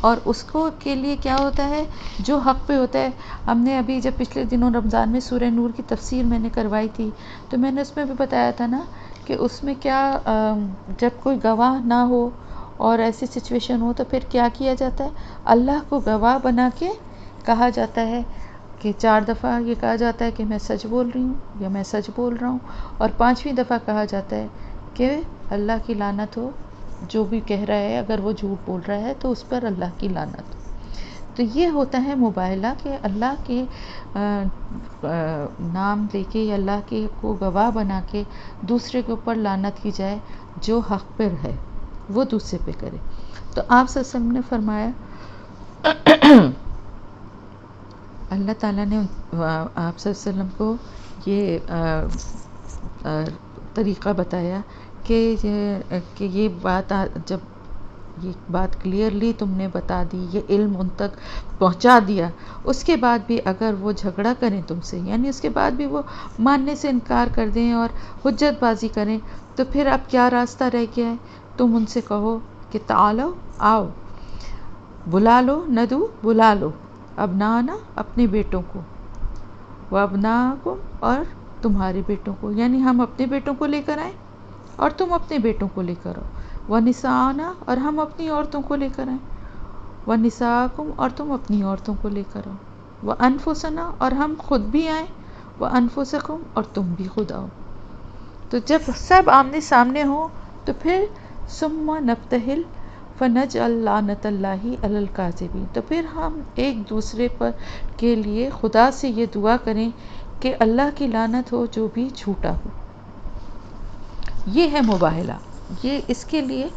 اور اس کو کے لیے کیا ہوتا ہے؟ جو حق پہ ہوتا ہے۔ ہم نے ابھی جب پچھلے دنوں رمضان میں سورہ نور کی تفسیر میں نے کروائی تھی، تو میں نے اس میں بھی بتایا تھا نا کہ اس میں کیا، جب کوئی گواہ نہ ہو اور ایسی سچویشن ہو تو پھر کیا کیا جاتا ہے؟ اللہ کو گواہ بنا کے کہا جاتا ہے کہ 4 دفعہ یہ کہا جاتا ہے کہ میں سچ بول رہی ہوں یا میں سچ بول رہا ہوں، اور 5ویں دفعہ کہا جاتا ہے کہ اللہ کی لعنت ہو، جو بھی کہہ رہا ہے اگر وہ جھوٹ بول رہا ہے تو اس پر اللہ کی لعنت ہو۔ تو یہ ہوتا ہے مباہلہ، کہ اللہ کے نام لے کے یا اللہ کے کو گواہ بنا کے دوسرے کے اوپر لعنت کی جائے، جو حق پر ہے وہ دوسرے پہ کرے۔ تو آپ صلی اللہ علیہ وسلم نے فرمایا، اللہ تعالیٰ نے آپ صلی اللہ علیہ وسلم کو یہ طریقہ بتایا کہ یہ بات جب یہ بات کلیئرلی تم نے بتا دی، یہ علم ان تک پہنچا دیا، اس کے بعد بھی اگر وہ جھگڑا کریں تم سے، یعنی اس کے بعد بھی وہ ماننے سے انکار کر دیں اور حجت بازی کریں، تو پھر اب کیا راستہ رہ گیا ہے؟ تم ان سے کہو کہ تعالو، آؤ، بلا لو، ندو، بلا لو، ابنانا، اپنے بیٹوں کو، و ابناکم، اور تمہارے بیٹوں کو، یعنی ہم اپنے بیٹوں کو لے کر آئیں اور تم اپنے بیٹوں کو لے کر آؤ، و نساءنا، اور ہم اپنی عورتوں کو لے کر آئیں، و نساءکم، اور تم اپنی عورتوں کو لے کر آؤ، و انفسنا، اور ہم خود بھی آئیں، و انفسکم، اور تم بھی خود آؤ۔ تو جب سب آمنے سامنے ہوں تو پھر ثم نبتہل فنجعل لعنت اللہ علی الکاذبین، تو پھر ہم ایک دوسرے پر کے لیے خدا سے یہ دعا کریں کہ اللہ کی لعنت ہو جو بھی جھوٹا ہو۔ یہ ہے مباہلہ، یہ اس کے لیے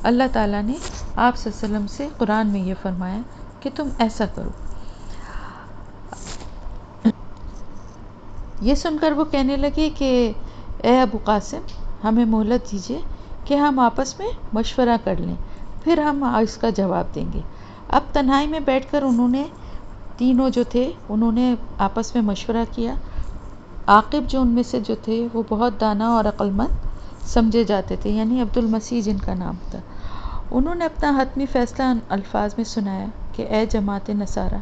اللہ تعالیٰ نے آپ صلی اللہ علیہ وسلم سے قرآن میں یہ فرمایا کہ تم ایسا کرو۔ یہ سن کر وہ کہنے لگے کہ اے ابو قاسم، ہمیں مہلت دیجیے کہ ہم آپس میں مشورہ کر لیں، پھر ہم اس کا جواب دیں گے۔ اب تنہائی میں بیٹھ کر انہوں نے تینوں جو تھے انہوں نے آپس میں مشورہ کیا۔ عاقب جو ان میں سے جو تھے وہ بہت دانا اور عقل مند سمجھے جاتے تھے، یعنی عبد المسیح جن کا نام تھا، انہوں نے اپنا حتمی فیصلہ ان الفاظ میں سنایا کہ اے جماعت نصارہ،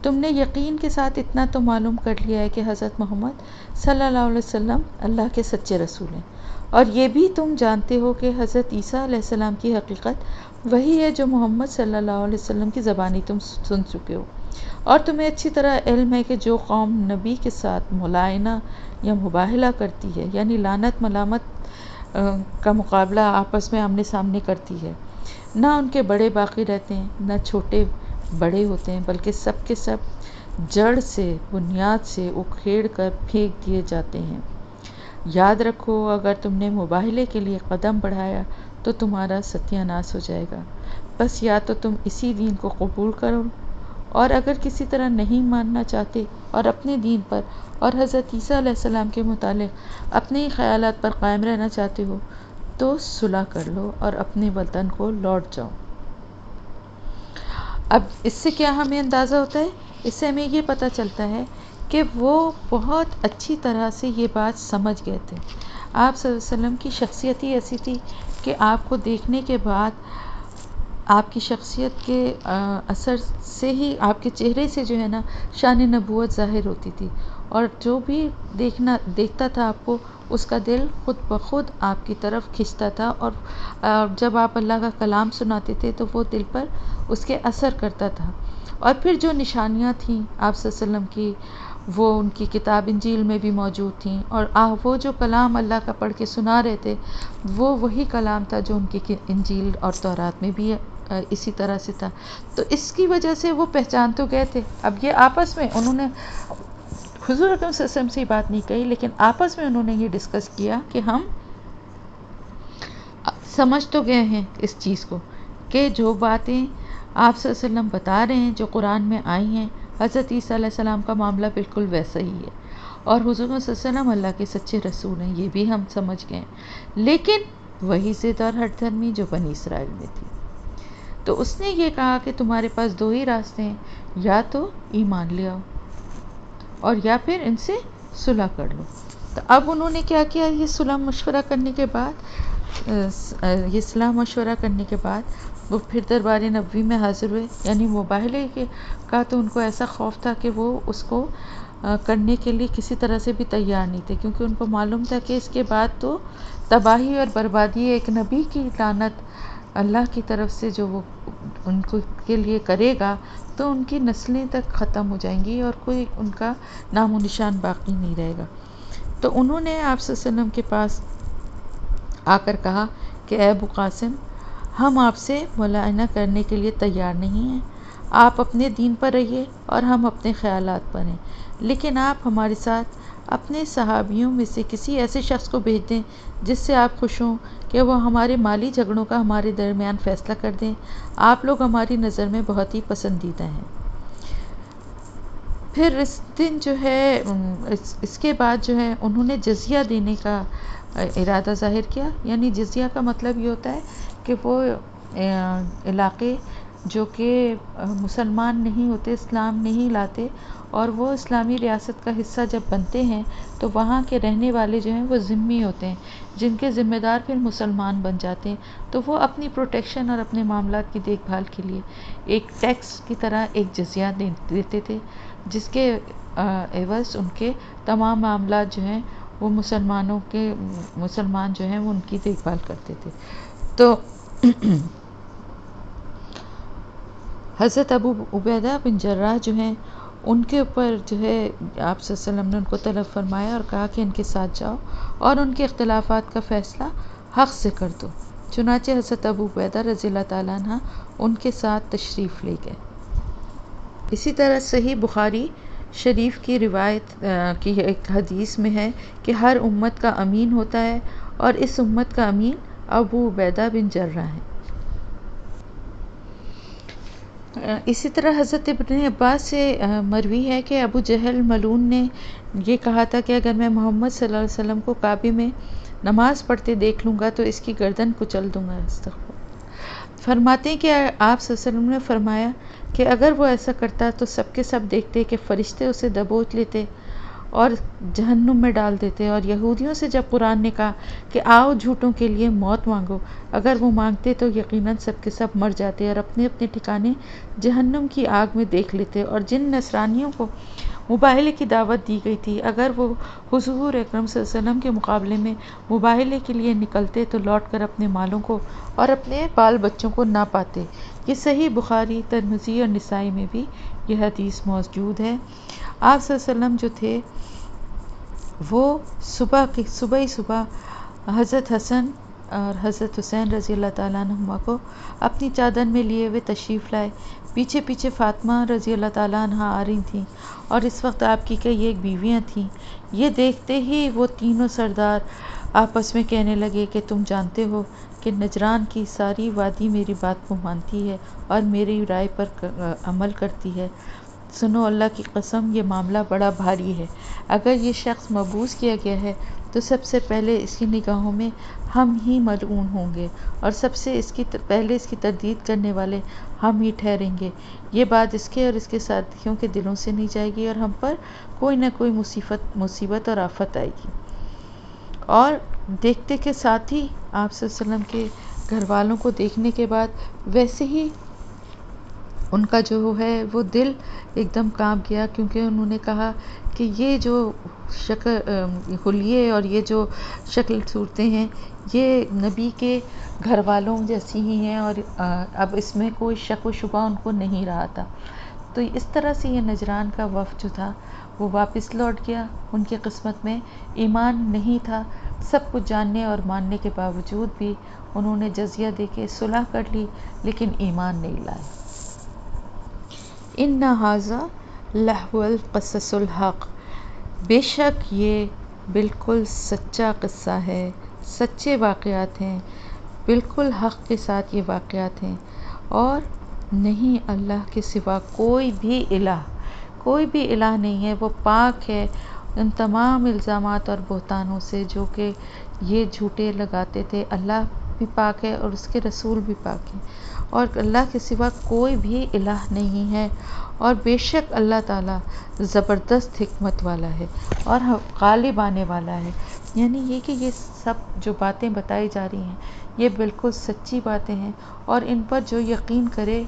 تم نے یقین کے ساتھ اتنا تو معلوم کر لیا ہے کہ حضرت محمد صلی اللہ علیہ وسلم اللہ کے سچے رسول ہیں، اور یہ بھی تم جانتے ہو کہ حضرت عیسیٰ علیہ السلام کی حقیقت وہی ہے جو محمد صلی اللہ علیہ وسلم کی زبانی تم سن چکے ہو، اور تمہیں اچھی طرح علم ہے کہ جو قوم نبی کے ساتھ ملائنہ یا مباہلہ کرتی ہے، یعنی لعنت ملامت کا مقابلہ آپس میں آمنے سامنے کرتی ہے، نہ ان کے بڑے باقی رہتے ہیں نہ چھوٹے بڑے ہوتے ہیں، بلکہ سب کے سب جڑ سے بنیاد سے اکھیڑ کر پھینک دیے جاتے ہیں۔ یاد رکھو اگر تم نے مباہلے کے لیے قدم بڑھایا تو تمہارا ستیہ ناش ہو جائے گا، بس یا تو تم اسی دین کو قبول کرو، اور اگر کسی طرح نہیں ماننا چاہتے اور اپنے دین پر اور حضرت عیسیٰ علیہ السلام کے متعلق اپنے ہی خیالات پر قائم رہنا چاہتے ہو تو صلح کر لو اور اپنے وطن کو لوٹ جاؤ۔ اب اس سے کیا ہمیں اندازہ ہوتا ہے؟ اس سے ہمیں یہ پتہ چلتا ہے کہ وہ بہت اچھی طرح سے یہ بات سمجھ گئے تھے۔ آپ صلی اللہ علیہ وسلم کی شخصیت ہی ایسی تھی کہ آپ کو دیکھنے کے بعد آپ کی شخصیت کے اثر سے ہی آپ کے چہرے سے جو ہے نا شان نبوت ظاہر ہوتی تھی، اور جو بھی دیکھتا تھا آپ کو اس کا دل خود بخود آپ کی طرف کھنچتا تھا، اور جب آپ اللہ کا کلام سناتے تھے تو وہ دل پر اس کے اثر کرتا تھا۔ اور پھر جو نشانیاں تھیں آپ صلی اللہ علیہ وسلم کی، وہ ان کی کتاب انجیل میں بھی موجود تھیں، اور وہ جو کلام اللہ کا پڑھ کے سنا رہے تھے وہ وہی کلام تھا جو ان کی انجیل اور تورات میں بھی اسی طرح سے تھا۔ تو اس کی وجہ سے وہ پہچان تو گئے تھے۔ اب یہ آپس میں انہوں نے حضور اکرم صلی اللہ علیہ وسلم سے بات نہیں کہی، لیکن آپس میں انہوں نے یہ ڈسکس کیا کہ ہم سمجھ تو گئے ہیں اس چیز کو کہ جو باتیں آپ صلی اللہ علیہ وسلم بتا رہے ہیں جو قرآن میں آئی ہیں، حضرت عیسیٰ علیہ السلام کا معاملہ بالکل ویسا ہی ہے، اور حضور صلی اللہ علیہ وسلم اللہ کے سچے رسول ہیں، یہ بھی ہم سمجھ گئے ہیں، لیکن وہی ضد اور ہٹ دھرمی جو بنی اسرائیل میں تھی۔ تو اس نے یہ کہا کہ تمہارے پاس دو ہی راستے ہیں، یا تو ایمان لے آؤ اور یا پھر ان سے صلح کر لو۔ تو اب انہوں نے کیا کیا، یہ صلح مشورہ کرنے کے بعد وہ پھر دربار نبوی میں حاضر ہوئے، یعنی مباہلے کا تو ان کو ایسا خوف تھا کہ وہ اس کو کرنے کے لیے کسی طرح سے بھی تیار نہیں تھے، کیونکہ ان کو معلوم تھا کہ اس کے بعد تو تباہی اور بربادی ایک نبی کی لعنت اللہ کی طرف سے جو وہ ان کو کے لیے کرے گا تو ان کی نسلیں تک ختم ہو جائیں گی اور کوئی ان کا نام و نشان باقی نہیں رہے گا۔ تو انہوں نے آپ صلی اللہ علیہ وسلم کے پاس آ کر کہا کہ اے ابو قاسم، ہم آپ سے ملاعنہ کرنے کے لیے تیار نہیں ہیں، آپ اپنے دین پر رہیے اور ہم اپنے خیالات پر ہیں، لیکن آپ ہمارے ساتھ اپنے صحابیوں میں سے کسی ایسے شخص کو بھیج دیں جس سے آپ خوش ہوں کہ وہ ہمارے مالی جھگڑوں کا ہمارے درمیان فیصلہ کر دیں، آپ لوگ ہماری نظر میں بہت ہی پسندیدہ ہیں۔ پھر اس دن جو ہے اس کے بعد جو ہے انہوں نے جزیہ دینے کا ارادہ ظاہر کیا، یعنی جزیہ کا مطلب یہ ہوتا ہے کہ وہ علاقے جو کہ مسلمان نہیں ہوتے، اسلام نہیں لاتے، اور وہ اسلامی ریاست کا حصہ جب بنتے ہیں تو وہاں کے رہنے والے جو ہیں وہ ذمہ ہوتے ہیں، جن کے ذمہ دار پھر مسلمان بن جاتے ہیں، تو وہ اپنی پروٹیکشن اور اپنے معاملات کی دیکھ بھال کے لیے ایک ٹیکس کی طرح ایک جزیہ دیتے تھے، جس کے عوض ان کے تمام معاملات جو ہیں وہ مسلمان جو ہیں وہ ان کی دیکھ بھال کرتے تھے۔ تو حضرت ابو عبیدہ بن جراح جو ہیں ان کے اوپر جو ہے آپ صلی اللہ علیہ وسلم نے ان کو طلب فرمایا اور کہا کہ ان کے ساتھ جاؤ اور ان کے اختلافات کا فیصلہ حق سے کر دو۔ چنانچہ حضرت ابو عبیدہ رضی اللہ تعالیٰ عنہ ان کے ساتھ تشریف لے گئے۔ اسی طرح صحیح بخاری شریف کی روایت کی ایک حدیث میں ہے کہ ہر امت کا امین ہوتا ہے اور اس امت کا امین ابو عبیدہ بن جراح ہے۔ اسی طرح حضرت ابن عباس سے مروی ہے کہ ابو جہل ملعون نے یہ کہا تھا کہ اگر میں محمد صلی اللہ علیہ وسلم کو کعبے میں نماز پڑھتے دیکھ لوں گا تو اس کی گردن کچل دوں گا۔ فرماتے ہیں کہ آپ صلی اللہ علیہ وسلم نے فرمایا کہ اگر وہ ایسا کرتا تو سب کے سب دیکھتے کہ فرشتے اسے دبوچ لیتے اور جہنم میں ڈال دیتے، اور یہودیوں سے جب قرآن نے کہا کہ آؤ جھوٹوں کے لیے موت مانگو، اگر وہ مانگتے تو یقیناً سب کے سب مر جاتے اور اپنے اپنے ٹھکانے جہنم کی آگ میں دیکھ لیتے۔ اور جن نصرانیوں کو مباہلے کی دعوت دی گئی تھی اگر وہ حضور اکرم صلی اللہ علیہ وسلم کے مقابلے میں مباہلے کے لیے نکلتے تو لوٹ کر اپنے مالوں کو اور اپنے بال بچوں کو نہ پاتے۔ یہ صحیح بخاری، ترمذی اور نسائی میں بھی یہ حدیث موجود ہے۔ آپ صلی اللہ علیہ وسلم جو تھے وہ صبح حضرت حسن اور حضرت حسین رضی اللہ تعالیٰ عنہما کو اپنی چادر میں لیے ہوئے تشریف لائے۔ پیچھے پیچھے فاطمہ رضی اللہ تعالیٰ عنہا آ رہی تھیں اور اس وقت آپ کی کئی ایک بیویاں تھیں۔ یہ دیکھتے ہی وہ تینوں سردار آپس میں کہنے لگے کہ تم جانتے ہو کہ نجران کی ساری وادی میری بات کو مانتی ہے اور میری رائے پر عمل کرتی ہے۔ سنو اللہ کی قسم، یہ معاملہ بڑا بھاری ہے۔ اگر یہ شخص مبعوث کیا گیا ہے تو سب سے پہلے اس کی نگاہوں میں ہم ہی ملعون ہوں گے اور سب سے پہلے اس کی تردید کرنے والے ہم ہی ٹھہریں گے۔ یہ بات اس کے اور اس کے ساتھیوں کے دلوں سے نہیں جائے گی اور ہم پر کوئی نہ کوئی مصیبت اور آفت آئے گی۔ اور دیکھتے کے ساتھ ہی آپ صلی اللہ علیہ وسلم کے گھر والوں کو دیکھنے کے بعد ویسے ہی ان کا جو ہے وہ دل ایک دم کانپ گیا، کیونکہ انہوں نے کہا کہ یہ جو حلیے اور یہ جو شکل صورتیں ہیں یہ نبی کے گھر والوں جیسی ہی ہیں، اور اب اس میں کوئی شک و شبہ ان کو نہیں رہا تھا۔ تو اس طرح سے یہ نجران کا وفد جو تھا وہ واپس لوٹ گیا۔ ان کی قسمت میں ایمان نہیں تھا۔ سب کچھ جاننے اور ماننے کے باوجود بھی انہوں نے جزیہ دے کے صلح کر لی لیکن ایمان نہیں لائے۔ ان ھذا لہو القصص الحق، بے شک یہ بالکل سچا قصہ ہے، سچے واقعات ہیں، بالکل حق کے ساتھ یہ واقعات ہیں، اور نہیں اللہ کے سوا کوئی بھی الہ نہیں ہے، وہ پاک ہے ان تمام الزامات اور بہتانوں سے جو کہ یہ جھوٹے لگاتے تھے۔ اللہ بھی پاک ہے اور اس کے رسول بھی پاک ہیں، اور اللہ کے سوا کوئی بھی الہ نہیں ہے، اور بے شک اللہ تعالیٰ زبردست حکمت والا ہے اور غالب آنے والا ہے۔ یعنی یہ کہ یہ سب جو باتیں بتائی جا رہی ہیں یہ بالکل سچی باتیں ہیں، اور ان پر جو یقین کرے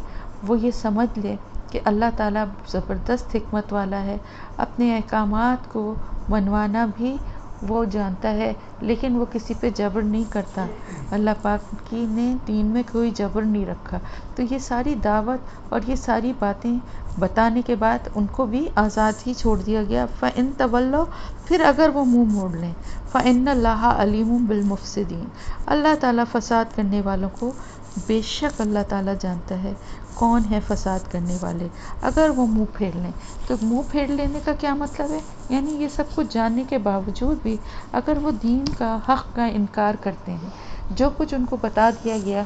وہ یہ سمجھ لے کہ اللہ تعالیٰ زبردست حکمت والا ہے، اپنے احکامات کو منوانا بھی وہ جانتا ہے لیکن وہ کسی پہ جبر نہیں کرتا۔ اللہ پاک کی نے دین میں کوئی جبر نہیں رکھا، تو یہ ساری دعوت اور یہ ساری باتیں بتانے کے بعد ان کو بھی آزاد ہی چھوڑ دیا گیا۔ فَإِن تَوَلَّوْا، پھر اگر وہ منہ موڑ لیں، فَإِنَّ اللَّهَ عَلِيمٌ بِالْمُفْسِدِينَ، اللہ تعالیٰ فساد کرنے والوں کو بے شک اللہ تعالیٰ جانتا ہے کون ہے فساد کرنے والے۔ اگر وہ منہ پھیر لیں تو منہ پھیر لینے کا کیا مطلب ہے؟ یعنی یہ سب کچھ جاننے کے باوجود بھی اگر وہ دین کا، حق کا انکار کرتے ہیں، جو کچھ ان کو بتا دیا گیا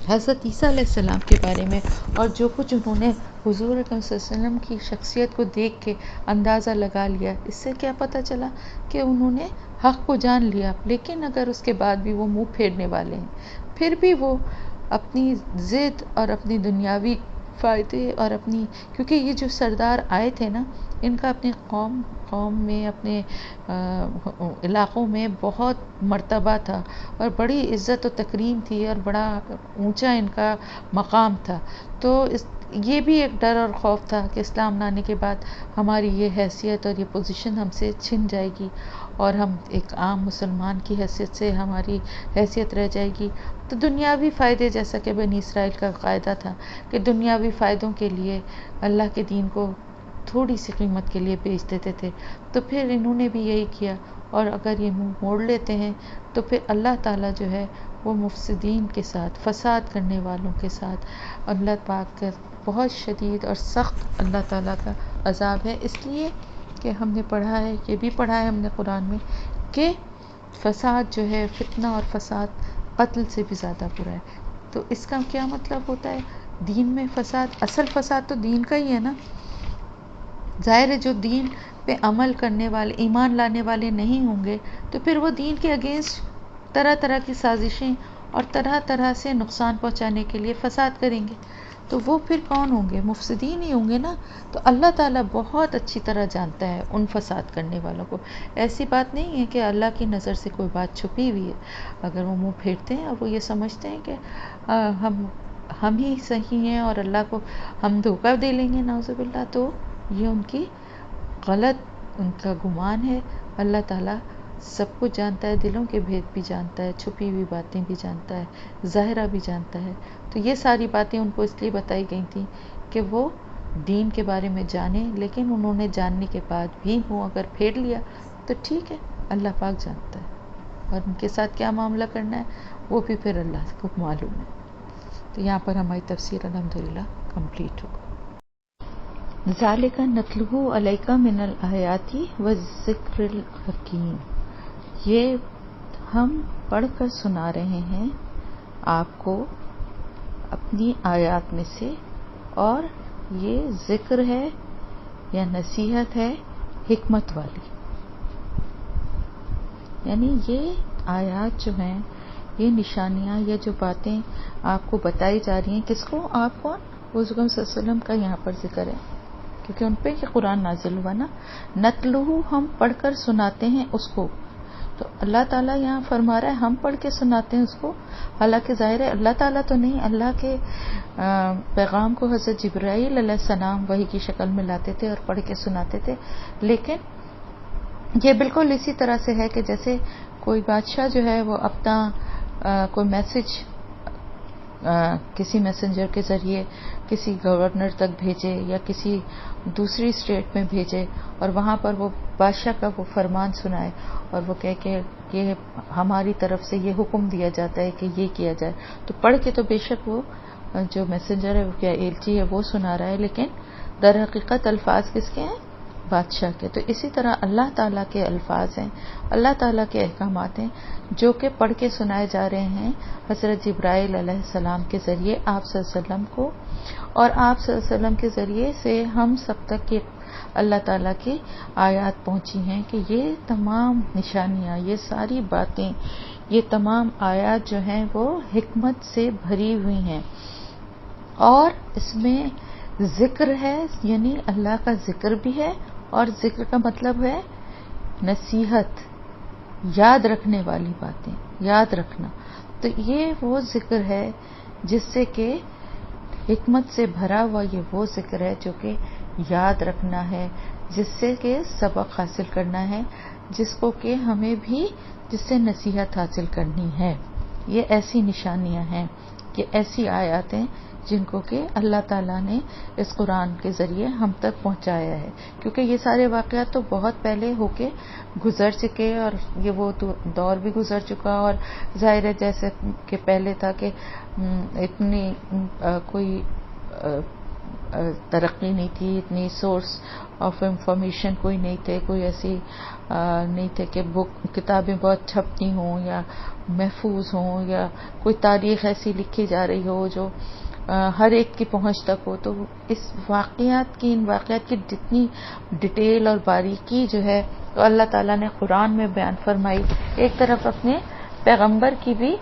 حضرت عیسیٰ علیہ السلام کے بارے میں، اور جو کچھ انہوں نے حضور اکرم صلی اللہ علیہ وسلم کی شخصیت کو دیکھ کے اندازہ لگا لیا، اس سے کیا پتہ چلا کہ انہوں نے حق کو جان لیا، لیکن اگر اس کے بعد بھی وہ منہ پھیرنے والے ہیں، پھر بھی وہ اپنی ضد اور اپنی دنیاوی فائدے اور اپنی، کیونکہ یہ جو سردار آئے تھے نا، ان کا اپنی قوم میں، اپنے علاقوں میں بہت مرتبہ تھا اور بڑی عزت و تکریم تھی اور بڑا اونچا ان کا مقام تھا. تو یہ بھی ایک ڈر اور خوف تھا کہ اسلام لانے کے بعد ہماری یہ حیثیت اور یہ پوزیشن ہم سے چھن جائے گی اور ہم ایک عام مسلمان کی حیثیت سے ہماری حیثیت رہ جائے گی. تو دنیاوی فائدے، جیسا کہ بنی اسرائیل کا قاعدہ تھا کہ دنیاوی فائدوں کے لیے اللہ کے دین کو تھوڑی سی قیمت کے لیے بیچ دیتے تھے. تو پھر انہوں نے بھی یہی کیا، اور اگر یہ منہ موڑ لیتے ہیں تو پھر اللہ تعالیٰ جو ہے وہ مفسدین کے ساتھ، فساد کرنے والوں کے ساتھ، اللہ پاک کا بہت شدید اور سخت اللہ تعالیٰ کا عذاب ہے. اس لیے کہ ہم نے پڑھا ہے، یہ بھی پڑھا ہے ہم نے قرآن میں، کہ فساد جو ہے، فتنہ اور فساد قتل سے بھی زیادہ برا ہے. تو اس کا کیا مطلب ہوتا ہے؟ دین میں فساد، اصل فساد تو دین کا ہی ہے نا. ظاہر ہے جو دین پہ عمل کرنے والے، ایمان لانے والے نہیں ہوں گے تو پھر وہ دین کے اگینسٹ طرح طرح کی سازشیں اور طرح طرح سے نقصان پہنچانے کے لیے فساد کریں گے. تو وہ پھر کون ہوں گے؟ مفسدین ہی ہوں گے نا. تو اللہ تعالیٰ بہت اچھی طرح جانتا ہے ان فساد کرنے والوں کو. ایسی بات نہیں ہے کہ اللہ کی نظر سے کوئی بات چھپی ہوئی ہے. اگر وہ منہ پھیرتے ہیں اور وہ یہ سمجھتے ہیں کہ ہم ہی صحیح ہیں اور اللہ کو ہم دھوکہ دے لیں گے، نعوذ باللہ، تو یہ ان کی غلط، ان کا گمان ہے. اللہ تعالیٰ سب کچھ جانتا ہے، دلوں کے بھید بھی جانتا ہے، چھپی ہوئی باتیں بھی جانتا ہے، ظاہرہ بھی جانتا ہے. تو یہ ساری باتیں ان کو اس لیے بتائی گئی تھیں کہ وہ دین کے بارے میں جانیں، لیکن انہوں نے جاننے کے بعد بھی وہ اگر پھیر لیا تو ٹھیک ہے، اللہ پاک جانتا ہے، اور ان کے ساتھ کیا معاملہ کرنا ہے وہ بھی پھر اللہ کو معلوم ہے. تو یہاں پر ہماری تفسیر الحمدللہ کمپلیٹ ہو. ذالک نتلوہ علیک من الآیات والذکر الحکیم، یہ ہم پڑھ کر سنا رہے ہیں آپ کو اپنی آیات میں سے، اور یہ ذکر ہے یا نصیحت ہے حکمت والی. یعنی یہ آیات جو ہیں، یہ نشانیاں، یہ جو باتیں آپ کو بتائی جا رہی ہیں، کس کو؟ آپ کو، حضور صلی اللہ علیہ وسلم کا یہاں پر ذکر ہے، کیونکہ ان پہ یہ قرآن نازل ہوا نا. نتلوہ، ہم پڑھ کر سناتے ہیں اس کو. تو اللہ تعالیٰ یہاں فرما رہا ہے ہم پڑھ کے سناتے ہیں اس کو. حالانکہ ظاہر ہے اللہ تعالیٰ تو نہیں، اللہ کے پیغام کو حضرت جبرائیل علیہ السلام وحی کی شکل میں لاتے تھے اور پڑھ کے سناتے تھے. لیکن یہ بالکل اسی طرح سے ہے کہ جیسے کوئی بادشاہ جو ہے وہ اپنا کوئی میسج کسی میسنجر کے ذریعے کسی گورنر تک بھیجے یا کسی دوسری اسٹیٹ میں بھیجے، اور وہاں پر وہ بادشاہ کا وہ فرمان سنائے اور وہ کہے کہ یہ ہماری طرف سے یہ حکم دیا جاتا ہے کہ یہ کیا جائے. تو پڑھ کے تو بے شک وہ جو میسنجر ہے یا ایلچی ہے وہ سنا رہا ہے، لیکن در حقیقت الفاظ کس کے ہیں؟ بادشاہ کے. تو اسی طرح اللہ تعالیٰ کے الفاظ ہیں، اللہ تعالیٰ کے احکامات ہیں جو کہ پڑھ کے سنائے جا رہے ہیں حضرت جبرائیل علیہ السلام کے ذریعے آپ صلی اللہ علیہ وسلم کو، اور آپ صلی اللہ علیہ وسلم کے ذریعے سے ہم سب تک یہ اللہ تعالیٰ کی آیات پہنچی ہیں کہ یہ تمام نشانیاں، یہ ساری باتیں، یہ تمام آیات جو ہیں وہ حکمت سے بھری ہوئی ہیں. اور اس میں ذکر ہے، یعنی اللہ کا ذکر بھی ہے، اور ذکر کا مطلب ہے نصیحت، یاد رکھنے والی باتیں، یاد رکھنا. تو یہ وہ ذکر ہے جس سے کہ حکمت سے بھرا ہوا، یہ وہ ذکر ہے جو کہ یاد رکھنا ہے، جس سے کہ سبق حاصل کرنا ہے، جس کو کہ ہمیں بھی جس سے نصیحت حاصل کرنی ہے. یہ ایسی نشانیاں ہیں، یہ ایسی آیات ہیں جن کو کہ اللہ تعالیٰ نے اس قرآن کے ذریعے ہم تک پہنچایا ہے. کیونکہ یہ سارے واقعات تو بہت پہلے ہو کے گزر چکے، اور یہ وہ دور بھی گزر چکا، اور ظاہر ہے جیسے کہ پہلے تھا کہ اتنی کوئی ترقی نہیں تھی، اتنی سورس آف انفارمیشن کوئی نہیں تھے، کوئی ایسی نہیں تھے کہ کتابیں بہت چھپتی ہوں یا محفوظ ہوں، یا کوئی تاریخ ایسی لکھی جا رہی ہو جو ہر ایک کی پہنچ تک ہو. تو اس ان واقعات کی جتنی ڈیٹیل اور باریکی جو ہے تو اللہ تعالیٰ نے قرآن میں بیان فرمائی. ایک طرف اپنے پیغمبر کی بھی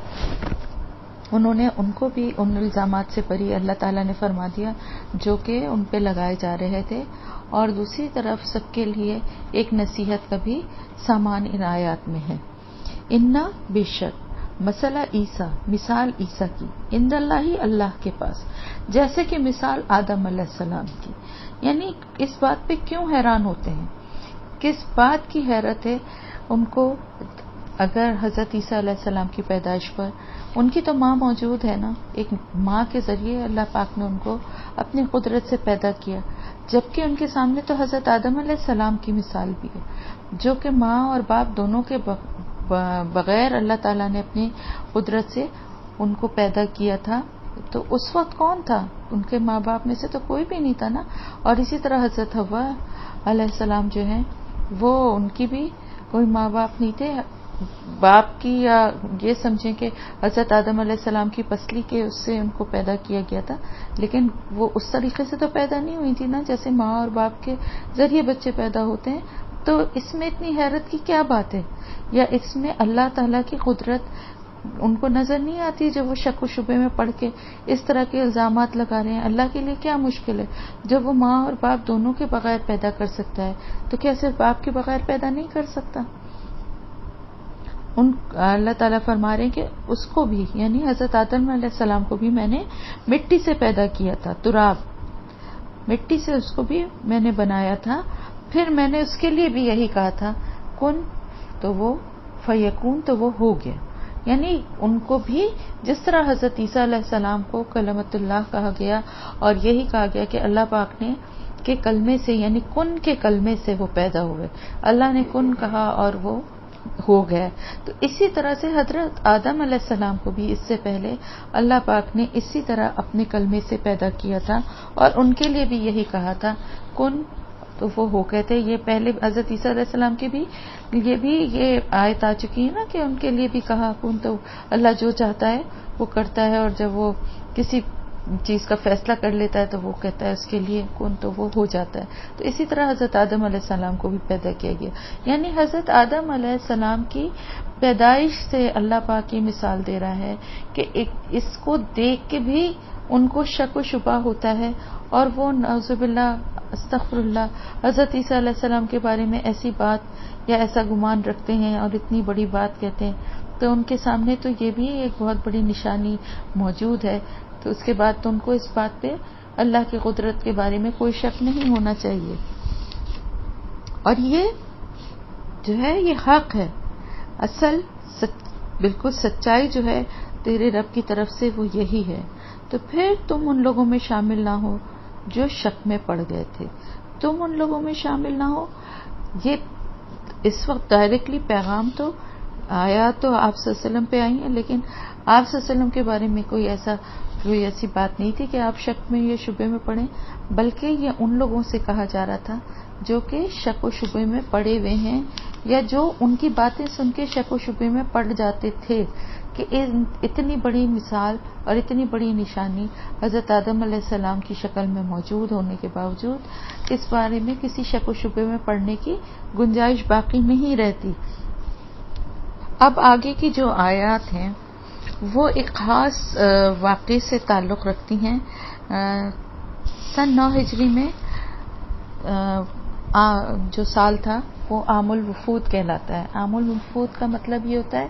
انہوں نے ان کو بھی ان الزامات سے بری اللہ تعالیٰ نے فرما دیا جو کہ ان پہ لگائے جا رہے تھے، اور دوسری طرف سب کے لیے ایک نصیحت کا بھی سامان ان آیات میں ہے۔ انا بے شک مسئلہ عیسیٰ، مثال عیسیٰ کی، عند اللہ اللہ کے پاس، جیسے کہ مثال آدم علیہ السلام کی۔ یعنی اس بات پہ کیوں حیران ہوتے ہیں، کس بات کی حیرت ہے ان کو؟ اگر حضرت عیسیٰ علیہ السلام کی پیدائش پر ان کی تو ماں موجود ہے نا، ایک ماں کے ذریعے اللہ پاک نے ان کو اپنی قدرت سے پیدا کیا، جبکہ ان کے سامنے تو حضرت آدم علیہ السلام کی مثال بھی ہے، جو کہ ماں اور باپ دونوں کے بغیر اللہ تعالیٰ نے اپنی قدرت سے ان کو پیدا کیا تھا۔ تو اس وقت کون تھا؟ ان کے ماں باپ میں سے تو کوئی بھی نہیں تھا نا۔ اور اسی طرح حضرت حوا علیہ السلام جو ہیں وہ ان کی بھی کوئی ماں باپ نہیں تھے، باپ کی، یا یہ سمجھیں کہ حضرت آدم علیہ السلام کی پسلی کے اس سے ان کو پیدا کیا گیا تھا، لیکن وہ اس طریقے سے تو پیدا نہیں ہوئی تھی نا جیسے ماں اور باپ کے ذریعے بچے پیدا ہوتے ہیں۔ تو اس میں اتنی حیرت کی کیا بات ہے؟ یا اس میں اللہ تعالیٰ کی قدرت ان کو نظر نہیں آتی جو وہ شک و شبے میں پڑھ کے اس طرح کے الزامات لگا رہے ہیں؟ اللہ کے لیے کیا مشکل ہے؟ جب وہ ماں اور باپ دونوں کے بغیر پیدا کر سکتا ہے تو کیا صرف باپ کے بغیر پیدا نہیں کر سکتا؟ اللہ تعالیٰ فرما رہے ہیں کہ اس کو بھی، یعنی حضرت آدم علیہ السلام کو بھی میں نے مٹی سے پیدا کیا تھا، تراب، مٹی سے اس کو بھی میں نے بنایا تھا۔ پھر میں نے اس کے لیے بھی یہی کہا تھا کن، تو وہ فیکون، تو وہ ہو گیا۔ یعنی ان کو بھی جس طرح حضرت عیسیٰ علیہ السلام کو کلمۃ اللہ کہا گیا اور یہی کہا گیا کہ اللہ پاک نے کے کلمے سے، یعنی کن کے کلمے سے وہ پیدا ہوئے، اللہ نے کن کہا اور وہ ہو گیا۔ تو اسی طرح سے حضرت آدم علیہ السلام کو بھی اس سے پہلے اللہ پاک نے اسی طرح اپنے کلمے سے پیدا کیا تھا اور ان کے لیے بھی یہی کہا تھا کن، تو وہ ہو گئے تھے۔ یہ پہلے حضرت عیسیٰ علیہ السلام کے بھی یہ آیت آ چکی ہے نا کہ ان کے لیے بھی کہا کن، تو اللہ جو چاہتا ہے وہ کرتا ہے، اور جب وہ کسی چیز کا فیصلہ کر لیتا ہے تو وہ کہتا ہے اس کے لیے کن، تو وہ ہو جاتا ہے۔ تو اسی طرح حضرت آدم علیہ السلام کو بھی پیدا کیا گیا، یعنی حضرت آدم علیہ السلام کی پیدائش سے اللہ پاک کی مثال دے رہا ہے کہ اس کو دیکھ کے بھی ان کو شک و شبہ ہوتا ہے، اور وہ نعوذ باللہ استغفر اللہ حضرت عیسیٰ علیہ السلام کے بارے میں ایسی بات یا ایسا گمان رکھتے ہیں اور اتنی بڑی بات کہتے ہیں، تو ان کے سامنے تو یہ بھی ایک بہت بڑی نشانی موجود ہے۔ تو اس کے بعد تو ان کو اس بات پہ اللہ کی قدرت کے بارے میں کوئی شک نہیں ہونا چاہیے، اور یہ جو ہے یہ حق ہے، اصل بالکل سچائی جو ہے تیرے رب کی طرف سے وہ یہی ہے۔ تو پھر تم ان لوگوں میں شامل نہ ہو جو شک میں پڑ گئے تھے، تم ان لوگوں میں شامل نہ ہو۔ یہ اس وقت ڈائریکٹلی پیغام تو آیا تو آپ صلی اللہ علیہ وسلم پہ آئی ہیں، لیکن آپ صلی اللہ علیہ وسلم کے بارے میں کوئی ایسی بات نہیں تھی کہ آپ شک میں یا شبے میں پڑیں، بلکہ یہ ان لوگوں سے کہا جا رہا تھا جو کہ شک و شبے میں پڑے ہوئے ہیں، یا جو ان کی باتیں سن کے شک و شبے میں پڑ جاتے تھے کہ اتنی بڑی مثال اور اتنی بڑی نشانی حضرت آدم علیہ السلام کی شکل میں موجود ہونے کے باوجود اس بارے میں کسی شک و شبے میں پڑنے کی گنجائش باقی نہیں رہتی۔ اب آگے کی جو آیات ہیں وہ ایک خاص واقعے سے تعلق رکھتی ہیں۔ سن 9 ہجری میں جو سال تھا وہ عام الوفود کہلاتا ہے۔ عام الوفود کا مطلب یہ ہوتا ہے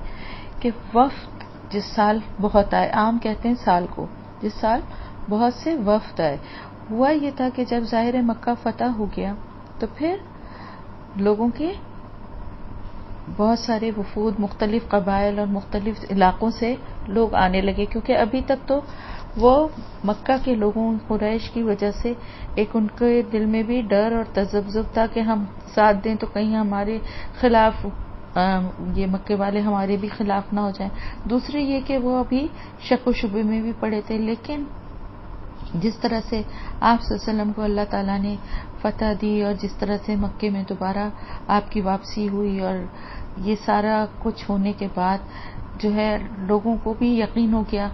کہ وفد جس سال بہت آئے، عام کہتے ہیں سال کو، جس سال بہت سے وفد آئے۔ ہوا یہ تھا کہ جب ظاہر مکہ فتح ہو گیا تو پھر لوگوں کے بہت سارے وفود مختلف قبائل اور مختلف علاقوں سے لوگ آنے لگے، کیونکہ ابھی تک تو وہ مکہ کے لوگوں قریش کی وجہ سے ایک ان کے دل میں بھی ڈر اور تذبذب تھا کہ ہم ساتھ دیں تو کہیں ہمارے خلاف یہ مکے والے ہمارے بھی خلاف نہ ہو جائیں۔ دوسری یہ کہ وہ ابھی شک و شبے میں بھی پڑے تھے، لیکن جس طرح سے آپ صلی اللہ علیہ وسلم کو اللہ تعالیٰ نے فتح دی اور جس طرح سے مکے میں دوبارہ آپ کی واپسی ہوئی اور یہ سارا کچھ ہونے کے بعد جو ہے لوگوں کو بھی یقین ہو گیا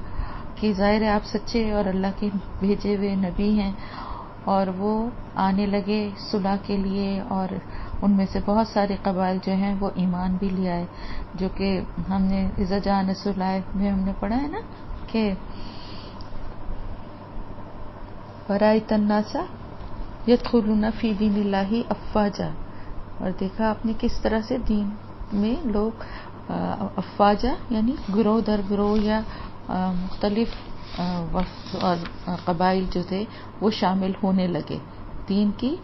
کہ ظاہر ہے آپ سچے اور اللہ کے بھیجے ہوئے نبی ہیں، اور وہ آنے لگے صلح کے لیے، اور ان میں سے بہت سارے قبائل جو ہیں وہ ایمان بھی لے آئے، جو کہ ہم نے اذا جاء نصر اللہ میں ہم نے پڑھا ہے نا کہ وَرَأَيْتَ النَّاسَ يَدْخُلُونَ فِي دِينِ اللَّهِ أَفْوَاجًا، اور دیکھا آپ نے کس طرح سے دین میں لوگ افواجہ یعنی گروہ در گروہ یا مختلف وفد اور قبائل جو تھے وہ شامل ہونے لگے دین کی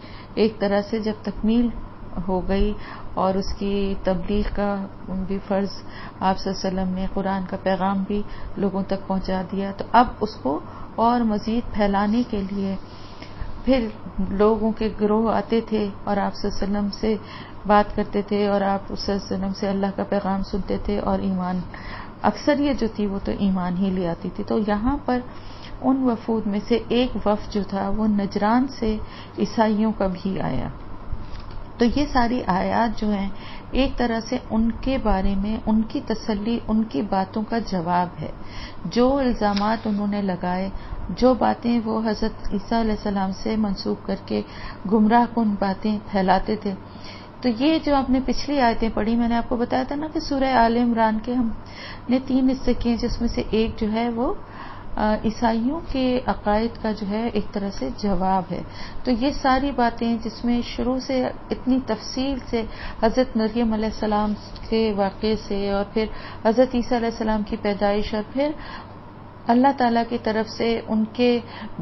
ایک طرح سے جب تکمیل ہو گئی اور اس کی تبلیغ کا بھی فرض آپ صلی اللہ علیہ وسلم نے قرآن کا پیغام بھی لوگوں تک پہنچا دیا، تو اب اس کو اور مزید پھیلانے کے لیے پھر لوگوں کے گروہ آتے تھے اور آپ صلی اللہ علیہ وسلم سے بات کرتے تھے اور آپ صلی اللہ علیہ وسلم سے اللہ کا پیغام سنتے تھے اور ایمان اکثریت جو تھی وہ تو ایمان ہی لے آتی تھی۔ تو یہاں پر ان وفود میں سے ایک وفد جو تھا وہ نجران سے عیسائیوں کا بھی آیا۔ تو یہ ساری آیات جو ہیں ایک طرح سے ان کے بارے میں ان کی تسلی، ان کی باتوں کا جواب ہے۔ جو الزامات انہوں نے لگائے، جو باتیں وہ حضرت عیسیٰ علیہ السلام سے منسوب کر کے گمراہ کن باتیں پھیلاتے تھے، تو یہ جو آپ نے پچھلی آیتیں پڑھی، میں نے آپ کو بتایا تھا نا کہ سورہ آل عمران کے ہم نے 3 حصے کیے، جس میں سے ایک جو ہے وہ عیسائیوں کے عقائد کا جو ہے ایک طرح سے جواب ہے۔ تو یہ ساری باتیں جس میں شروع سے اتنی تفصیل سے حضرت مریم علیہ السلام کے واقعے سے اور پھر حضرت عیسیٰ علیہ السلام کی پیدائش اور پھر اللہ تعالیٰ کی طرف سے ان کے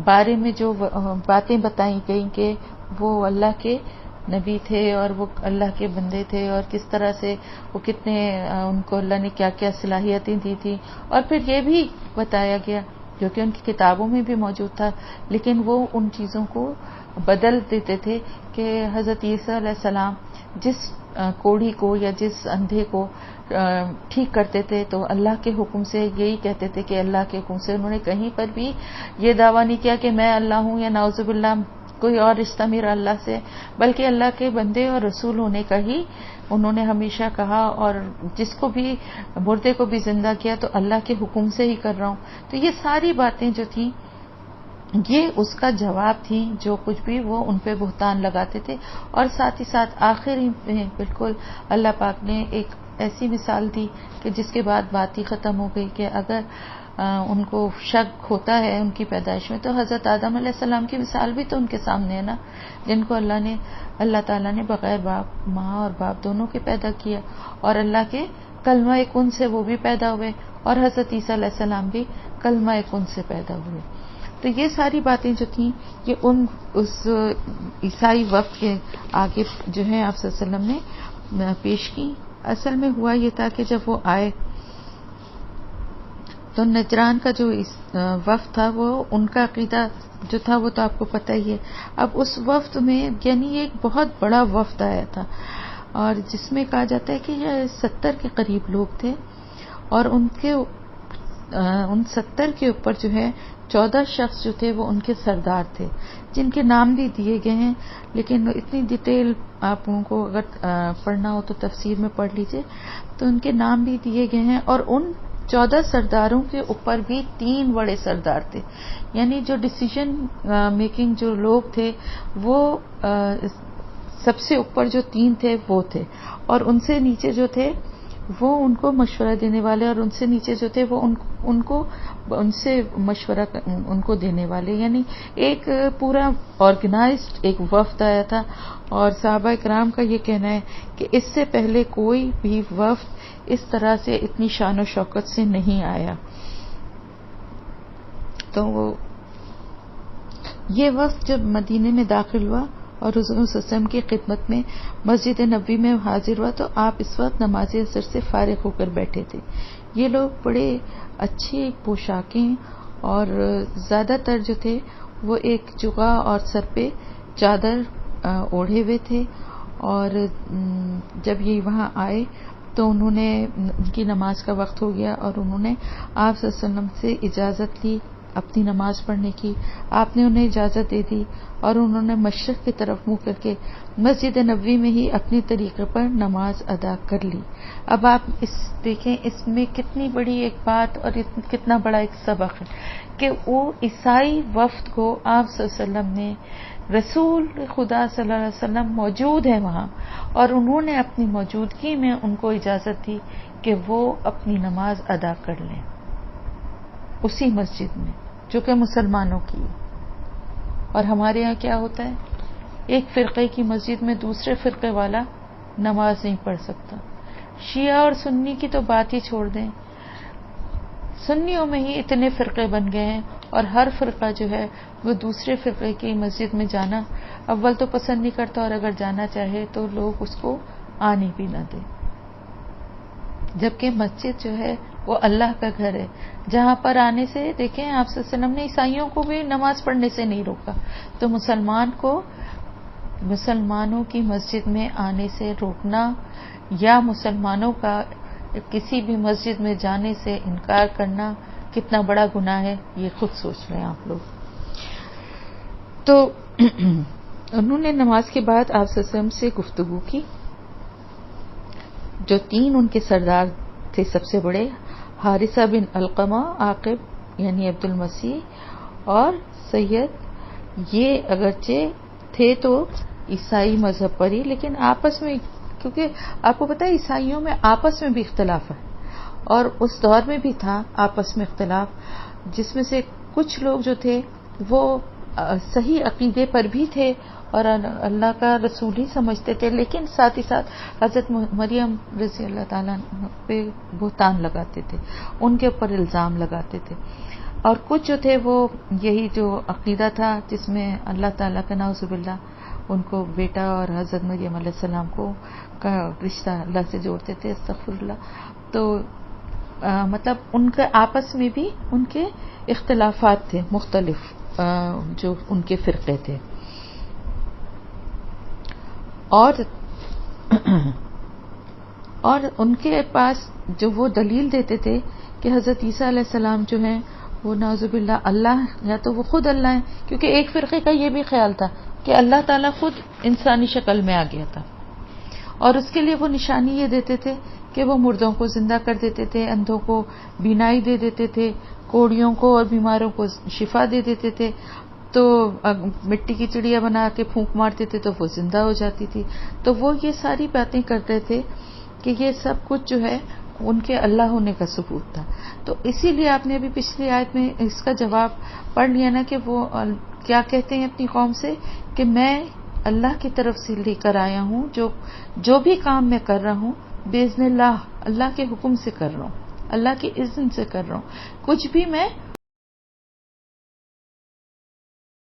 بارے میں جو باتیں بتائی گئیں کہ وہ اللہ کے نبی تھے اور وہ اللہ کے بندے تھے اور کس طرح سے وہ کتنے ان کو اللہ نے کیا کیا صلاحیتیں دی تھی، اور پھر یہ بھی بتایا گیا جو کہ ان کی کتابوں میں بھی موجود تھا، لیکن وہ ان چیزوں کو بدل دیتے تھے کہ حضرت عیسیٰ علیہ السلام جس کوڑھی کو یا جس اندھے کو ٹھیک کرتے تھے تو اللہ کے حکم سے یہی کہتے تھے کہ اللہ کے حکم سے، انہوں نے کہیں پر بھی یہ دعویٰ نہیں کیا کہ میں اللہ ہوں یا نعوذ باللہ کوئی اور رشتہ میرا اللہ سے، بلکہ اللہ کے بندے اور رسول ہونے کا ہی انہوں نے ہمیشہ کہا، اور جس کو بھی مردے کو بھی زندہ کیا تو اللہ کے حکم سے ہی کر رہا ہوں۔ تو یہ ساری باتیں جو تھیں یہ اس کا جواب تھی جو کچھ بھی وہ ان پہ بہتان لگاتے تھے، اور ساتھ ہی ساتھ آخری میں بالکل اللہ پاک نے ایک ایسی مثال دی کہ جس کے بعد بات ہی ختم ہو گئی کہ اگر ان کو شک ہوتا ہے ان کی پیدائش میں تو حضرت آدم علیہ السلام کی مثال بھی تو ان کے سامنے ہے نا، جن کو اللہ تعالیٰ نے بغیر باپ، ماں اور باپ دونوں کے پیدا کیا، اور اللہ کے کلمہ کن سے وہ بھی پیدا ہوئے، اور حضرت عیسیٰ علیہ السلام بھی کلمہ کن سے پیدا ہوئے۔ تو یہ ساری باتیں جو تھیں یہ اس عیسائی وقت کے آگے جو ہے آپ صلی اللہ علیہ وسلم نے پیش کی۔ اصل میں ہوا یہ تھا کہ جب وہ آئے تو نجران کا جو وفد تھا وہ ان کا عقیدہ جو تھا وہ تو آپ کو پتہ ہی ہے۔ اب اس وفد میں یعنی ایک بہت بڑا وفد آیا تھا، اور جس میں کہا جاتا ہے کہ یہ 70 کے قریب لوگ تھے، اور ان 70 کے اوپر جو ہے 14 شخص جو تھے وہ ان کے سردار تھے، جن کے نام بھی دیے گئے ہیں، لیکن اتنی ڈیٹیل آپ لوگوں کو اگر پڑھنا ہو تو تفسیر میں پڑھ لیجئے، تو ان کے نام بھی دیے گئے ہیں، اور ان 14 سرداروں کے اوپر بھی 3 بڑے سردار تھے، یعنی جو ڈیسیژن میکنگ جو لوگ تھے وہ سب سے اوپر جو 3 تھے وہ تھے، اور ان سے نیچے جو تھے وہ ان کو مشورہ دینے والے، اور ان سے نیچے جو تھے وہ ان سے مشورہ ان کو دینے والے، یعنی ایک پورا آرگنائزڈ ایک وفد آیا تھا۔ اور صحابہ کرام کا یہ کہنا ہے کہ اس سے پہلے کوئی بھی وفد اس طرح سے اتنی شان و شوکت سے نہیں آیا۔ تو یہ وفد جب مدینے میں داخل ہوا اور حضور صلی اللہ علیہ وسلم کی خدمت میں مسجد نبوی میں حاضر ہوا، تو آپ اس وقت نماز عصر سے فارغ ہو کر بیٹھے تھے۔ یہ لوگ بڑے اچھی پوشاکیں اور زیادہ تر جو تھے وہ ایک جگہ اور سر پہ چادر اوڑھے ہوئے تھے، اور جب یہ وہاں آئے تو انہوں نے ان کی نماز کا وقت ہو گیا، اور انہوں نے آپ صلی اللہ علیہ وسلم سے اجازت لی اپنی نماز پڑھنے کی۔ آپ نے انہیں اجازت دے دی، اور انہوں نے مشرق کی طرف منہ کر کے مسجد نبوی میں ہی اپنی طریقے پر نماز ادا کر لی۔ اب آپ دیکھیں اس میں کتنی بڑی ایک بات اور کتنا بڑا ایک سبق ہے کہ وہ عیسائی وفد کو آپ صلی اللہ علیہ وسلم نے، رسول خدا صلی اللہ علیہ وسلم موجود ہیں وہاں، اور انہوں نے اپنی موجودگی میں ان کو اجازت دی کہ وہ اپنی نماز ادا کر لیں۔ اسی مسجد میں جو کہ مسلمانوں کی ہے. اور ہمارے ہاں کیا ہوتا ہے، ایک فرقے کی مسجد میں دوسرے فرقے والا نماز نہیں پڑھ سکتا. شیعہ اور سنی کی تو بات ہی چھوڑ دیں، سنیوں میں ہی اتنے فرقے بن گئے ہیں، اور ہر فرقہ جو ہے وہ دوسرے فرقے کی مسجد میں جانا اول تو پسند نہیں کرتا، اور اگر جانا چاہے تو لوگ اس کو آنے بھی نہ دیں. جبکہ مسجد جو ہے وہ اللہ کا گھر ہے، جہاں پر آنے سے، دیکھیں آپ صلی اللہ علیہ وسلم نے عیسائیوں کو بھی نماز پڑھنے سے نہیں روکا، تو مسلمان کو مسلمانوں کی مسجد میں آنے سے روکنا یا مسلمانوں کا کسی بھی مسجد میں جانے سے انکار کرنا کتنا بڑا گناہ ہے، یہ خود سوچ لیں آپ لوگ. تو انہوں نے نماز کے بعد آپ صلی اللہ علیہ وسلم سے گفتگو کی. جو تین ان کے سردار تھے سب سے بڑے، حارثہ بن علقمہ، عاقب یعنی عبد المسیح اور سید، یہ اگرچہ تھے تو عیسائی مذہب پر ہی، لیکن آپس میں، کیونکہ آپ کو پتہ ہے عیسائیوں میں آپس میں بھی اختلاف ہے، اور اس دور میں بھی تھا آپس میں اختلاف، جس میں سے کچھ لوگ جو تھے وہ صحیح عقیدے پر بھی تھے اور اللہ کا رسول ہی سمجھتے تھے، لیکن ساتھ ہی ساتھ حضرت مریم رضی اللہ تعالیٰ پہ بہتان لگاتے تھے، ان کے اوپر الزام لگاتے تھے. اور کچھ جو تھے وہ یہی جو عقیدہ تھا جس میں اللہ تعالیٰ کا نعوذ باللہ ان کو بیٹا اور حضرت مریم علیہ السلام کو کا رشتہ اللہ سے جوڑتے تھے، استغفر اللہ. تو مطلب ان کے آپس میں بھی ان کے اختلافات تھے مختلف، جو ان کے فرقے تھے. اور ان کے پاس جو وہ دلیل دیتے تھے کہ حضرت عیسیٰ علیہ السلام جو ہیں وہ نعوذ باللہ اللہ، یا تو وہ خود اللہ ہیں، کیونکہ ایک فرقے کا یہ بھی خیال تھا کہ اللہ تعالیٰ خود انسانی شکل میں آ گیا تھا، اور اس کے لیے وہ نشانی یہ دیتے تھے کہ وہ مردوں کو زندہ کر دیتے تھے، اندھوں کو بینائی دے دیتے تھے، کوڑیوں کو اور بیماروں کو شفا دے دیتے تھے. تو مٹی کی چڑیا بنا کے پھونک مارتے تھے تو وہ زندہ ہو جاتی تھی. تو وہ یہ ساری باتیں کرتے تھے کہ یہ سب کچھ جو ہے ان کے اللہ ہونے کا ثبوت تھا. تو اسی لیے آپ نے ابھی پچھلی آیت میں اس کا جواب پڑھ لیا نا کہ وہ کیا کہتے ہیں اپنی قوم سے کہ میں اللہ کی طرف سے لے کر آیا ہوں، جو بھی کام میں کر رہا ہوں باذن اللہ، اللہ کے حکم سے کر رہا ہوں، اللہ کے اذن سے کر رہا ہوں، کچھ بھی میں